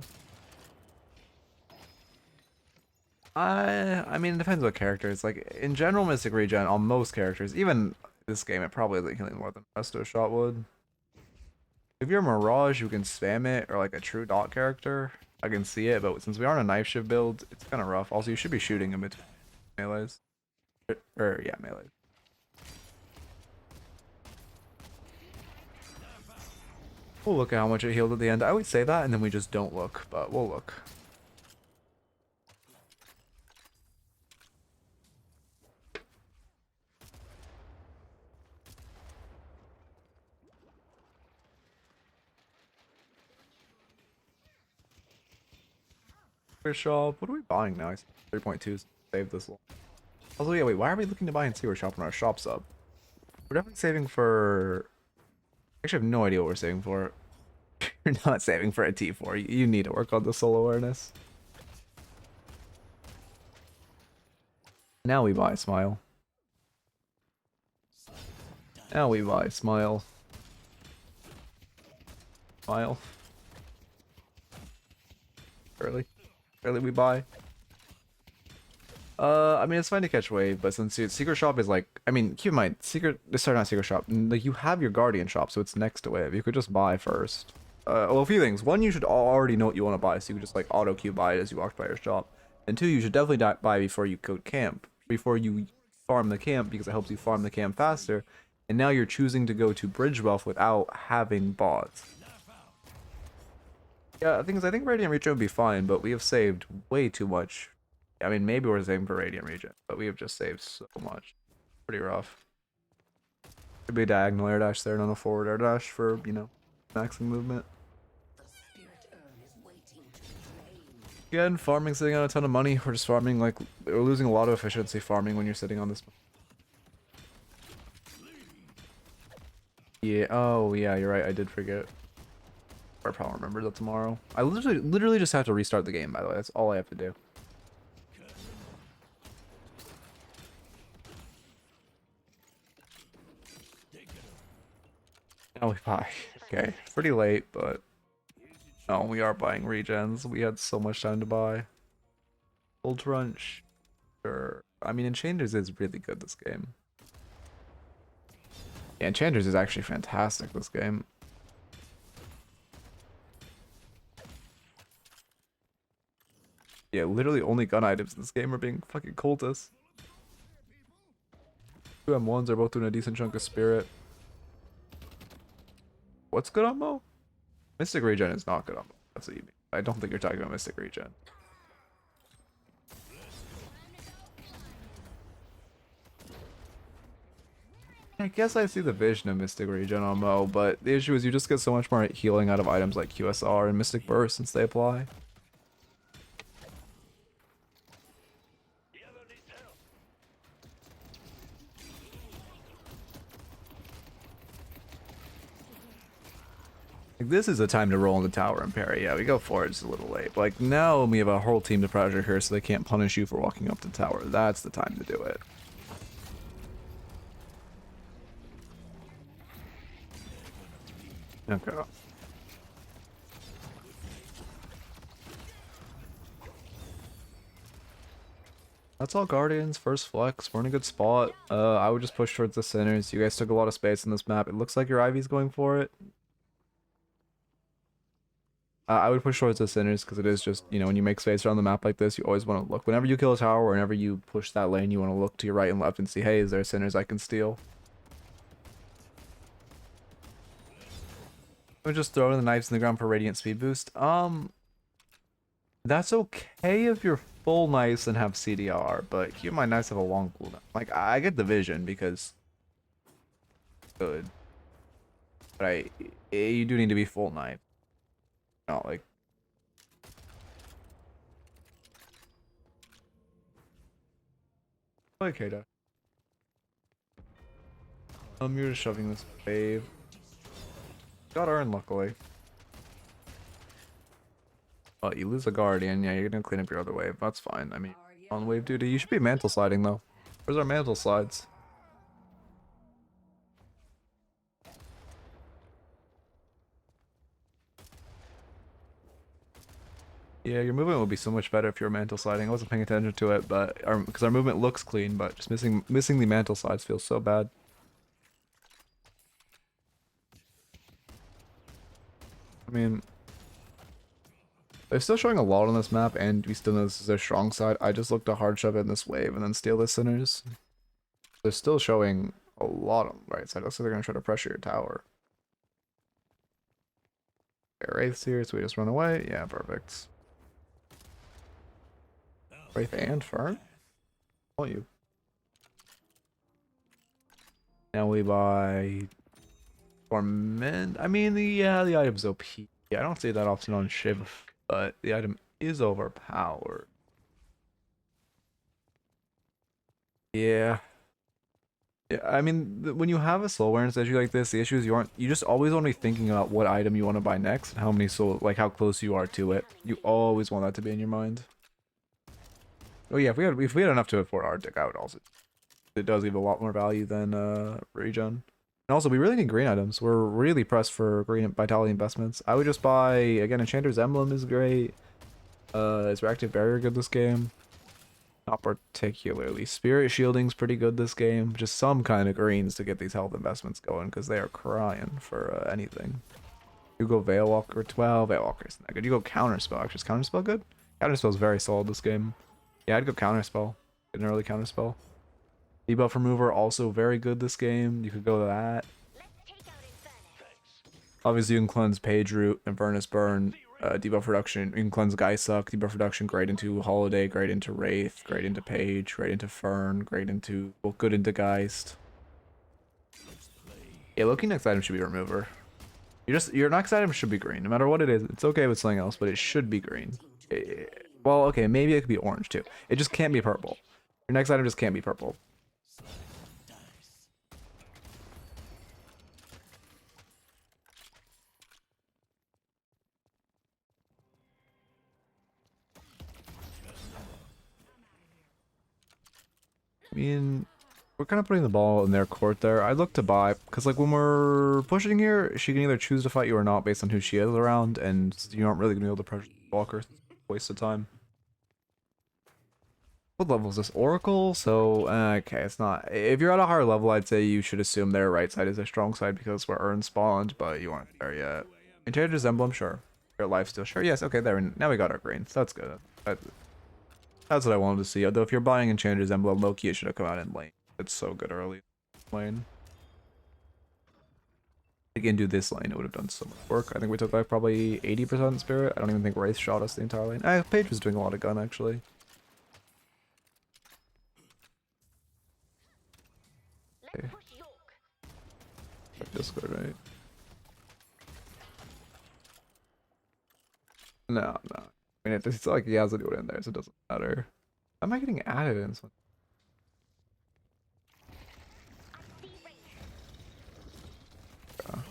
I mean, it depends what characters. Like in general, Mystic Regen on most characters, even this game, it probably isn't healing more than the rest of a shot would. If you're Mirage, you can spam it, or like a true dot character, I can see it. But since we aren't a knife shiv build, it's kind of rough. Also, you should be shooting in between melees, or yeah, melee. We'll look at how much it healed at the end. I would say that, and then we just don't look, but we'll look. Shop. What are we buying now? 3.2 save this long. Also, yeah, wait, why are we looking to buy in Sewer Shop when our shop's up? We're definitely saving for... Actually, I have no idea what we're saving for. You're not saving for a T4. You need to work on the soul awareness. Now we buy Smile. Now we buy Smile. Smile. Early we buy. I mean, it's fine to catch wave, but since Secret Shop is like, I mean, keep in mind, sorry, not Secret Shop, like you have your Guardian Shop, so it's next to wave. You could just buy first. Well, a few things. One, you should already know what you want to buy, so you could just like auto queue buy it as you walk by your shop. And two, you should definitely buy before you go camp, before you farm the camp, because it helps you farm the camp faster. And now you're choosing to go to Bridge Buff without having bots. Yeah, I think Radiant Regen would be fine, but we have saved way too much. I mean, maybe we're saving for Radiant Regen, but we have just saved so much. Pretty rough. Could be a diagonal air dash there, not a forward air dash for, you know, maxing movement. Again, farming, sitting on a ton of money. We're just farming, like, we're losing a lot of efficiency farming when you're sitting on this. Yeah, oh yeah, you're right, I did forget. I'll probably remember that tomorrow. I literally just have to restart the game, by the way. That's all I have to do. Now we buy. Okay, pretty late, but no, we are buying regens. We had so much time to buy. Gold Crunch. Sure. I mean, Enchanters is really good this game. Yeah, Enchanters is actually fantastic this game. Yeah, literally only gun items in this game are being fucking cultists. 2 M1s are both doing a decent chunk of spirit. What's good on Mo? Mystic Regen is not good on Mo. That's what you mean. I don't think you're talking about Mystic Regen. I guess I see the vision of Mystic Regen on Mo, but the issue is you just get so much more healing out of items like QSR and Mystic Burst since they apply. Yellow needs help. Like, this is the time to roll in the tower and parry. Yeah, we go for it just a little late. But like now we have a whole team to pressure here so they can't punish you for walking up the tower. That's the time to do it. Okay. That's all Guardians, first flex, we're in a good spot. I would just push towards the centers. You guys took a lot of space in this map. It looks like your Ivy's going for it. I would push towards the centers because it is just, you know, when you make space around the map like this, you always want to look. Whenever you kill a tower, or whenever you push that lane, you want to look to your right and left and see, hey, is there centers I can steal? I'm just throwing the knives in the ground for radiant speed boost. That's okay if you're full knives and have CDR, but keep in mind knives have a long cooldown. Like, I get the vision because good, but you do need to be full knife. Not like okay, you're just shoving this wave. Got Urn, luckily. Oh, you lose a Guardian. Yeah, you're gonna clean up your other wave. That's fine. I mean, on wave duty. You should be mantle sliding, though. Where's our mantle slides? Yeah, your movement would be so much better if you were mantle sliding. I wasn't paying attention to it, but because our movement looks clean, but just missing the mantle slides feels so bad. I mean, they're still showing a lot on this map, and we still know this is their strong side. I just look to hard shove in this wave and then steal the centers. They're still showing a lot on the right side. Looks like they're gonna try to pressure your tower. Okay, Wraith's here, so we just run away. Yeah, perfect. Wraith and Fern? Oh, you. Now we buy Torment. I mean, the item's OP. Yeah, I don't see that often on Shiv, but the item is overpowered. Yeah. Yeah, I mean, when you have a soul awareness issue like this, the issue is you just always want to be thinking about what item you want to buy next and how many soul, like how close you are to it. You always want that to be in your mind. Oh yeah, if we had enough to afford Arctic, I would also. It does give a lot more value than regen. And also, we really need green items. We're really pressed for green vitality investments. I would just buy, again, Enchanter's Emblem is great. Is Reactive Barrier good this game? Not particularly. Spirit Shielding's pretty good this game. Just some kind of greens to get these health investments going because they are crying for anything. You go Veilwalker, 12. Veilwalker's not good. You go Counterspell. Actually, is Counterspell good? Counterspell's very solid this game. Yeah, I'd go Counterspell. Get an early Counterspell. Debuff Remover, also very good this game. You could go to that. Obviously, you can cleanse Paige Root, Infernus Burn, debuff reduction. You can cleanse Suck, debuff reduction, great into Holiday, great into Wraith, great into Paige, great into Fern, great into, well, good into Geist. Yeah, Loki next item should be Remover. Your next item should be green, no matter what it is. It's okay with something else, but it should be green. Well, okay, maybe it could be orange too. It just can't be purple. Your next item just can't be purple. I mean, we're kind of putting the ball in their court there. I'd look to buy, because like when we're pushing here, she can either choose to fight you or not based on who she is around, and you aren't really going to be able to pressure Walker. Waste of time. What level is this? Oracle? So, okay, it's not. If you're at a higher level, I'd say you should assume their right side is their strong side because we're Urn spawned, but you aren't there yet. Enchanter's Emblem, sure. Your life steal, sure. Yes, okay, there. Now we got our greens. That's good. That's what I wanted to see. Although if you're buying Enchanter's Emblem, Loki, it should have come out in lane. It's so good early lane. Again, do this lane, it would have done so much work. I think we took like probably 80% spirit. I don't even think Wraith shot us the entire lane. Paige was doing a lot of gun actually. Okay. Discord, right? No, no. I mean, it's like he has anyone in there, so it doesn't matter. Why am I getting added in this one? Yeah.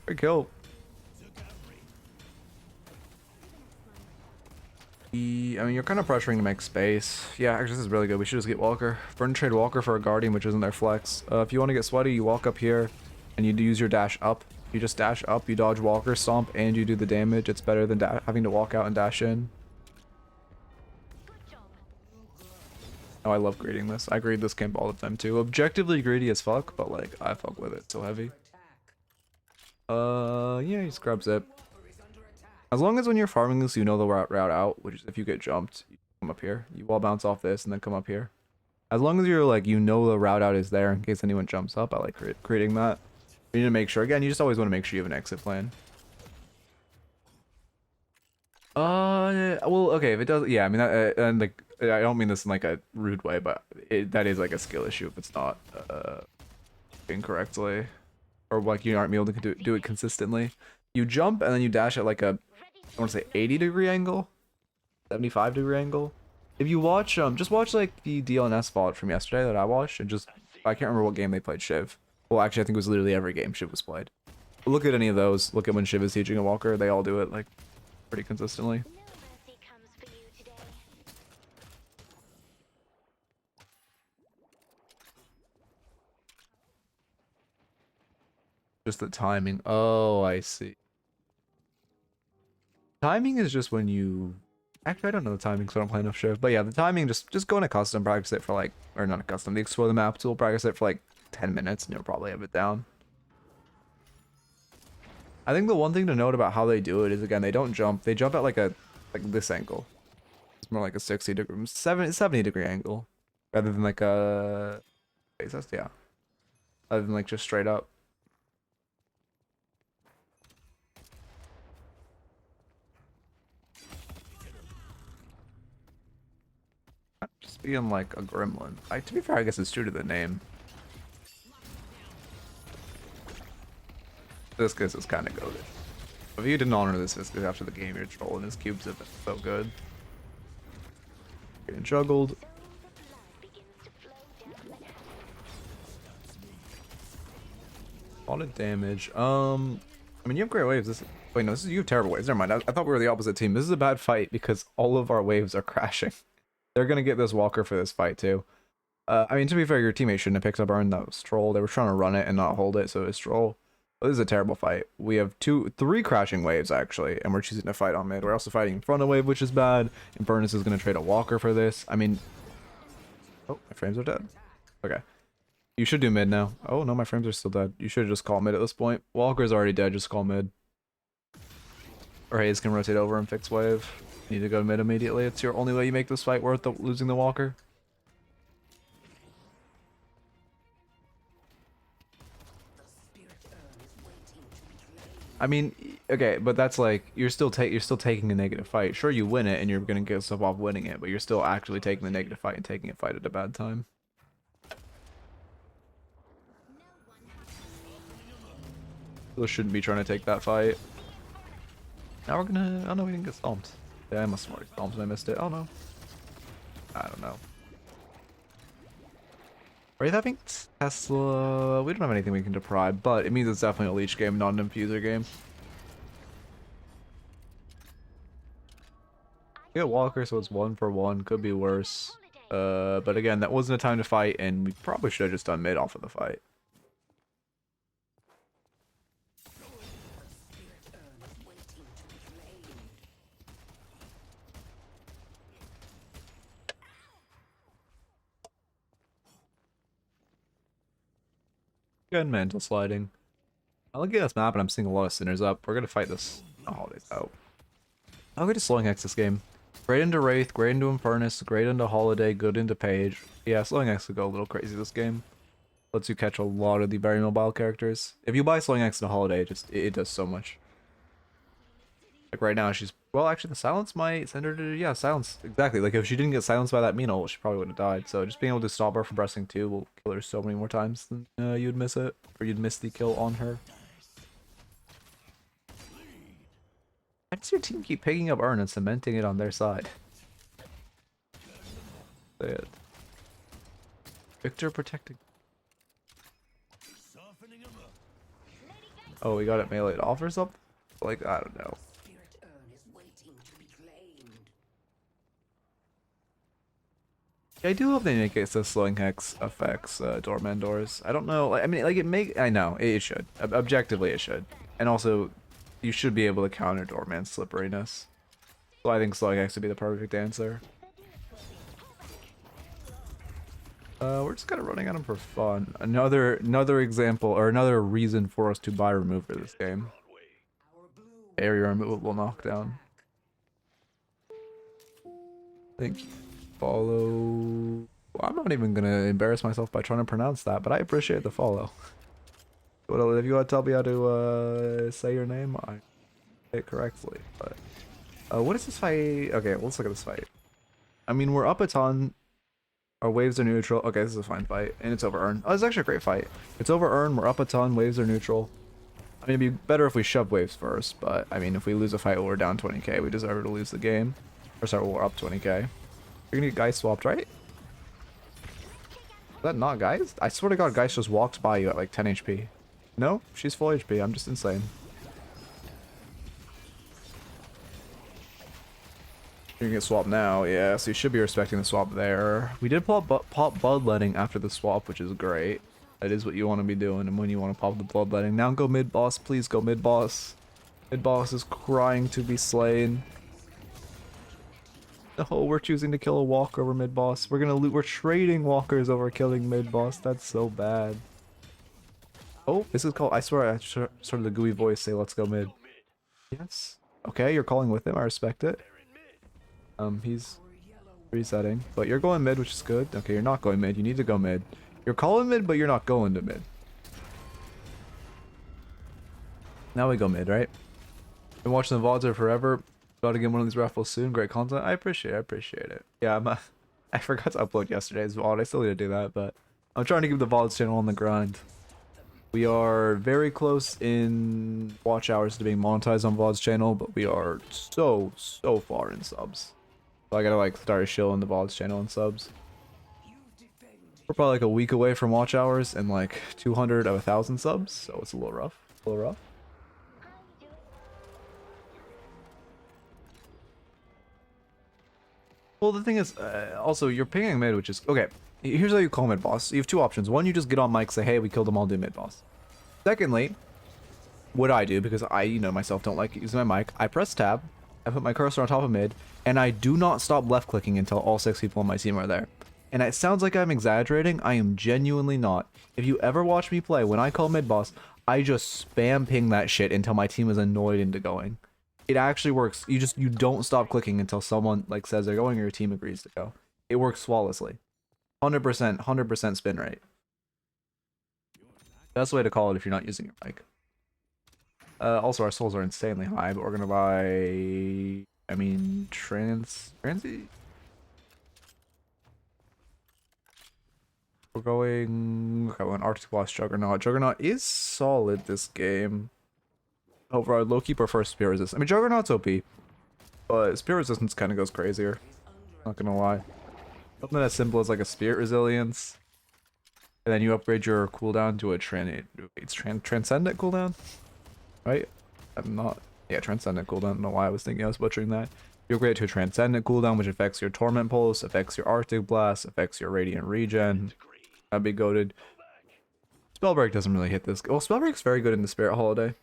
Good kill. I mean, you're kind of pressuring to make space. Yeah, actually, this is really good. We should just get Walker. Burn trade Walker for a Guardian, which isn't their flex. If you want to get sweaty, you walk up here, and you use your dash up. You just dash up, you dodge Walker Stomp, and you do the damage. It's better than having to walk out and dash in. Oh, I love greeting this. I greed this camp all the time too. Objectively greedy as fuck, but like, I fuck with it. So heavy. Yeah, he just grabs it. As long as when you're farming this, you know the route out, which is if you get jumped, you come up here. You wall bounce off this and then come up here. As long as you're like, you know the route out is there in case anyone jumps up. I like creating that. You need to make sure, again, you just always want to make sure you have an exit plan. Well, okay, if it does, yeah, I mean, and like, I don't mean this in like a rude way, but that is like a skill issue if it's not incorrectly, or like you aren't able to do it consistently. You jump and then you dash at like a, I want to say 80-degree angle, 75-degree angle. If you watch, just watch like the DLNS VOD from yesterday that I watched, and just, I can't remember what game they played Shiv. Well, actually, I think it was literally every game Shiv was played. But look at any of those. Look at when Shiv is teaching a Walker. They all do it like pretty consistently. No mercy comes for you today. Just the timing. Oh, I see. Timing is just when you... Actually, I don't know the timing, so I don't play enough Shiv. But yeah, the timing, just go in a custom, practice it for like... Or not a custom, the Explore the Map tool, practice it for like 10 minutes, and you'll probably have it down. I think the one thing to note about how they do it is, again, they don't jump. They jump at like a... Like this angle. It's more like a 60-degree... 70-degree angle. Rather than like a... Yeah. Other than like just straight up. Just being like a gremlin. To be fair, I guess it's true to the name. Viscous is kind of goated. If you didn't honor this Viscous after the game, you're trolling. His cubes have been so good. Getting juggled. A lot of damage. I mean, you have great waves. Wait, no, you have terrible waves. Never mind. I thought we were the opposite team. This is a bad fight because all of our waves are crashing. They're gonna get this Walker for this fight too. I mean, to be fair, your teammate shouldn't have picked up Arn. That was Troll. They were trying to run it and not hold it, so it was Troll. But this is a terrible fight. We have three crashing waves actually, and we're choosing to fight on mid. We're also fighting in front of wave, which is bad. And Furnace is gonna trade a Walker for this. I mean, oh, my frames are dead. Okay, you should do mid now. Oh no, my frames are still dead. You should just call mid at this point. Walker's already dead. Just call mid. Or Hayes can rotate over and fix wave. You need to go mid immediately. It's your only way you make this fight worth losing the Walker. I mean, okay, but that's like you're still taking a negative fight. Sure, you win it and you're gonna get yourself off winning it, but you're still actually taking the negative fight and taking a fight at a bad time. Still shouldn't be trying to take that fight. Now we're gonna... Oh no, we didn't get stomped. Yeah, I must have already stomped and I missed it. Oh no. I don't know. Are you having Tesla? We don't have anything we can deprive, but it means it's definitely a leech game, not an infuser game. We got Walker, so it's 1-for-1. Could be worse. But again, that wasn't a time to fight, and we probably should have just done mid off of the fight. Good mental sliding. I look at this map and I'm seeing a lot of sinners up. We're gonna fight this holidays out. I'll go to slowing X this game. Great into Wraith, great into Infernus, great into Holiday, good into Paige. Yeah, slowing X could go a little crazy this game. Lets you catch a lot of the very mobile characters. If you buy slowing X into Holiday, it does so much. Like right now, she's Well, actually, the silence might send her to, yeah, silence. Exactly. Like, if she didn't get silenced by that Mino, she probably would have died. So just being able to stop her from pressing 2 will kill her so many more times than you'd miss it. Or you'd miss the kill on her. Why does your team keep picking up Urn and cementing it on their side? Say it. Victor protecting. Oh, we got it meleeed off or something? Like, I don't know. Spirit urn is waiting to be claimed. I do hope they make it so slowing hex affects doorman doors. I don't know. I mean, like I know it should. Objectively, it should. And also, you should be able to counter doorman's slipperiness. So I think slowing hex would be the perfect answer. We're just kind of running at him for fun. Another example or another reason for us to buy remover this game. Area removable knockdown. Thank you. Follow. I'm not even gonna embarrass myself by trying to pronounce that, but I appreciate the follow. Well, if you want to tell me how to say your name, I say it correctly. But what is this fight? Okay, let's look at this fight. I mean, we're up a ton. Our waves are neutral. Okay, this is a fine fight, and it's over Urn. Oh, it's actually a great fight. It's over Urn. We're up a ton. Waves are neutral. I mean, it'd be better if we shove waves first, but I mean, if we lose a fight while we're down 20k, we deserve to lose the game. Or sorry, we're up 20k. You're gonna get Geist swapped, right? Is that not Geist? I swear to God, Geist just walks by you at like 10 HP. No, she's full HP. I'm just insane. You're gonna get swapped now, yeah, so you should be respecting the swap there. We did pop bloodletting after the swap, which is great. That is what you want to be doing, and when you want to pop the bloodletting. Now go mid boss, please go mid boss. Mid boss is crying to be slain. Oh, we're choosing to kill a walker over mid boss. We're trading walkers over killing mid boss. That's so bad. Oh, this is called, I swear I started the gooey voice say let's go mid. Yes. Okay, you're calling with him, I respect it. He's resetting, but you're going mid, which is good. Okay, you're not going mid. You need to go mid. You're calling mid, but you're not going to mid. Now we go mid, right? Been watching the VODs forever. About to get one of these raffles soon. Great content. I appreciate it. Yeah, I forgot to upload yesterday's VOD. I still need to do that, but I'm trying to keep the VODs channel on the grind. We are very close in watch hours to being monetized on VOD's channel, but we are so far in subs. So I gotta like start a shill in the VOD's channel and subs. We're probably like a week away from watch hours and like 200 of 1,000 subs, so it's a little rough. Well, the thing is, also you're pinging mid, which is okay. Here's how you call mid boss. You have two options. One, you just get on mic, say, hey, we killed them all, do mid boss. Secondly, what I do, because I, myself don't like using my mic, I press tab, I put my cursor on top of mid, and I do not stop left clicking until all 6 people on my team are there. And it sounds like I'm exaggerating. I am genuinely not. If you ever watch me play, when I call mid boss, I just spam ping that shit until my team is annoyed into going. It actually works. You don't stop clicking until someone like says they're going or your team agrees to go. It works flawlessly. 100% spin rate. Best way to call it if you're not using your mic. Also, our souls are insanely high, but we're gonna buy. I mean, transy. We're going. Okay, we're on Arctic Blast Juggernaut. Juggernaut is solid this game. Overall, Loki prefers Spear Resistance. I mean, Juggernaut's OP, but Spear Resistance kind of goes crazier. Not gonna lie. Something as simple as like a Spirit Resilience, and then you upgrade your cooldown to a Transcendent cooldown, right? Yeah, Transcendent cooldown. I don't know why I was thinking I was butchering that. You upgrade it to a Transcendent cooldown, which affects your Torment Pulse, affects your Arctic Blast, affects your Radiant Regen. That'd be goated. Spellbreak doesn't really hit this. Well, Spellbreak's very good in the Spirit Holiday.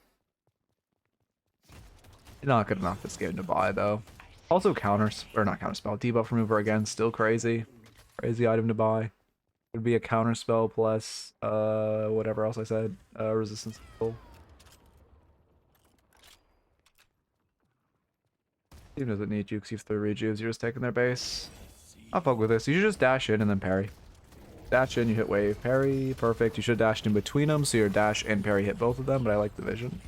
Not good enough this game to buy though. Also not counterspell. Debuff remover again, still crazy. Crazy item to buy. Would be a counterspell plus whatever else I said. Resistance. Team doesn't need you because you have 3 rejuves. You're just taking their base. I'll fuck with this. You should just dash in and then parry. Dash in, you hit wave, parry, perfect. You should dash in between them so your dash and parry hit both of them, but I like the vision.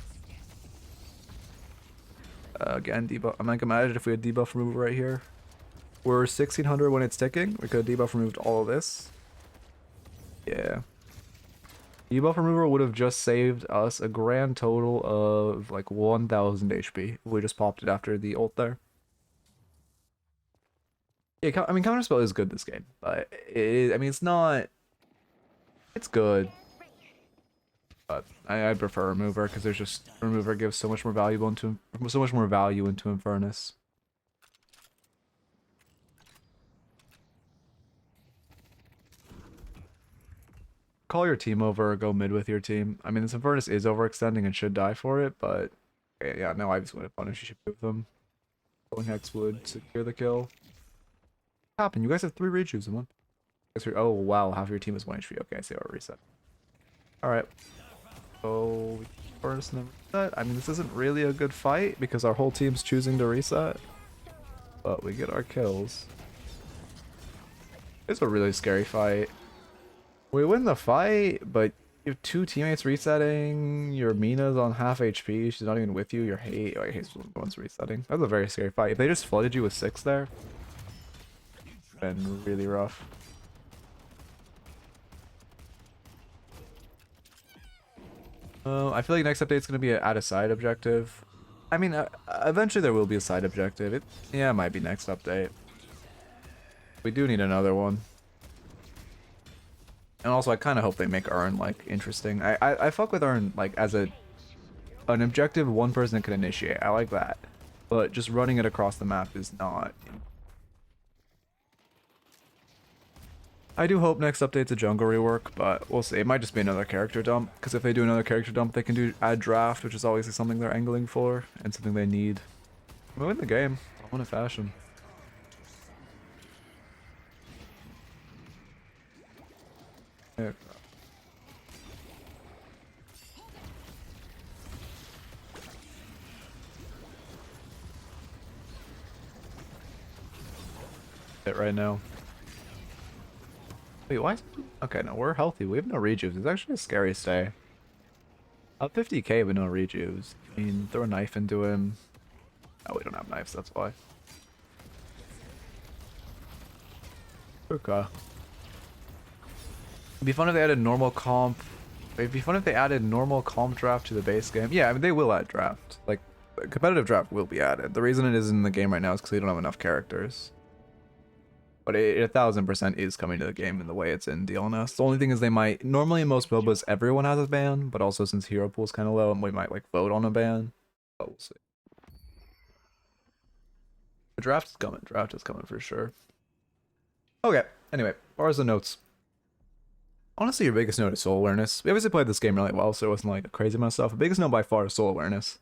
Again, debuff. I'm like, imagine if we had debuff removal right here. We're 1600 when it's ticking. We could have debuff removed all of this. Yeah. Debuff remover would have just saved us a grand total of like 1000 HP if we just popped it after the ult there. Yeah, I mean, Counterspell is good this game, but I mean, it's not... It's good. But I prefer Remover because there's just... Remover gives so much more value into Infernus. Call your team over or go mid with your team. I mean, this Infernus is overextending and should die for it, but... Yeah, no, I just want to punish. You should move them. Killing Hex would secure the kill. What happened? You guys have 3 rejuves in one. Oh, wow. Half of your team is 1 HP. Okay, I see our reset. Alright. So, Infernus and then reset. I mean, this isn't really a good fight because our whole team's choosing to reset. But we get our kills. It's a really scary fight. We win the fight, but you have 2 teammates resetting. Your Mina's on half HP. She's not even with you. Your Hate, like Hate's the one's resetting. That was a very scary fight. If they just flooded you with 6 there, been really rough. I feel like next update's gonna be add a side objective. I mean, eventually there will be a side objective. Yeah, it might be next update. We do need another one. And also, I kind of hope they make Urn, like, interesting. I fuck with Urn, like, as an objective one person can initiate. I like that. But just running it across the map is not. I do hope next update's a jungle rework, but we'll see. It might just be another character dump, because if they do another character dump, they can add draft, which is always something they're angling for, and something they need. We win the game. I want to fashion. Yeah. It right now. Wait, why? Okay, no, we're healthy. We have no rejuves. It's actually a scary stay. Up 50k with no rejuves. I mean, throw a knife into him. Oh, we don't have knives, that's why. Okay. It'd be fun if they added normal comp. It'd be fun if they added normal comp draft to the base game. Yeah, I mean, they will add draft. Like, competitive draft will be added. The reason it is in the game right now is because we don't have enough characters. But it 1000% is coming to the game in the way it's in DLNS. The only thing is they might... Normally in most MOBAs, everyone has a ban, but also since hero pool is kind of low, we might, like, vote on a ban. But we'll see. The draft is coming. Draft is coming for sure. Okay, anyway, bars and notes. Honestly, your biggest note is soul awareness. We obviously played this game really well, so it wasn't like a crazy amount of stuff. The biggest note by far is soul awareness.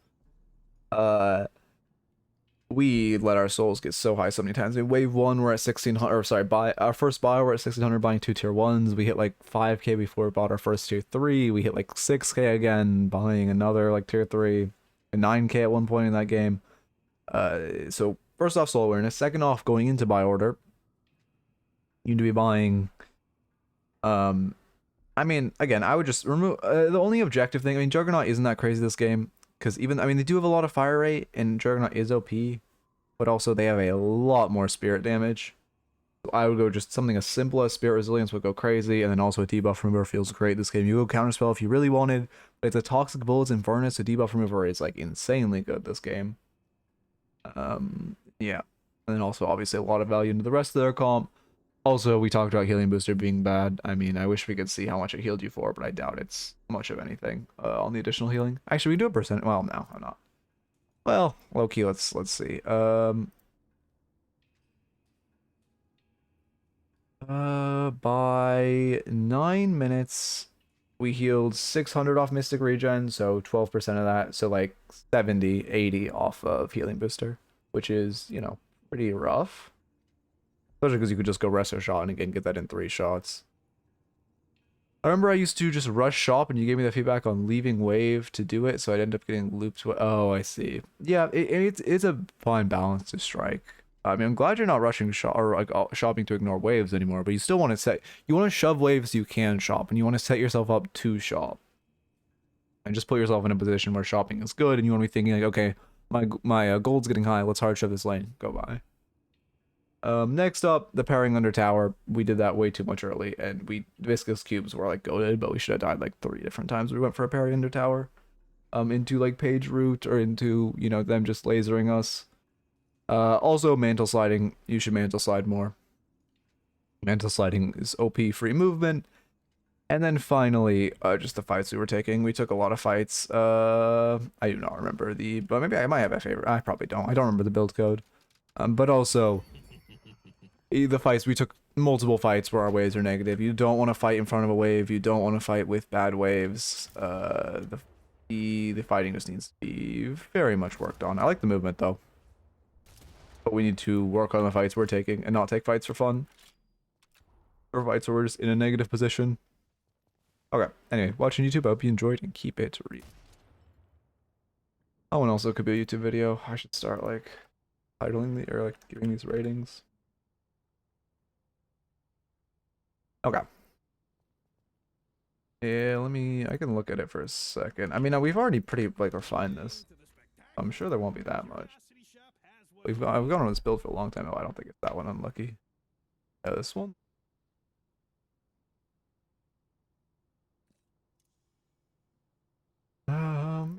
We let our souls get so high so many times. I mean, wave 1 we're at 1600, or sorry, our first buy we're at 1600 buying 2 tier 1s. We hit like 5k before we bought our first tier 3. We hit like 6k again buying another like tier 3. And 9k at one point in that game. So first off, soul awareness. Second off, going into buy order, you need to be buying I mean, again, I would just remove the only objective thing. I mean, Juggernaut isn't that crazy this game because even, I mean, they do have a lot of fire rate and Juggernaut is OP, but also they have a lot more spirit damage. So I would go just something as simple as Spirit Resilience would go crazy, and then also a debuff remover feels great this game. You go Counterspell if you really wanted, but it's a Toxic Bullets Infernus, so debuff remover is like insanely good this game. Yeah, and then also obviously a lot of value into the rest of their comp. Also, we talked about Healing Booster being bad. I mean, I wish we could see how much it healed you for, but I doubt it's much of anything on the additional healing. Actually, we do a percent. Well, no, I'm not. Well, low key, let's see. By 9 minutes, we healed 600 off Mystic Regen, so 12% of that. So like 70, 80 off of Healing Booster, which is, you know, pretty rough. Especially because you could just go Resto Shot and again get that in 3 shots. I remember I used to just rush shop and you gave me the feedback on leaving wave to do it, so I'd end up getting looped. Oh, I see. Yeah, it's a fine balance to strike. I mean, I'm glad you're not rushing shop or like shopping to ignore waves anymore, but you still want to set, you want to shove waves you can shop, and you want to set yourself up to shop. And just put yourself in a position where shopping is good, and you want to be thinking like, okay, My gold's getting high. Let's hard shove this lane. Go by. Next up, the pairing under tower. We did that way too much early, and viscous cubes were like goated, but we should have died like 3 different times. We went for a parry under tower. Into like Paige route or into, you know, them just lasering us. Also mantle sliding. You should mantle slide more. Mantle sliding is OP free movement. And then finally, just the fights we were taking. We took a lot of fights. I do not remember but maybe I might have a favorite. I probably don't. I don't remember the build code. But also, the fights, we took multiple fights where our waves are negative. You don't want to fight in front of a wave. You don't want to fight with bad waves. The fighting just needs to be very much worked on. I like the movement though. But we need to work on the fights we're taking and not take fights for fun. Or fights where we're just in a negative position. Okay, anyway, watching YouTube, I hope you enjoyed and keep it real. Oh, and also it could be a YouTube video. I should start like titling or like giving these ratings. Okay. Yeah, I can look at it for a second. I mean, we've already pretty like refined this. I'm sure there won't be that much. I've gone on this build for a long time. Oh, I don't think it's that one unlucky. Yeah, this one.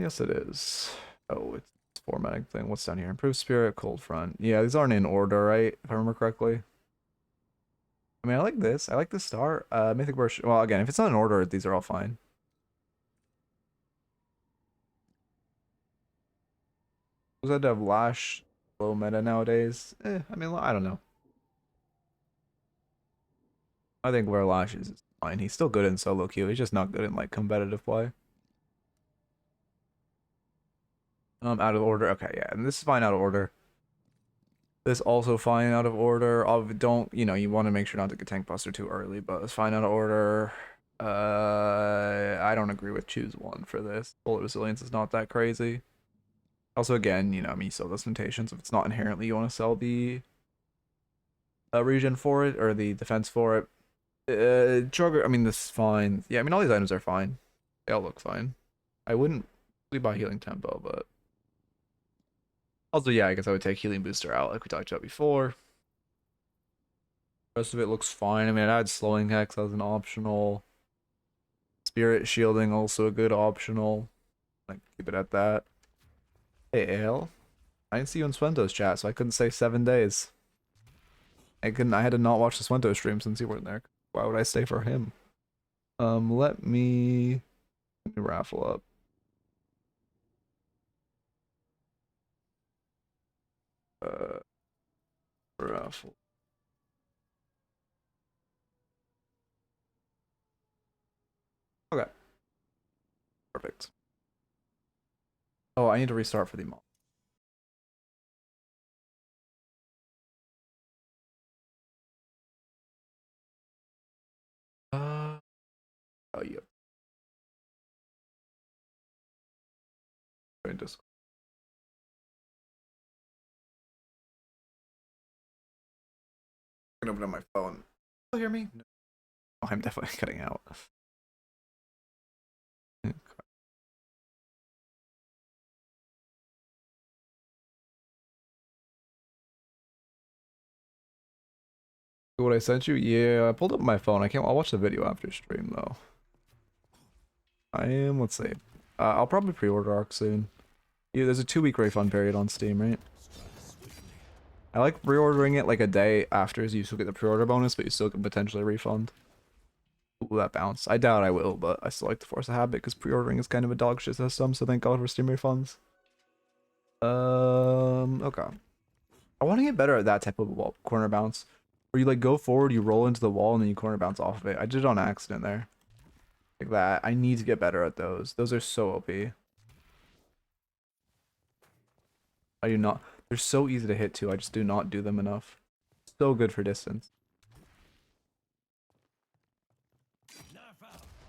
Yes it is. Oh, it's formatting thing. What's down here? Improved spirit, cold front. Yeah, these aren't in order, right? If I remember correctly. I mean, I like this. I like the star. Mythic Burst. Well, again, if it's not in order, these are all fine. Was that to have Lash low meta nowadays? I mean, I don't know. I think where Lash is fine. He's still good in solo queue. He's just not good in like competitive play. Out of order. Okay, yeah, and this is fine out of order. This also fine out of order. Don't, you know, you want to make sure not to get tank buster too early, but it's fine out of order. I don't agree with choose one for this. Bullet resilience is not that crazy. Also, again, you know, I mean, you sell those mutations. If it's not inherently, you want to sell the regen for it or the defense for it. Trigger. I mean, this is fine. Yeah, I mean, all these items are fine. They all look fine. I wouldn't really buy healing tempo, but. Also, yeah, I guess I would take healing booster out like we talked about before. The rest of it looks fine. I mean, I'd add slowing hex as an optional. Spirit shielding also a good optional. Like keep it at that. Hey Ale, I didn't see you in Swento's chat, so I couldn't say 7 days. I had to not watch the Swento stream since you weren't there. Why would I stay for him? Let me raffle up. Raffle. Okay. Perfect. Oh, I need to restart for the mod. Oh, yeah. Join Discord. I'm gonna open up my phone. Still hear me? No. Oh, I'm definitely cutting out. What I sent you? Yeah, I pulled up my phone. I'll watch the video after stream though. Let's see. I'll probably pre-order Arc soon. Yeah, there's a 2-week refund period on Steam, right? I like reordering it like a day after, so you still get the pre-order bonus, but you still can potentially refund. Ooh, that bounce. I doubt I will, but I still like to force a habit because pre-ordering is kind of a dog shit system, so thank God for Steam refunds. Okay. I want to get better at that type of wall corner bounce. Where you like go forward, you roll into the wall, and then you corner bounce off of it. I did it on accident there. Like that. I need to get better at those. Those are so OP. I do not. They're so easy to hit too. I just do not do them enough. So good for distance.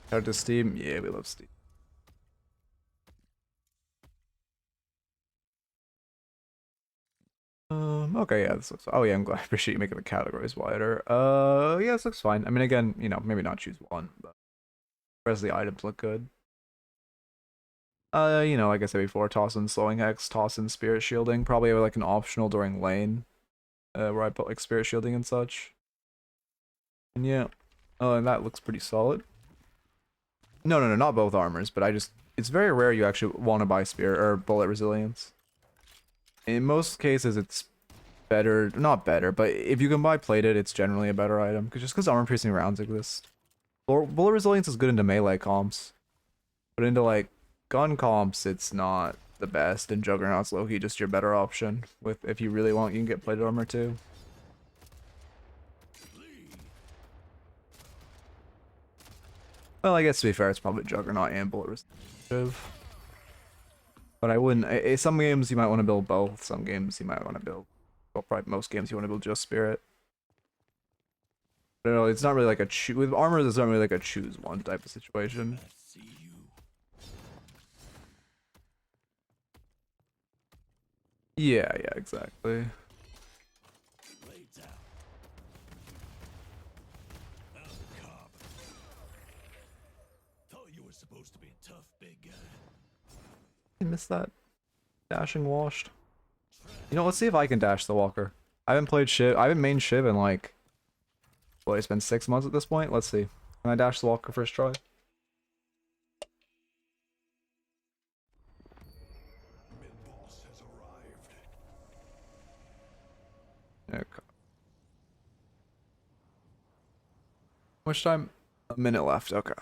Shout out to Steam. Yeah, we love Steam. Okay, yeah, this looks. Oh yeah, I'm glad. I appreciate you making the categories wider. Yeah, this looks fine. I mean, again, you know, maybe not choose one, but the rest of the items look good. You know, like I said before, toss in slowing hex, toss in spirit shielding, probably like an optional during lane, where I put like spirit shielding and such. And yeah, and that looks pretty solid. No, not both armors, but it's very rare you actually want to buy spirit or bullet resilience. In most cases, it's better, not better, but if you can buy plated, it's generally a better item, just because armor piercing rounds exist. Bullet resilience is good into melee comps, but into like gun comps, it's not the best, and Juggernaut's low-key just your better option. With if you really want, you can get plated armor too. Well, I guess to be fair, it's probably Juggernaut and bullet resilience. But I wouldn't. Some games you might want to build both. Some games you might want to build. Well, probably most games you want to build just spirit. But no, it's not really like a choose. With armors, it's not really like a choose one type of situation. Yeah, exactly. Thought you were supposed to be tough, big guy. I missed that. Dashing washed. You know, let's see if I can dash the walker. I haven't played Shiv. I haven't main Shiv in like, well, it's been 6 months at this point. Let's see. Can I dash the walker first try? Mid-boss has arrived. Okay. Which time? A minute left. Okay.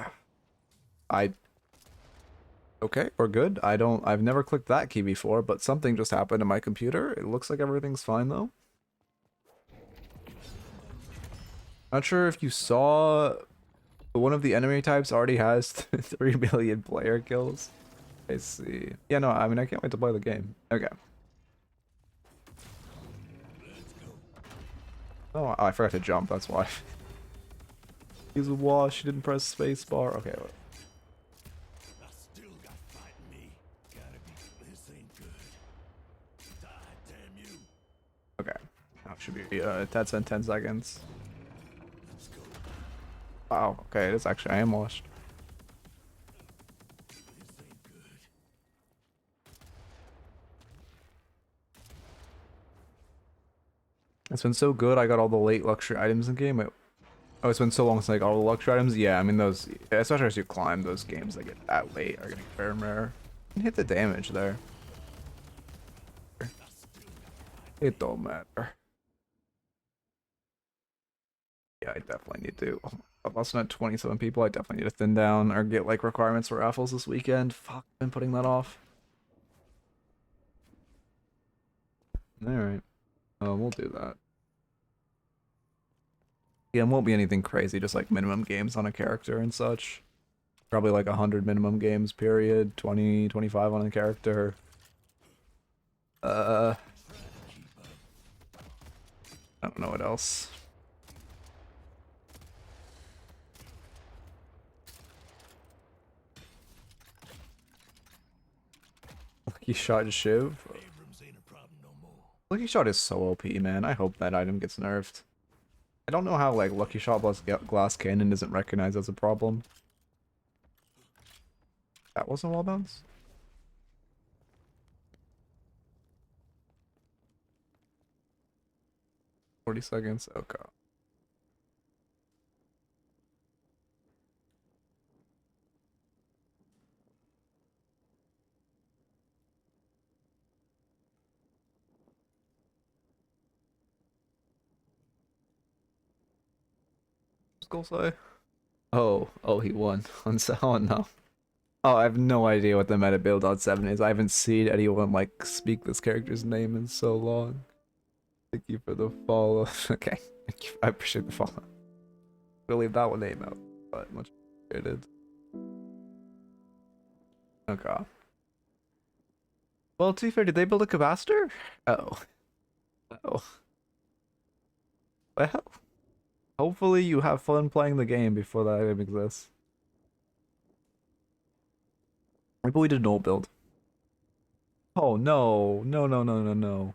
Okay, we're good. I've never clicked that key before, but something just happened to my computer. It looks like everything's fine though. Not sure if you saw, but one of the enemy types already has 3 million player kills. I see. Yeah, no, I mean, I can't wait to play the game. Okay. Oh, I forgot to jump, that's why. Use a wash, you didn't press spacebar. Okay, look. I still got fighting me. Gotta be. This ain't good. Die, damn you. Okay. That should be that's in 10 seconds. Let's go. Wow, okay, it is actually, I am washed. This ain't good. It's been so good, I got all the late luxury items in game. Oh, it's been so long since I got all the luxury items. Yeah, I mean those, especially as you climb, those games that get that late are getting rare and rare. You can hit the damage there. It don't matter. Yeah, I definitely need to. I'm also at 27 people. I definitely need to thin down or get like requirements for raffles this weekend. Fuck, I've been putting that off. Alright. Oh, we'll do that. Yeah, it won't be anything crazy, just like minimum games on a character and such. Probably like 100 minimum games, period. 20, 25 on a character. I don't know what else. Lucky Shot Shiv. Abrams ain't a problem no more. Lucky Shot is so OP, man. I hope that item gets nerfed. I don't know how like Lucky Shot plus Glass Cannon isn't recognized as a problem. That wasn't wall bounce? $40 seconds. Okay. Skull say? Oh, he won. Oh no. Oh, I have no idea what the meta build on 7 is. I haven't seen anyone like speak this character's name in so long. Thank you for the follow. Okay. Thank you. I appreciate the follow. We'll leave that one name out, but much appreciated. Okay. Well, to be fair, did they build a capacitor? Oh. Oh. Well. Hopefully you have fun playing the game before that item exists. Maybe we did an old build. Oh no. No.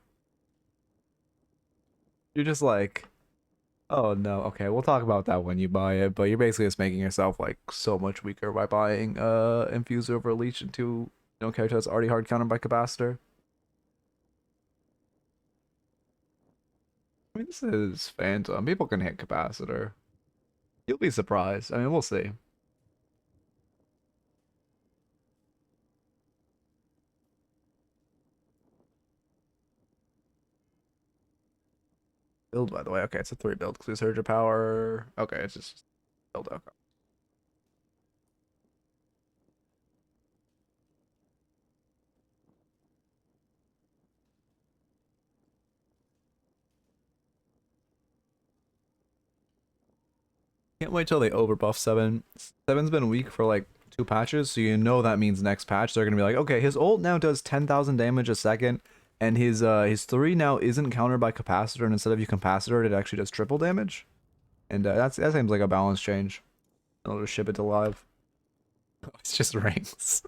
You're just like, oh no. Okay, we'll talk about that when you buy it, but you're basically just making yourself like so much weaker by buying Infuse over Leech into No character that's already hard countered by capacitor. I mean, this is Phantom. People can hit capacitor. You'll be surprised. I mean, we'll see. Build, by the way. Okay, it's a 3 build because we surge of power. Okay, it's just build. Okay. Can't wait till they overbuff 7. 7's been weak for like 2 patches, so you know that means next patch they're gonna be like, okay, his ult now does 10,000 damage a second, and his 3 now isn't countered by capacitor, and instead of you capacitor it actually does triple damage. And that seems like a balance change. I'll just ship it to live. It's just ranks.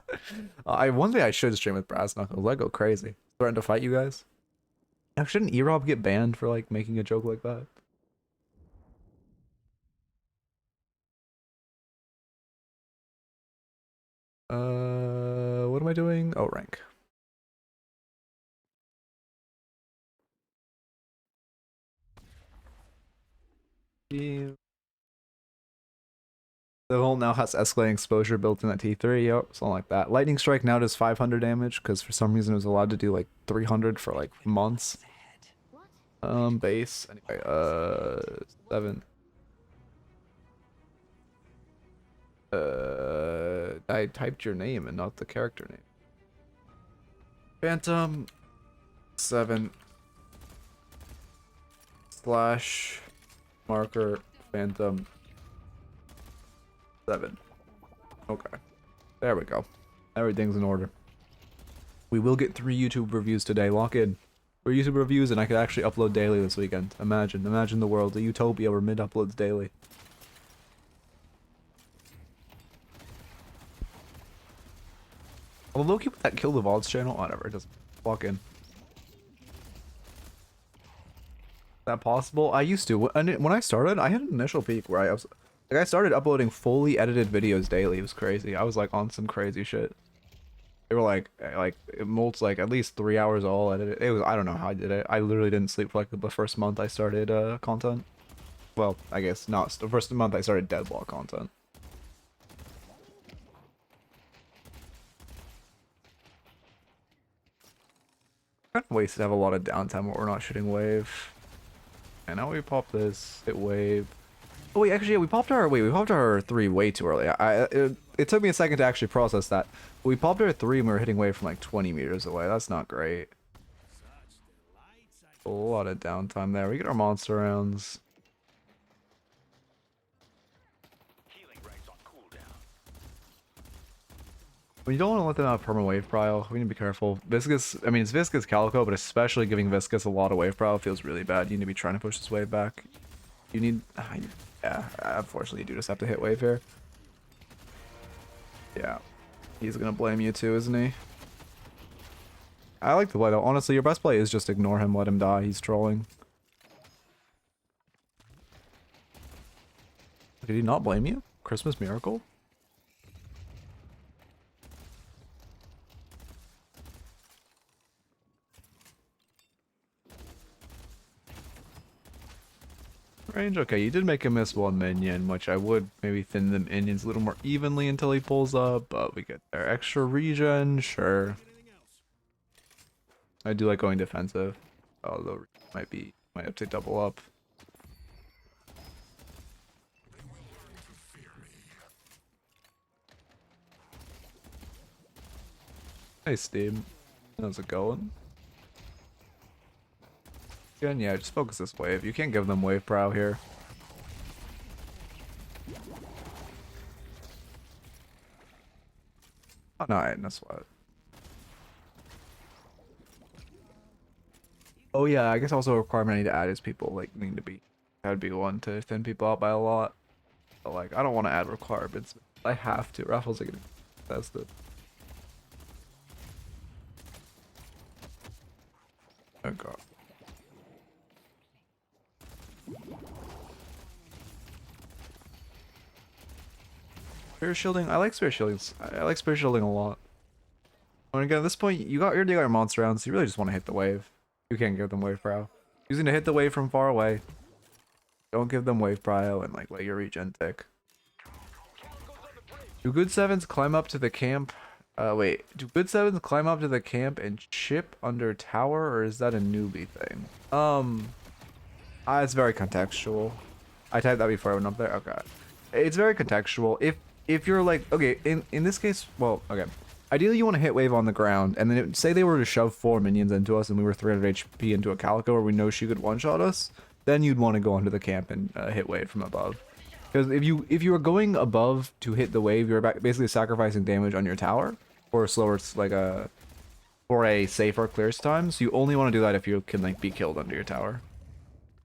One day I should stream with Brass Knuckles. I go crazy. Threaten to fight you guys. Now, shouldn't Erob get banned for like making a joke like that? What am I doing? Oh, rank. Yeah. The ult now has escalating exposure built in at T3, yep, something like that. Lightning Strike now does 500 damage, because for some reason it was allowed to do like 300 for like months. Base. Anyway, 7. I typed your name and not the character name. Phantom 7 slash marker Phantom 7. Okay. There we go. Everything's in order. We will get 3 YouTube reviews today. Lock in. 3 YouTube reviews and I could actually upload daily this weekend. Imagine the world. A utopia where mid uploads daily. Although Loki with that Kill the VODs channel, whatever, it doesn't walk in. Is that possible? I used to. When I started, I had an initial peak where I was like, I started uploading fully edited videos daily. It was crazy. I was like on some crazy shit. They were like mults like at least 3 hours all edited. It was, I don't know how I did it. I literally didn't sleep for like the first month I started content. Well, I guess not. The first month I started Deadlock content. Kind of wasted to have a lot of downtime where we're not shooting wave. And now we pop this, hit wave. Oh wait, actually, yeah, we popped our 3 way too early. It took me a second to actually process that. We popped our 3 and we were hitting wave from like 20 meters away. That's not great. A lot of downtime there. We get our monster rounds. Well, you don't want to let them have perma wave prile. We need to be careful. Viscous, I mean, it's Viscous Calico, but especially giving Viscous a lot of wave prile feels really bad. You need to be trying to push this wave back. You need, yeah, unfortunately you do just have to hit wave here. Yeah, he's gonna blame you too, isn't he? I like the play though. Honestly, your best play is just ignore him, let him die. He's trolling. Did he not blame you? Christmas miracle? Range? Okay, you did make him miss 1 minion, which I would maybe thin the minions a little more evenly until he pulls up, but we get there. Extra regen, sure. I do like going defensive, although might have to double up. Hey Steve, how's it going? Again, yeah, just focus this wave. You can't give them wave prow here. Oh no, I no sweat. Oh yeah, I guess also a requirement I need to add is people like need to be, that would be one to thin people out by a lot. But like I don't want to add requirements. I have to. Raffles are gonna test it. Oh god. Spirit shielding, I like spirit shielding. I like spirit shielding a lot. And again, at this point, you got your monster rounds, so you really just want to hit the wave. You can't give them wave prio. Using to hit the wave from far away. Don't give them wave prio and like let your regen tick. Do good sevens climb up to the camp? Wait. Do good sevens climb up to the camp and chip under tower, or is that a newbie thing? It's very contextual. I typed that before I went up there. Okay. It's very contextual. If you're like, okay, in this case, well, okay. Ideally, you want to hit wave on the ground, and then say they were to shove 4 minions into us, and we were 300 HP into a Calico, where we know she could one-shot us. Then you'd want to go into the camp and hit wave from above. Because if you were going above to hit the wave, you're basically sacrificing damage on your tower for a slower, like for a safer clearance time. So you only want to do that if you can like be killed under your tower.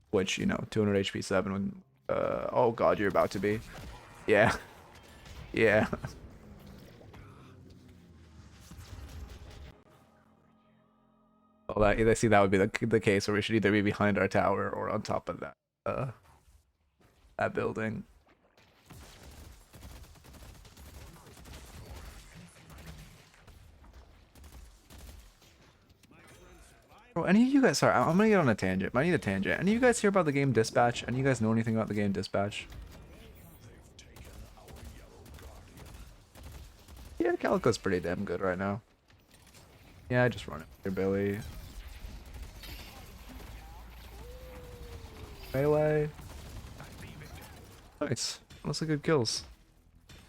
Which, you know, 200 HP 7 when oh god, you're about to be. Yeah. Yeah. Well, I see that would be the case where we should either be behind our tower or on top of that building. Bro, any of you guys, sorry, I'm gonna get on a tangent. I need a tangent. Any of you guys hear about the game Dispatch? Any of you guys know anything about the game Dispatch? Yeah, Calico's pretty damn good right now. Yeah, I just run it here, Billy. Melee. Nice. Mostly good kills.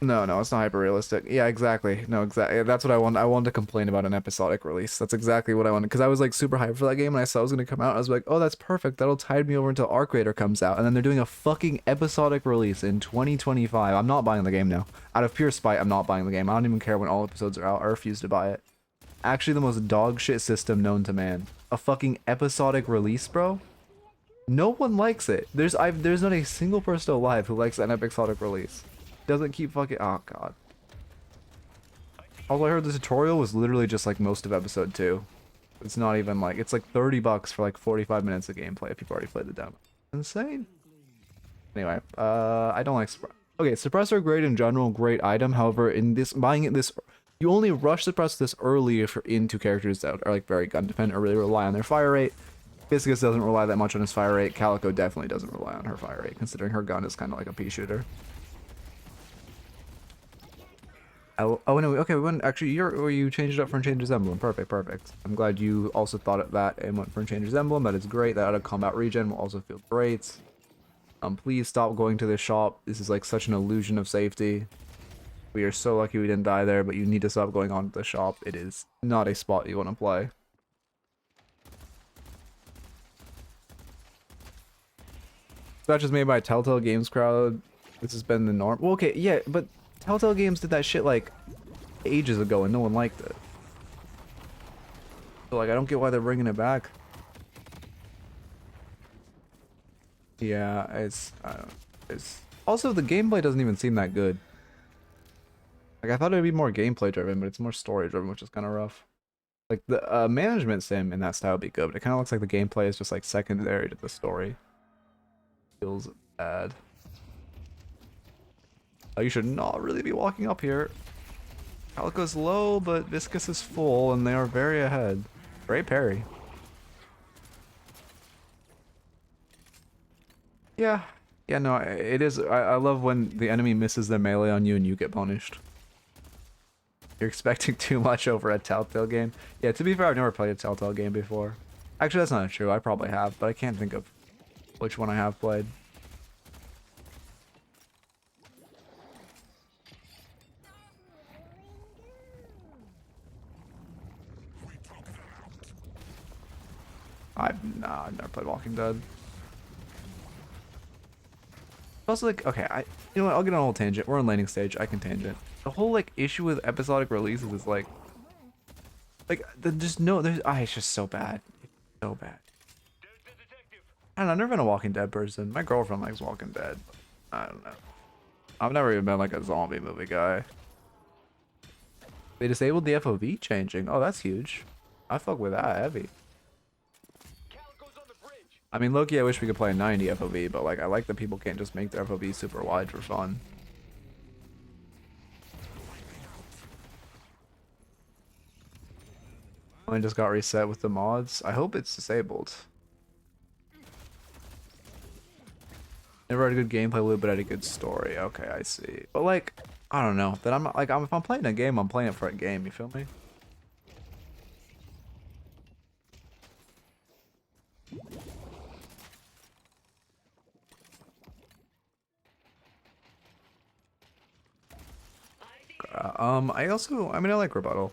No, it's not hyper realistic. Yeah, exactly. No, exactly. That's what I want. I wanted to complain about an episodic release. That's exactly what I wanted. Because I was like super hyped for that game and I saw it was going to come out. I was like, oh, that's perfect. That'll tide me over until Arc Raider comes out. And then they're doing a fucking episodic release in 2025. I'm not buying the game now. Out of pure spite, I'm not buying the game. I don't even care when all episodes are out. I refuse to buy it. Actually, the most dog shit system known to man. A fucking episodic release, bro? No one likes it. There's not a single person alive who likes an episodic release. Doesn't keep fucking, oh god. All I heard, the tutorial was literally just like most of episode 2. It's not even like, it's like $30 for like 45 minutes of gameplay if you've already played the demo. Insane. Anyway, I don't like okay, suppressor great in general, great item. However, in this, buying it this, you only rush suppress this early if you're into characters that are like very gun dependent or really rely on their fire rate. Viscous doesn't rely that much on his fire rate. Calico definitely doesn't rely on her fire rate, considering her gun is kind of like a pea shooter. Oh no, okay, we went, actually, you changed it up for Enchanter's Emblem. Perfect. I'm glad you also thought of that and went for Enchanter's Emblem. That is great. That out of combat regen will also feel great. Please stop going to the shop. This is like such an illusion of safety. We are so lucky we didn't die there, but you need to stop going on to the shop. It is not a spot you want to play. That just made by Telltale Games crowd. This has been the norm. Well, okay, yeah, but Telltale Games did that shit like ages ago and no one liked it. So like, I don't get why they're bringing it back. Yeah, I don't know. It's also, the gameplay doesn't even seem that good. Like, I thought it'd be more gameplay driven, but it's more story driven, which is kind of rough. Like, the management sim in that style would be good, but it kind of looks like the gameplay is just like secondary to the story. Feels bad. Oh, you should not really be walking up here. Calico's low, but Viscous is full, and they are very ahead. Great parry. Yeah. Yeah, no, it is. I love when the enemy misses their melee on you and you get punished. You're expecting too much over a Telltale game. Yeah, to be fair, I've never played a Telltale game before. Actually, that's not true. I probably have, but I can't think of which one I have played. I've never played Walking Dead. Also, like, okay, you know what, I'll get on a whole tangent. We're on landing stage, I can tangent. The whole, like, issue with episodic releases is, like, there's no, it's just so bad. It's so bad. I don't know, I've never been a Walking Dead person. My girlfriend likes Walking Dead. But I don't know. I've never even been, like, a zombie movie guy. They disabled the FOV changing. Oh, that's huge. I fuck with that heavy. I mean, Loki, I wish we could play a 90 FOV, but like, I like that people can't just make their FOV super wide for fun. Mine just got reset with the mods. I hope it's disabled. Never had a good gameplay loop, but had a good story. Okay, I see. But like, I don't know. That I'm not like if I'm playing a game, I'm playing it for a game. You feel me? I mean, I like rebuttal.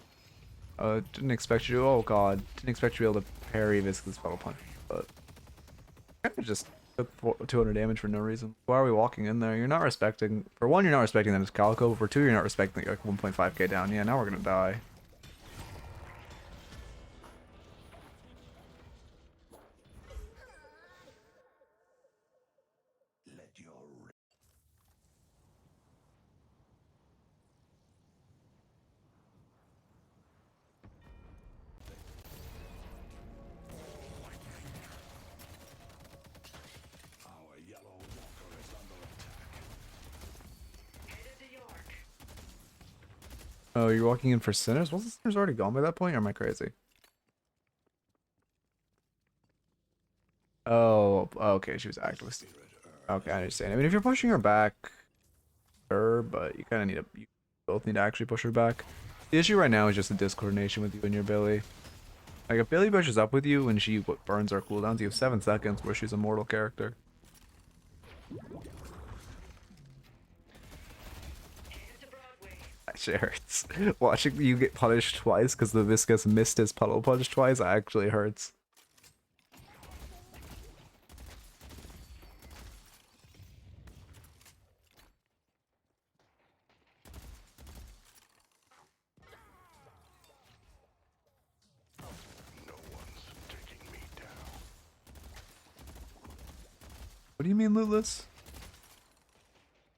Didn't expect you to. Oh god, didn't expect you to be able to parry Viscous Battle Punch, but kind of just took 200 damage for no reason. Why are we walking in there? You're not respecting. For one, you're not respecting that it's Calico. For two, you're not respecting like 1.5k down. Yeah, now we're gonna die. Let your our yellow walker is under attack. Oh, you're walking in for Sinners? Wasn't Sinners already gone by that point, or am I crazy? Oh, okay, she was activist. Okay, I understand. I mean, if you're pushing her back, sure, but you kind of need to, you both need to actually push her back. The issue right now is just the discoordination with you and your Billy. Like, if Billy pushes up with you and she burns our cooldowns, you have 7 seconds where she's a mortal character. That shit hurts. Watching you get punished twice because the Viscous missed his puddle punch twice actually hurts. No one's taking me down. What do you mean, Lootless?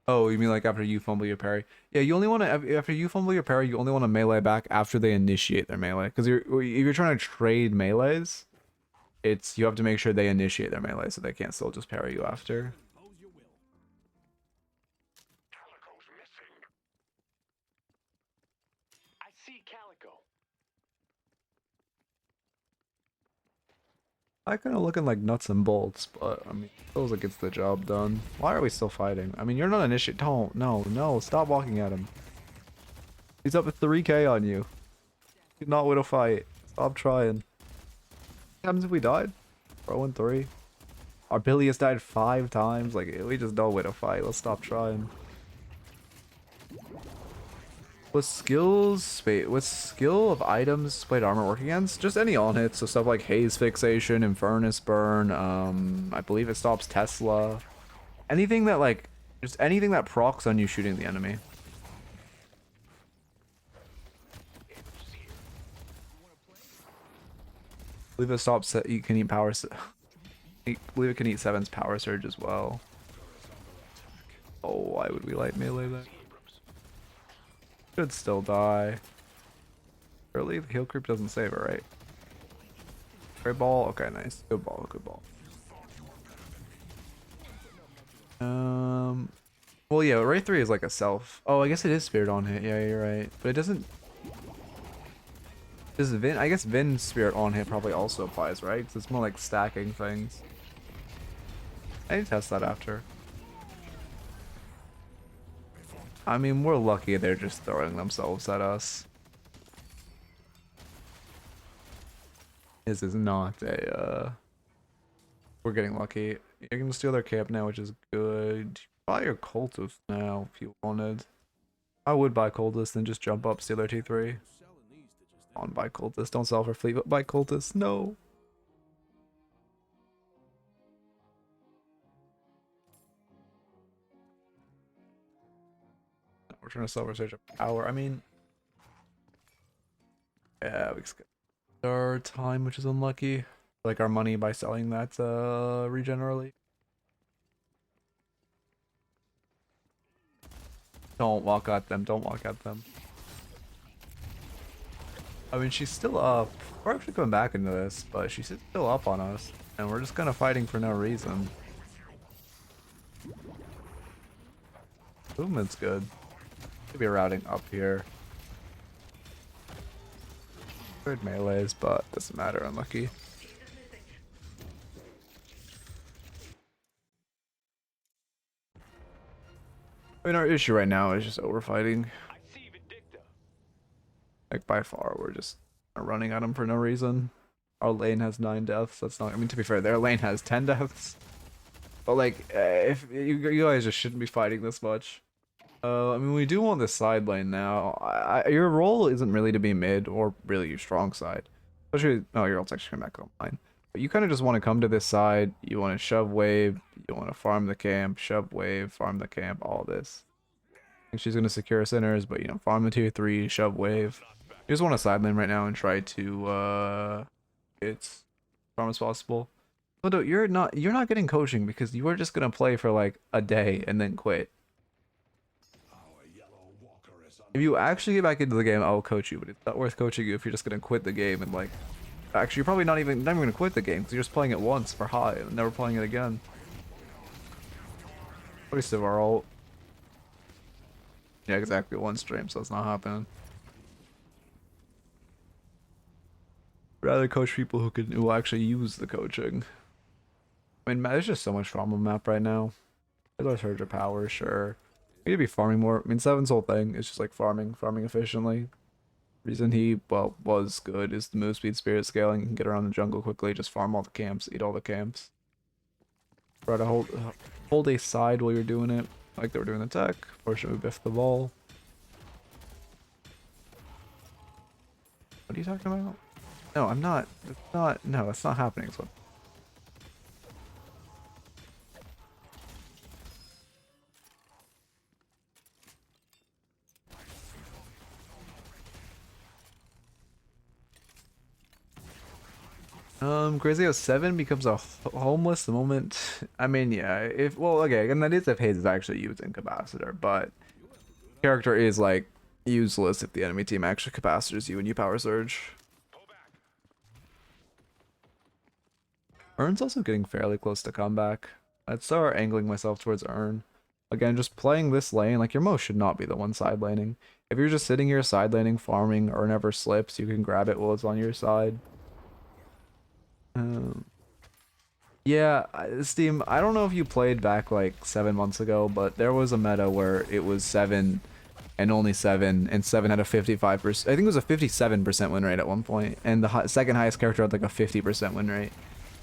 Oh, you mean like after you fumble your parry? Yeah, you only want to, after you fumble your parry, you only want to melee back after they initiate their melee. Because if you're trying to trade melees, you have to make sure they initiate their melee so they can't still just parry you after. Calico's missing. I see Calico. I kind of looking like nuts and bolts, but I mean, feels like it's the job done. Why are we still fighting? I mean, you're not initiate. Don't, no, stop walking at him. He's up at 3k on you. You're not win a fight. Stop trying. What happens if we died? 0-3. Our Billy has died 5 times. Like, we just don't win a fight. Let's stop trying. What skills, wait, what skill of items plate armor work against? Just any on hits, so stuff like Haze Fixation, Infernus Burn, I believe it stops Tesla. Anything that like, just anything that procs on you shooting the enemy. I believe it stops, you can eat power, I believe it can eat 7's power surge as well. Oh, why would we light melee then? Should still die. Early, the heal creep doesn't save it, right? Great ball. Okay, nice. Good ball. Good ball. Well, yeah, Ray 3 is like a self. Oh, I guess it is Spirit on hit. Yeah, you're right. But it doesn't. Does Vin? I guess Vin's Spirit on hit probably also applies, right? Because it's more like stacking things. I need to test that after. I mean, we're lucky they're just throwing themselves at us. This is not a, we're getting lucky. You're gonna steal their camp now, which is good. Buy your cultist now if you wanted. I would buy cultist and just jump up, steal their T3. On, buy cultist. Don't sell for fleet, but buy cultist. No. We're trying to sell research of power. I mean, yeah, we skipped our time, which is unlucky. Like our money by selling that regen early. Don't walk at them. Don't walk at them. I mean, she's still up. We're actually coming back into this, but she's still up on us, and we're just kind of fighting for no reason. Movement's good. Could be routing up here. Good melees, but doesn't matter. Unlucky. I mean, our issue right now is just overfighting. I see Vindicta. Like by far, we're just running at them for no reason. Our lane has 9 deaths. That's not. I mean, to be fair, their lane has 10 deaths. But like, if you guys just shouldn't be fighting this much. I mean, we do want this side lane now. Your role isn't really to be mid or really your strong side. Especially, oh, your ult's actually coming back online. But you kind of just want to come to this side. You want to shove wave. You want to farm the camp, shove wave, farm the camp, all this. I think she's going to secure centers, but you know, farm the tier 3, shove wave. You just want to side lane right now and try to get as farm as possible. But no, you're not getting coaching because you are just going to play for like a day and then quit. If you actually get back into the game, I'll coach you, but it's not worth coaching you if you're just gonna quit the game and like. Actually, you're probably not even gonna quit the game because you're just playing it once for high and never playing it again. Waste of our ult. Yeah, exactly. One stream, so it's not happening. Rather coach people who will actually use the coaching. I mean, there's just so much trauma map right now. There's our surge of power, sure. We need to be farming more. I mean, Seven's whole thing is just like farming efficiently. Reason he, well, was good is the move speed, spirit scaling. You can get around the jungle quickly, just farm all the camps, eat all the camps. Try to hold a side while you're doing it, like they were doing the tech. Fortunately, we biffed the ball. What are you talking about? No, I'm not. It's not. No, it's not happening. So. Crazy 07 becomes a homeless the moment. I mean, yeah, if, well, okay, and that is if Hayes is actually using capacitor, but character is like useless if the enemy team actually capacitors you and you power surge. Urn's also getting fairly close to comeback. I'd start angling myself towards Urn. Again, just playing this lane, like your most should not be the one side laning. If you're just sitting here side laning, farming, Urn never slips, you can grab it while it's on your side. Yeah, Steam, I don't know if you played back like 7 months ago, but there was a meta where it was 7 and only 7, and 7 had a 55%, I think it was a 57% win rate at one point, and the second highest character had like a 50% win rate.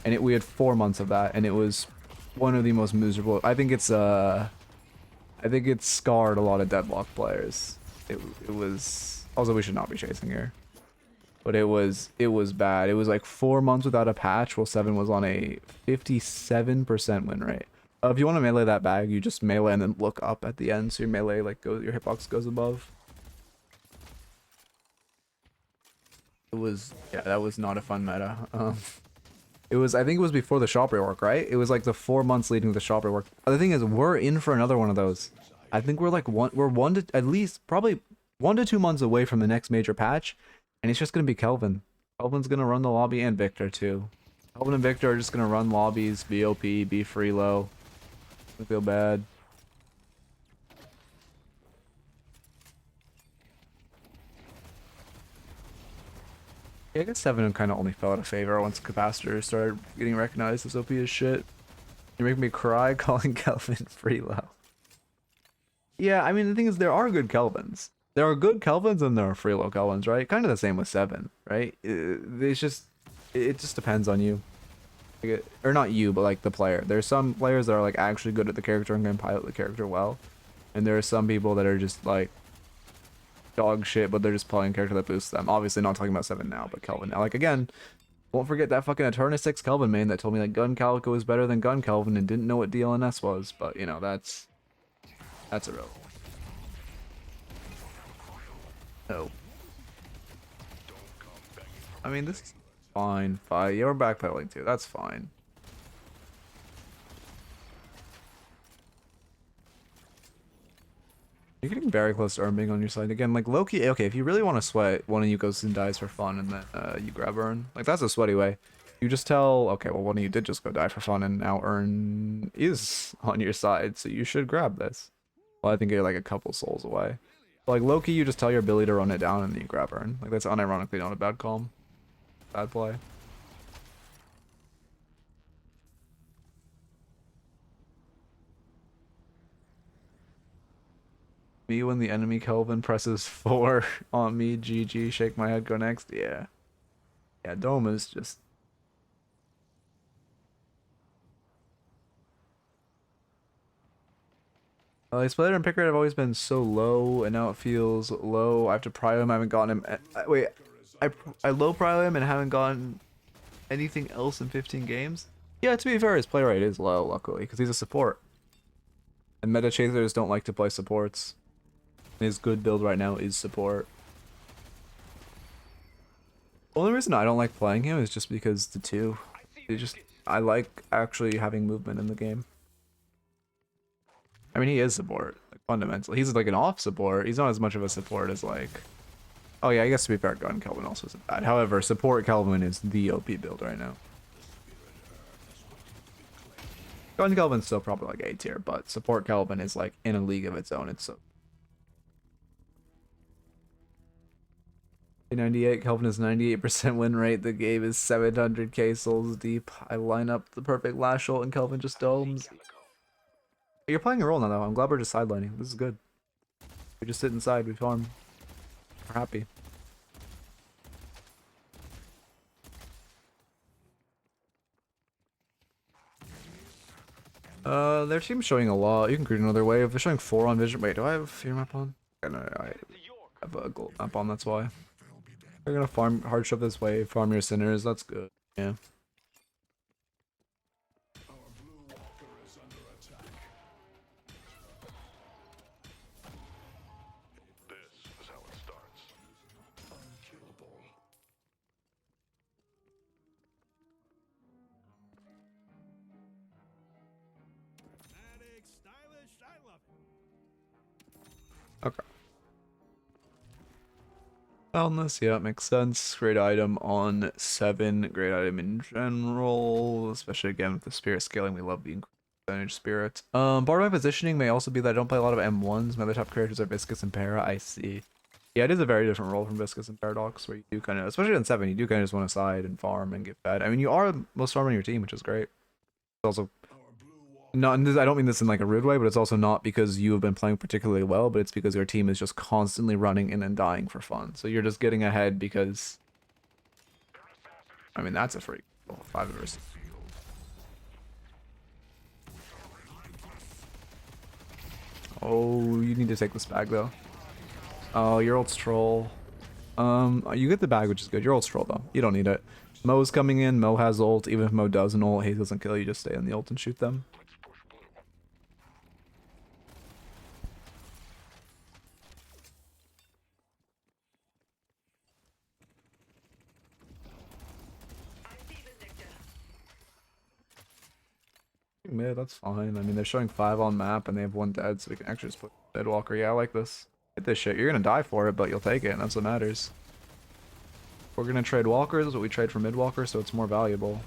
And we had 4 months of that, and it was one of the most miserable. I think it's scarred a lot of Deadlock players. It was, also we should not be chasing here. But it was bad. It was like 4 months without a patch while 7 was on a 57% win rate. If you want to melee that bag, you just melee and then look up at the end so your melee like goes, your hitbox goes above. It was, yeah, that was not a fun meta. It was, I think it was before the shop rework, right? It was like the 4 months leading to the shop rework. The thing is, we're in for another one of those. I think we're like one to at least probably 1 to 2 months away from the next major patch. And it's just going to be Kelvin. Kelvin's going to run the lobby, and Victor too. Kelvin and Victor are just going to run lobbies, be OP, be free low. I feel bad. Yeah, I guess 7 kind of only fell out of favor once capacitors started getting recognized as OP as shit. You're making me cry calling Kelvin free low. Yeah, I mean, the thing is, there are good Kelvins. There are good Kelvins and there are free low Kelvins, right? Kind of the same with 7, right? It just depends on you. Or not you, but like the player. There's some players that are like actually good at the character and can pilot the character well. And there are some people that are just like dog shit, but they're just playing character that boosts them. Obviously not talking about 7 now, but Kelvin now. Like again, won't forget that fucking Eterna 6 Kelvin main that told me that Gun Calico was better than Gun Kelvin and didn't know what DLNS was, but you know, that's irrelevant. Oh. I mean, this is fine. Fine. Yeah, we're backpedaling too. That's fine. You're getting very close to Urn being on your side again. Like Loki. Okay, if you really want to sweat, one of you goes and dies for fun, and then you grab Urn. Like that's a sweaty way. You just tell, okay, well, one of you did just go die for fun, and now Urn is on your side, so you should grab this. Well, I think you're like a couple souls away. Like Loki, you just tell your Billy to run it down and then you grab Earn. Like that's unironically not a bad calm. Bad play. Me when the enemy Kelvin presses 4 on me, GG, shake my head, go next. Yeah. Yeah, Dome is just... Splitter and pick rate have always been so low, and now it feels low. I have to pry him, I haven't gotten him... wait, I low pry him and haven't gotten anything else in 15 games? Yeah, to be fair, his play rate is low, luckily, because he's a support. And meta chasers don't like to play supports. His good build right now is support. The only reason I don't like playing him is just because the two. I like actually having movement in the game. I mean, he is support, like, fundamentally. He's like an off support. He's not as much of a support as like... Oh yeah, I guess to be fair, Gun Kelvin also isn't bad. However, support Kelvin is the OP build right now. Gun Kelvin's still probably like A tier, but support Kelvin is like in a league of its own. It's so... 98, Kelvin is 98% win rate. The game is 700k souls deep. I line up the perfect lash ult and Kelvin just domes. You're playing a role now though. I'm glad we're just sidelining. This is good. We just sit inside, we farm. We're happy. Their team's showing a lot. You can create another wave. They're showing 4 on vision. Wait, do I have fear map on? No, I have a gold map on, that's why. They're gonna farm hard shove this way, farm your sinners, that's good. Yeah. This is how it starts. Unkillable. Dramatic, stylish, I love it. Okay. Wellness, yeah, makes sense. Great item on 7. Great item in general, especially again with the spirit scaling. We love the increased percentage spirit. Part of my positioning may also be that I don't play a lot of M1s. My other top characters are Viscous and Para. I see. Yeah, it is a very different role from Viscous and Paradox, where you do kind of, especially on 7, you do kind of just want to side and farm and get fed. I mean, you are most farm on your team, which is great. It's also not, and this, I don't mean this in like a rude way, but it's also not because you have been playing particularly well, but it's because your team is just constantly running in and dying for fun. So you're just getting ahead because, I mean, that's a freak. 5 versus. Oh, you need to take this bag though. Oh, your ult's troll. You get the bag, which is good. Your ult's troll though. You don't need it. Mo's coming in. Mo has ult. Even if Mo doesn't ult, he doesn't kill you. Just stay on the ult and shoot them. Mid, that's fine. I mean, they're showing 5 on map and they have 1 dead, so we can actually just put Deadwalker. Yeah, I like this. Hit this shit. You're gonna die for it, but you'll take it, and that's what matters. We're gonna trade walkers, but we trade for mid-walker, so it's more valuable.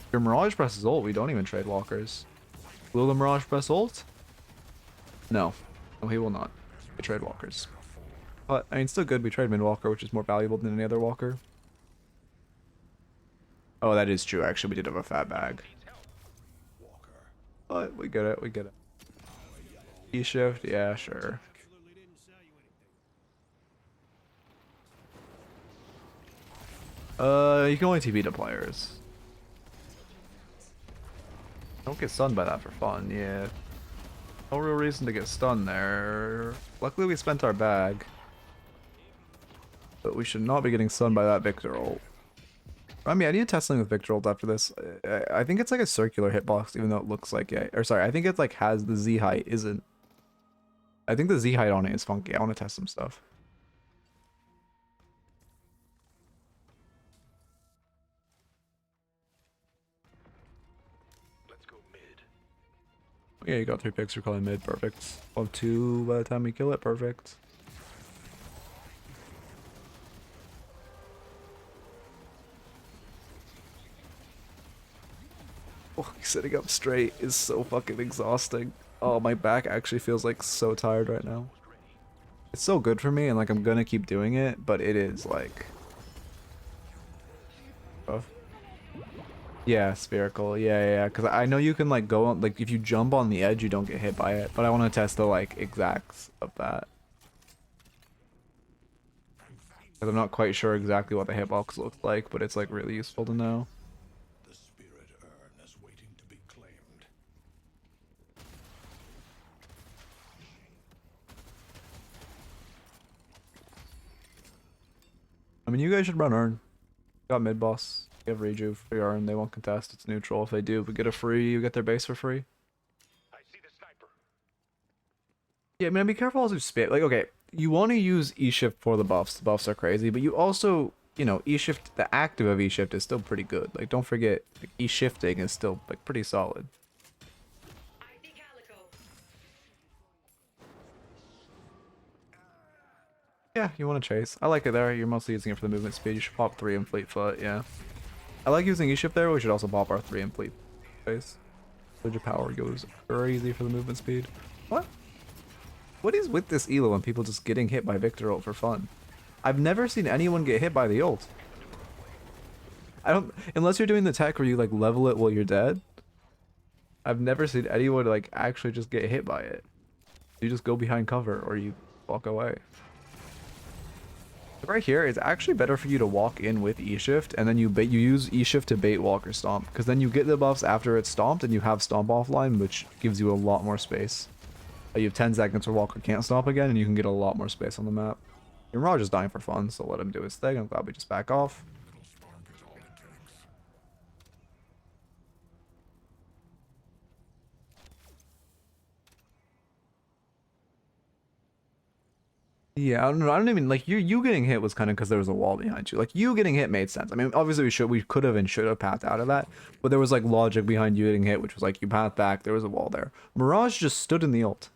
If your Mirage presses ult, we don't even trade walkers. Will the Mirage press ult? No. No, he will not. We trade walkers. But, I mean, still good. We trade mid-walker, which is more valuable than any other walker. Oh, that is true. Actually, we did have a fat bag. But we get it. We get it. E-shift? Yeah, sure. Absolutely didn't sell you anything. You can only TP to players. Don't get stunned by that for fun, yeah. No real reason to get stunned there. Luckily we spent our bag. But we should not be getting stunned by that Victor ult. I mean, I need to test something with Victor ult after this. I think it's like a circular hitbox, even though it looks like it. Or sorry, I think it like has the Z height, isn't. I think the Z height on it is funky. I want to test some stuff. Let's go mid. Yeah, you got 3 picks. You're calling mid. Perfect. We'll have 2 by the time we kill it. Perfect. Oh, sitting up straight is so fucking exhausting. Oh, my back actually feels like so tired right now. It's so good for me, and like I'm gonna keep doing it, but it is like, oh. Yeah, spherical. Yeah. Because I know you can like go on, like if you jump on the edge, you don't get hit by it. But I want to test the like exacts of that. Because I'm not quite sure exactly what the hitbox looks like, but it's like really useful to know. The spirit urn is waiting to be claimed. I mean, you guys should run Urn. Got mid boss. You have Reju for your Urn. They won't contest. It's neutral. If they do, we get a free. You get their base for free. I see the sniper. Yeah, man, be careful also spit. Like, okay, you want to use E-Shift for the buffs. The buffs are crazy, but you also, you know, E-Shift, the active of E-Shift is still pretty good. Like, don't forget, like, E-Shifting is still, like, pretty solid. Yeah, you want to chase. I like it there. You're mostly using it for the movement speed. You should pop 3 in Fleet Foot, yeah. I like using E-Shift there. We should also pop our 3 in Fleet Face. Surge of Power goes crazy for the movement speed. What? What is with this Elo and people just getting hit by Victor ult for fun? I've never seen anyone get hit by the ult. I don't, unless you're doing the tech where you like level it while you're dead. I've never seen anyone like actually just get hit by it. You just go behind cover or you walk away. Right here, it's actually better for you to walk in with E-Shift and then you use E-Shift to bait walk or stomp, because then you get the buffs after it's stomped and you have stomp offline, which gives you a lot more space. You have 10 seconds where Walker can't stomp again and you can get a lot more space on the map. Your Mirage is dying for fun, so let him do his thing. I'm glad we just back off. Yeah, I don't know. I don't even like you getting hit was kind of because there was a wall behind you. Like you getting hit made sense. I mean, obviously we could have and should have pathed out of that, but there was like logic behind you getting hit, which was like you pathed back. There was a wall there. Mirage just stood in the ult.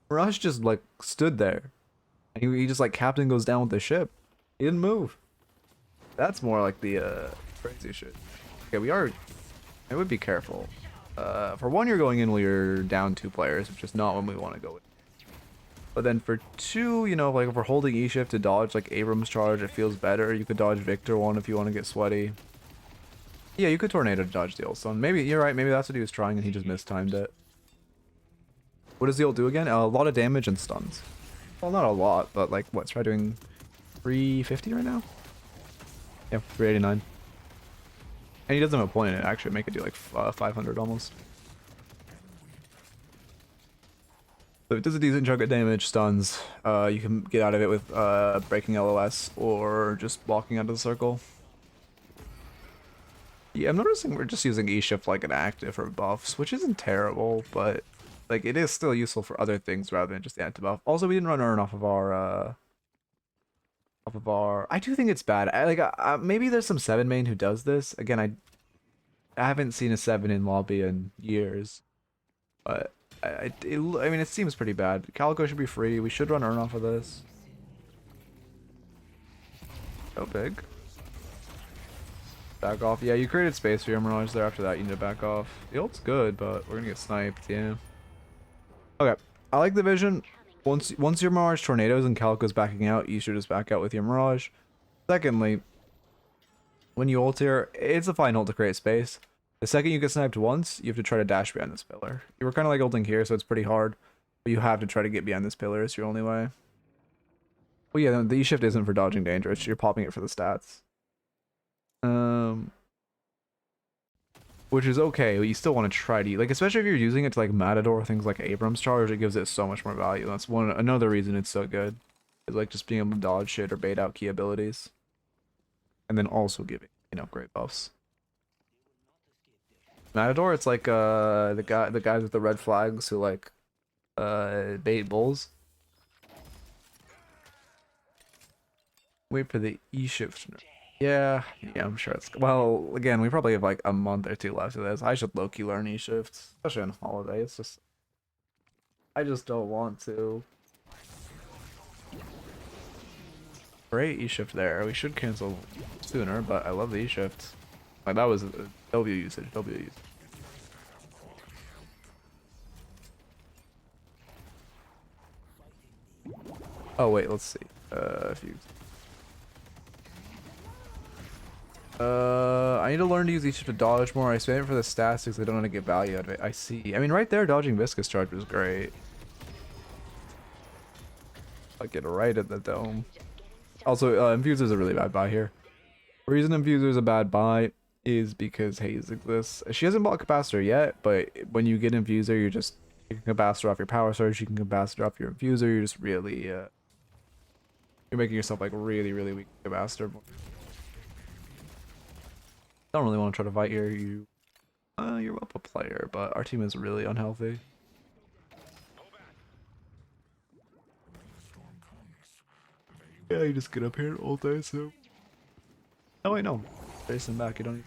Mirage just like stood there, and he just like captain goes down with the ship. He didn't move. That's more like the crazy shit. Okay, we are. I would be careful. For one, you're going in while you're down 2 players, which is not when we want to go with. But then for 2, you know, like if we're holding E-Shift to dodge like Abrams charge, it feels better. You could dodge Victor one if you want to get sweaty. Yeah, you could tornado to dodge the ult stun. Maybe you're right. Maybe that's what he was trying and he just mistimed it. What does the ult do again? A lot of damage and stuns. Well, not a lot, but like what? Try doing 350 right now. Yeah, 389. And he doesn't have a point in it. Actually, make it do like 500 almost. So it does a decent chunk of damage, stuns. You can get out of it with breaking LOS or just walking out of the circle. Yeah, I'm noticing we're just using E-Shift like an active for buffs, which isn't terrible, but like it is still useful for other things rather than just the anti-buff. Also, we didn't run Urn off of our I do think it's bad. Maybe there's some 7 main who does this. Again, I haven't seen a 7 in lobby in years, but I mean, it seems pretty bad. Calico should be free. We should run Urn off of this. So big. Back off. Yeah, you created space for your Mirage there. After that, you need to back off. The ult's good, but we're gonna get sniped. Yeah. Okay. I like the vision. Once your Mirage tornadoes and Calico's backing out, you should just back out with your Mirage. Secondly, when you ult here, it's a fine ult to create space. The second you get sniped once, you have to try to dash behind this pillar. You were kind of like ulting here, so it's pretty hard. But you have to try to get behind this pillar. It's your only way. Well, yeah, the E-Shift isn't for dodging dangerous. You're popping it for the stats. Which is okay, but you still want to try to, like, especially if you're using it to, like, Matador, things like Abrams charge, it gives it so much more value. That's another reason it's so good. Is, like, just being able to dodge shit or bait out key abilities. And then also giving, you know, great buffs. Matador, it's like the guys with the red flags who like bait bulls. Wait for the E-Shift. Yeah, I'm sure it's well. Again, we probably have like a month or 2 left of this. I should low-key learn E-Shift, especially on holiday. It's just I just don't want to. Great E-Shift there. We should cancel sooner, but I love the E-Shift. Like that was W usage. W usage. Oh wait, let's see. If you. I need to learn to use each to dodge more. I spam it for the stats because I don't know how to get value out of it. I see. I mean, right there, dodging Viscous Charge was great. Like it right at the dome. Also, Infuser is a really bad buy here. The reason Infuser is a bad buy is because Haze exists. She hasn't bought Capacitor yet, but when you get Infuser, you're just taking Capacitor off your Power Surge. You can Capacitor off your Infuser. You're just really, you're making yourself like really, really weak Capacitor. Don't really want to try to fight here. You're up a player, but our team is really unhealthy. Yeah, you just get up here all day, so. Oh wait, no. Facing back, you don't need.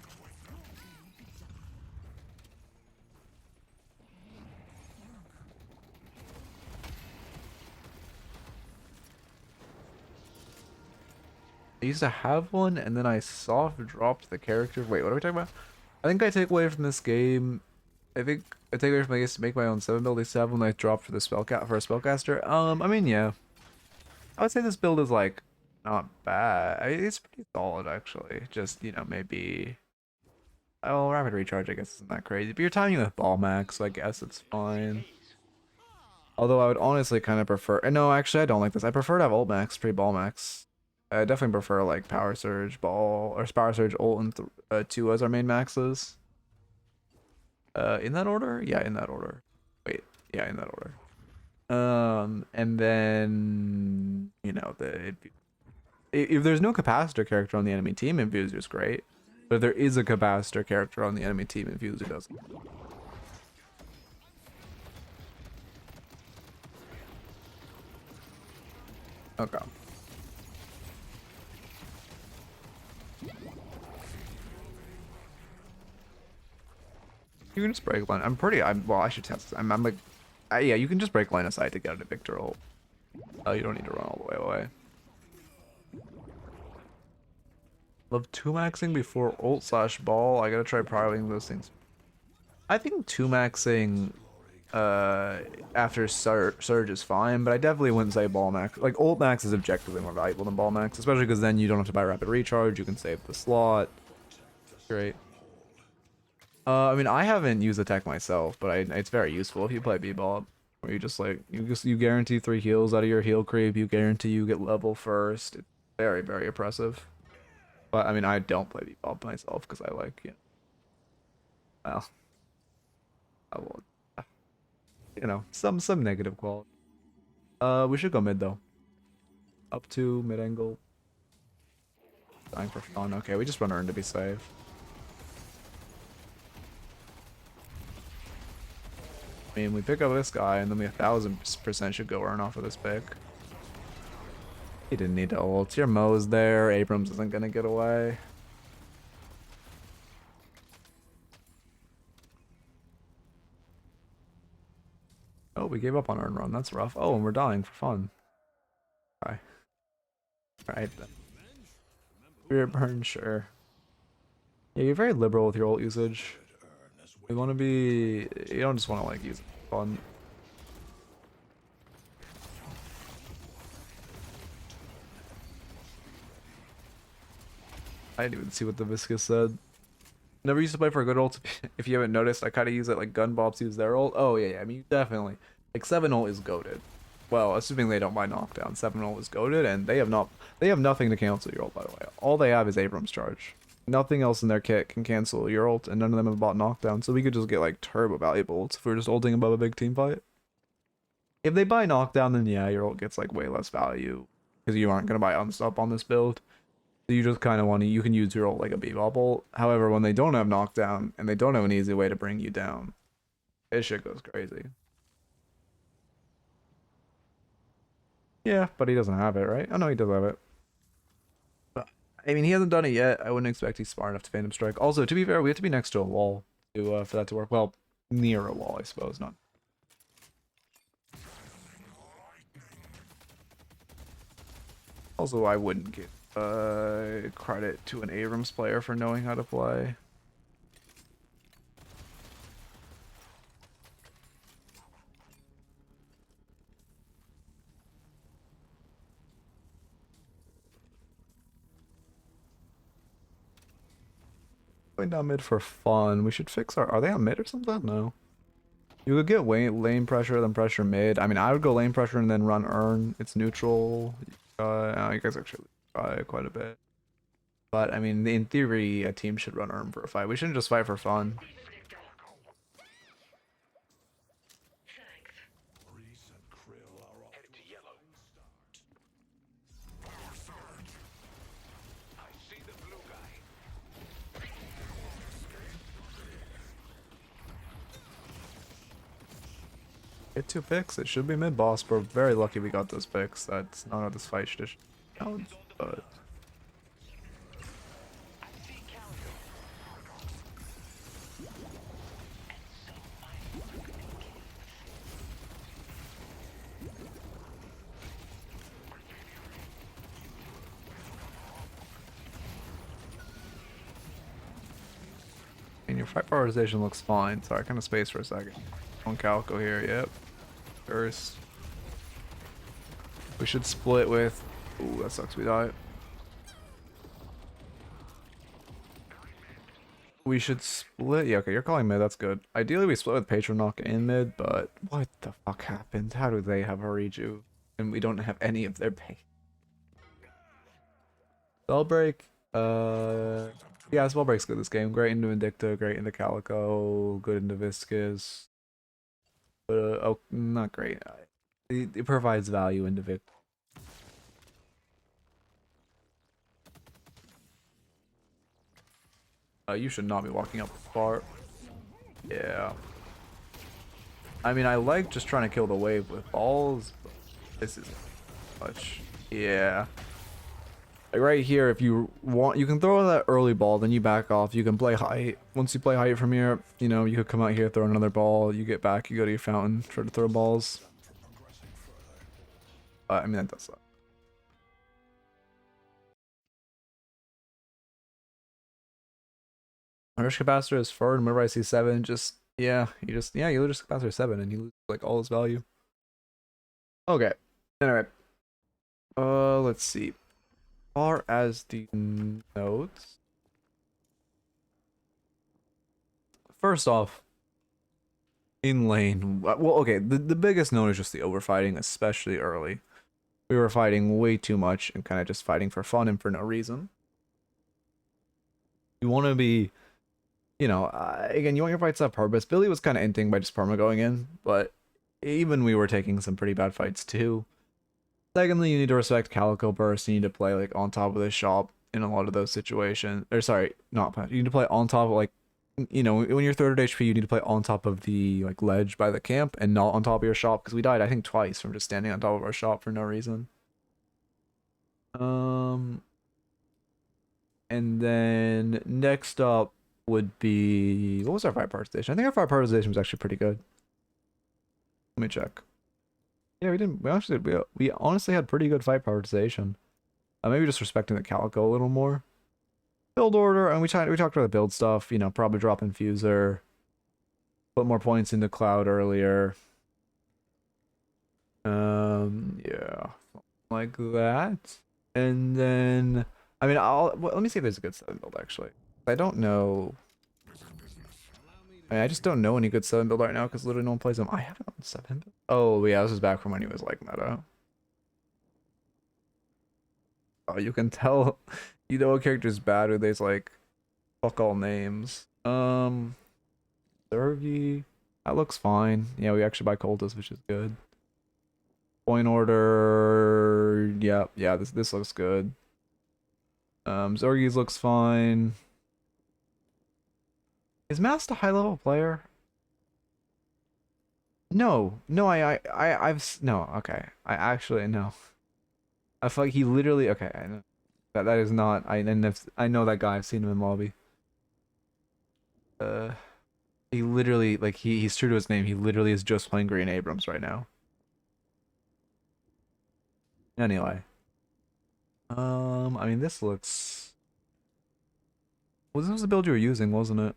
I used to have one, and then I soft dropped the character. Wait, what are we talking about? I think I take away from this game. I think I take away from this to make my own 7 build 7 I dropped for the for a spellcaster. I mean, yeah. I would say this build is like not bad. It's pretty solid actually. Just, you know, maybe. Oh, rapid recharge I guess isn't that crazy. But you're timing with ball max, so I guess it's fine. Although I would honestly kind of prefer. No, actually I don't like this. I prefer to have ult max pre ball max. I definitely prefer like Power Surge, Ball, or Power Surge, Ult, and 2 as our main maxes. In that order? Yeah, in that order. Wait, yeah, in that order. And then, you know, if there's no Capacitor character on the enemy team, Infuser's great. But if there is a Capacitor character on the enemy team, Infuser doesn't. Okay. You can just break line. Well, I should test this. I'm like, yeah, you can just break line of sight to get a Victor ult. You don't need to run all the way away. Love 2-maxing before ult / ball. I gotta try priorling those things. I think 2-maxing after surge is fine, but I definitely wouldn't say ball max. Like ult max is objectively more valuable than ball max, especially because then you don't have to buy rapid recharge. You can save the slot. Great. I mean, I haven't used the tech myself, but it's very useful if you play Bebop, where you just like you guarantee 3 heals out of your heal creep. You guarantee you get level first. It's very, very oppressive. But I mean, I don't play Bebop myself because I like, well, I will, some negative quality. We should go mid though. Up to mid angle. Dying for fun. Okay, we just run Earn to be safe. I mean, we pick up this guy, and then we 1000% should go Earn off of this pick. He didn't need to ult. Your Mo's there. Abrams isn't gonna get away. Oh, we gave up on Earn Run. That's rough. Oh, and we're dying for fun. Okay. Alright then. Spirit Burn, sure. Yeah, you're very liberal with your ult usage. You want to be. You don't just want to like use it for fun. I didn't even see what the Viscous said. Never used to play for a good ult. If you haven't noticed, I kind of use it like gun bobs use their ult. Oh yeah, I mean, definitely. Like 7 ult is goated. Well, assuming they don't buy knockdown, 7 ult is goated, and they have nothing to cancel your ult, by the way. All they have is Abrams charge. Nothing else in their kit can cancel your ult, and none of them have bought knockdown, so we could just get like turbo valuable ults if we're just ulting above a big team fight. If they buy knockdown, then yeah, your ult gets like way less value because you aren't gonna buy unstop on this build. So you just kind of want to, you can use your ult like a Bebop ult. However, when they don't have knockdown and they don't have an easy way to bring you down, this shit goes crazy. Yeah, but he doesn't have it, right? Oh no, he does have it. I mean, he hasn't done it yet. I wouldn't expect he's smart enough to Phantom Strike. Also, to be fair, we have to be next to a wall to for that to work. Well, near a wall, I suppose, not. Also, I wouldn't give credit to an Abrams player for knowing how to play. Going down mid for fun. We should fix our. Are they on mid or something? No. You could get lane pressure, then pressure mid. I mean, I would go lane pressure and then run Earn. It's neutral. You guys actually try quite a bit. But I mean, in theory, a team should run Earn for a fight. We shouldn't just fight for fun. Reese and Krill are off. Headed to yellow. I see the blue guy. Get 2 picks. It should be mid boss. We're very lucky we got those picks. That's not how this fight should count, but. And your fight prioritization looks fine. Sorry, I kind of spaced for a second. On Calico here, yep. First. We should split with. Ooh, that sucks. We died. We should split. Yeah, okay, you're calling mid. That's good. Ideally, we split with Patronok in mid, but what the fuck happened? How do they have a reju? And we don't have any of their pay. Spellbreak. Yeah, Spellbreak's good this game. Great into Indicta, great into Calico, good into Viscous. But, oh, not great. It provides value into Vic. You should not be walking up far. Yeah. I mean, I like just trying to kill the wave with balls, but this isn't much. Yeah. Like right here, if you want, you can throw that early ball, then you back off. You can play height. Once you play height from here, you know, you could come out here, throw another ball. You get back, you go to your fountain, try to throw balls. I mean, that does suck. My rush capacitor is 4, and whenever I see 7, just, yeah, you lose capacitor 7, and you lose, like, all this value. Okay. Anyway. Let's see. Far as the notes, first off, in lane, well, okay, the biggest note is just the overfighting, especially early. We were fighting way too much and kind of just fighting for fun and for no reason. You want to be, you know, again, you want your fights to have purpose. Billy was kind of inting by just perma going in, but even we were taking some pretty bad fights too. Secondly, you need to respect Calico Burst. You need to play like on top of the shop in a lot of those situations. Or sorry, not you need to play on top of, like, you know, when you're 3rd HP, you need to play on top of the like ledge by the camp and not on top of your shop, because we died I think twice from just standing on top of our shop for no reason. And then next up would be, what was our fight prioritization? I think our fight prioritization was actually pretty good. Let me check. Yeah, we actually did. We honestly had pretty good fight prioritization. Maybe just respecting the Calico a little more. Build order, and we talked about the build stuff, you know, probably drop Infuser. Put more points into Cloud earlier. Yeah. Like that. And then, I mean, let me see if there's a good 7 build, actually. I don't know. I mean, I just don't know any good 7 build right now because literally no one plays them. I haven't on 7 build. Oh, yeah, this is back from when he was like meta. Oh, you can tell, you know, a character's bad when there's like fuck all names. Sergi, that looks fine. Yeah, we actually buy Cultist, which is good. Point order, yeah, this looks good. Zorgi's looks fine. Is Mast a high level player? No, no, okay. I actually, no. I feel like he literally, okay, I know. That is not, I know that guy, I've seen him in lobby. He literally, like, he's true to his name, he literally is just playing Green Abrams right now. Anyway. I mean, this looks... Well, this was the build you were using, wasn't it?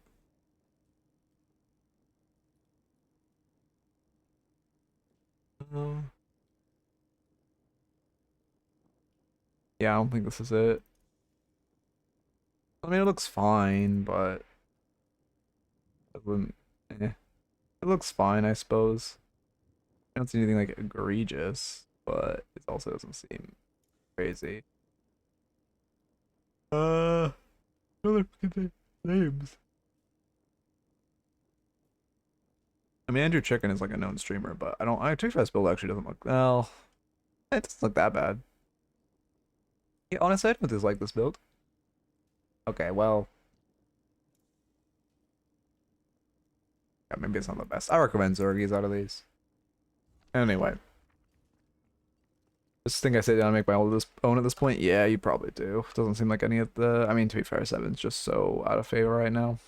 Yeah, I don't think this is it. I mean, it looks fine, but Doesn't, eh. It looks fine, I suppose. I don't see anything like egregious, but it also doesn't seem crazy. Other fucking names. I mean, Andrew Chicken is like a known streamer, but I Trickfest build actually doesn't look, well, it doesn't look that bad. Yeah, honestly, I don't dislike this build. Okay, well, yeah, maybe it's not the best. I recommend Zergies out of these. Anyway. Just think I sit down and make my own at this point? Yeah, you probably do. Doesn't seem like any of the, I mean, to be fair, 7's just so out of favor right now.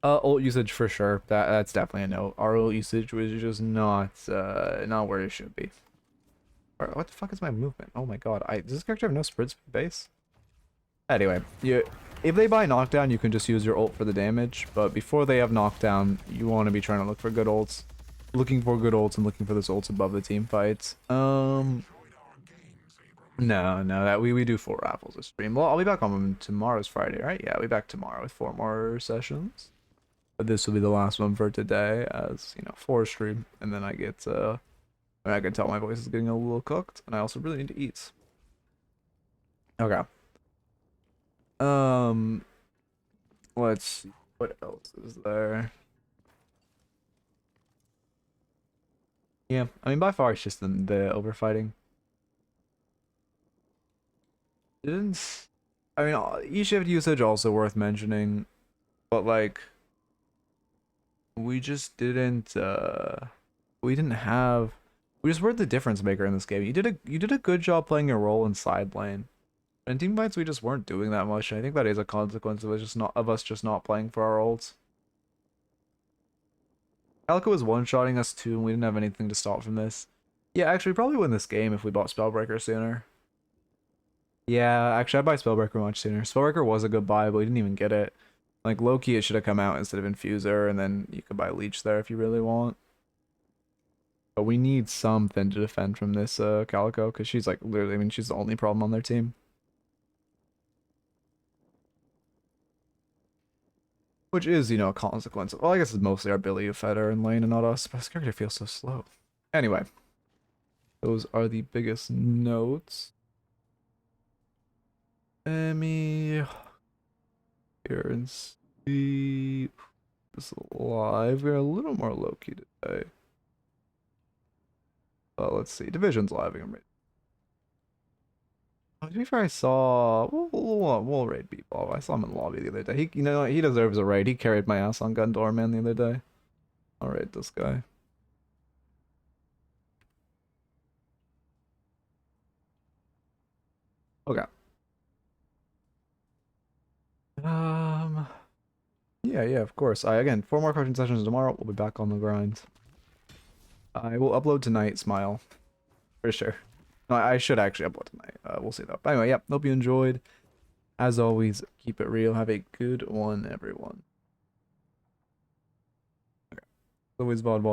Ult usage for sure. That's definitely a no. Our ult usage was just not where it should be. What the fuck is my movement? Oh my god. Does this character have no sprint speed base? Anyway, if they buy knockdown, you can just use your ult for the damage, but before they have knockdown, you want to be trying to look for good ults. Looking for good ults and looking for those ults above the team fights. No, that we do 4 raffles this stream. Well, I'll be back on them tomorrow's Friday, right? Yeah, I'll be back tomorrow with 4 more sessions. But this will be the last one for today, as you know, 4 stream, and then I get I can tell my voice is getting a little cooked, and I also really need to eat. Okay. Let's see, what else is there? Yeah, I mean, by far it's just the overfighting. Didn't, I mean, E-shift usage also worth mentioning, but like, we just didn't, we just weren't the difference maker in this game. You did a good job playing your role in side lane. In team fights, we just weren't doing that much. And I think that is a consequence of us just not playing for our ults. Calico was one-shotting us too, and we didn't have anything to stop from this. Yeah, actually, we probably win this game if we bought Spellbreaker sooner. Yeah, actually, I'd buy Spellbreaker much sooner. Spellbreaker was a good buy, but we didn't even get it. Like, low-key, it should have come out instead of Infuser, and then you could buy Leech there if you really want. But we need something to defend from this Calico, because she's like, literally, I mean, she's the only problem on their team. Which is, you know, a consequence. Well, I guess it's mostly our ability to fed her in lane and not us, but this character feels so slow. Anyway. Those are the biggest notes. Let me here and see this live. We're a little more low-key today. Let's see. Division's live again. To be fair, I saw we'll raid Bebop. I saw him in the lobby the other day. He deserves a raid. He carried my ass on Gundor Man the other day. I'll raid this guy. Okay. Yeah, of course. Again, 4 more coaching sessions tomorrow. We'll be back on the grind. I will upload tonight, Smile. For sure. No, I should actually upload tonight. We'll see though. But anyway, yeah, hope you enjoyed. As always, keep it real. Have a good one, everyone. Okay. Always, Bod.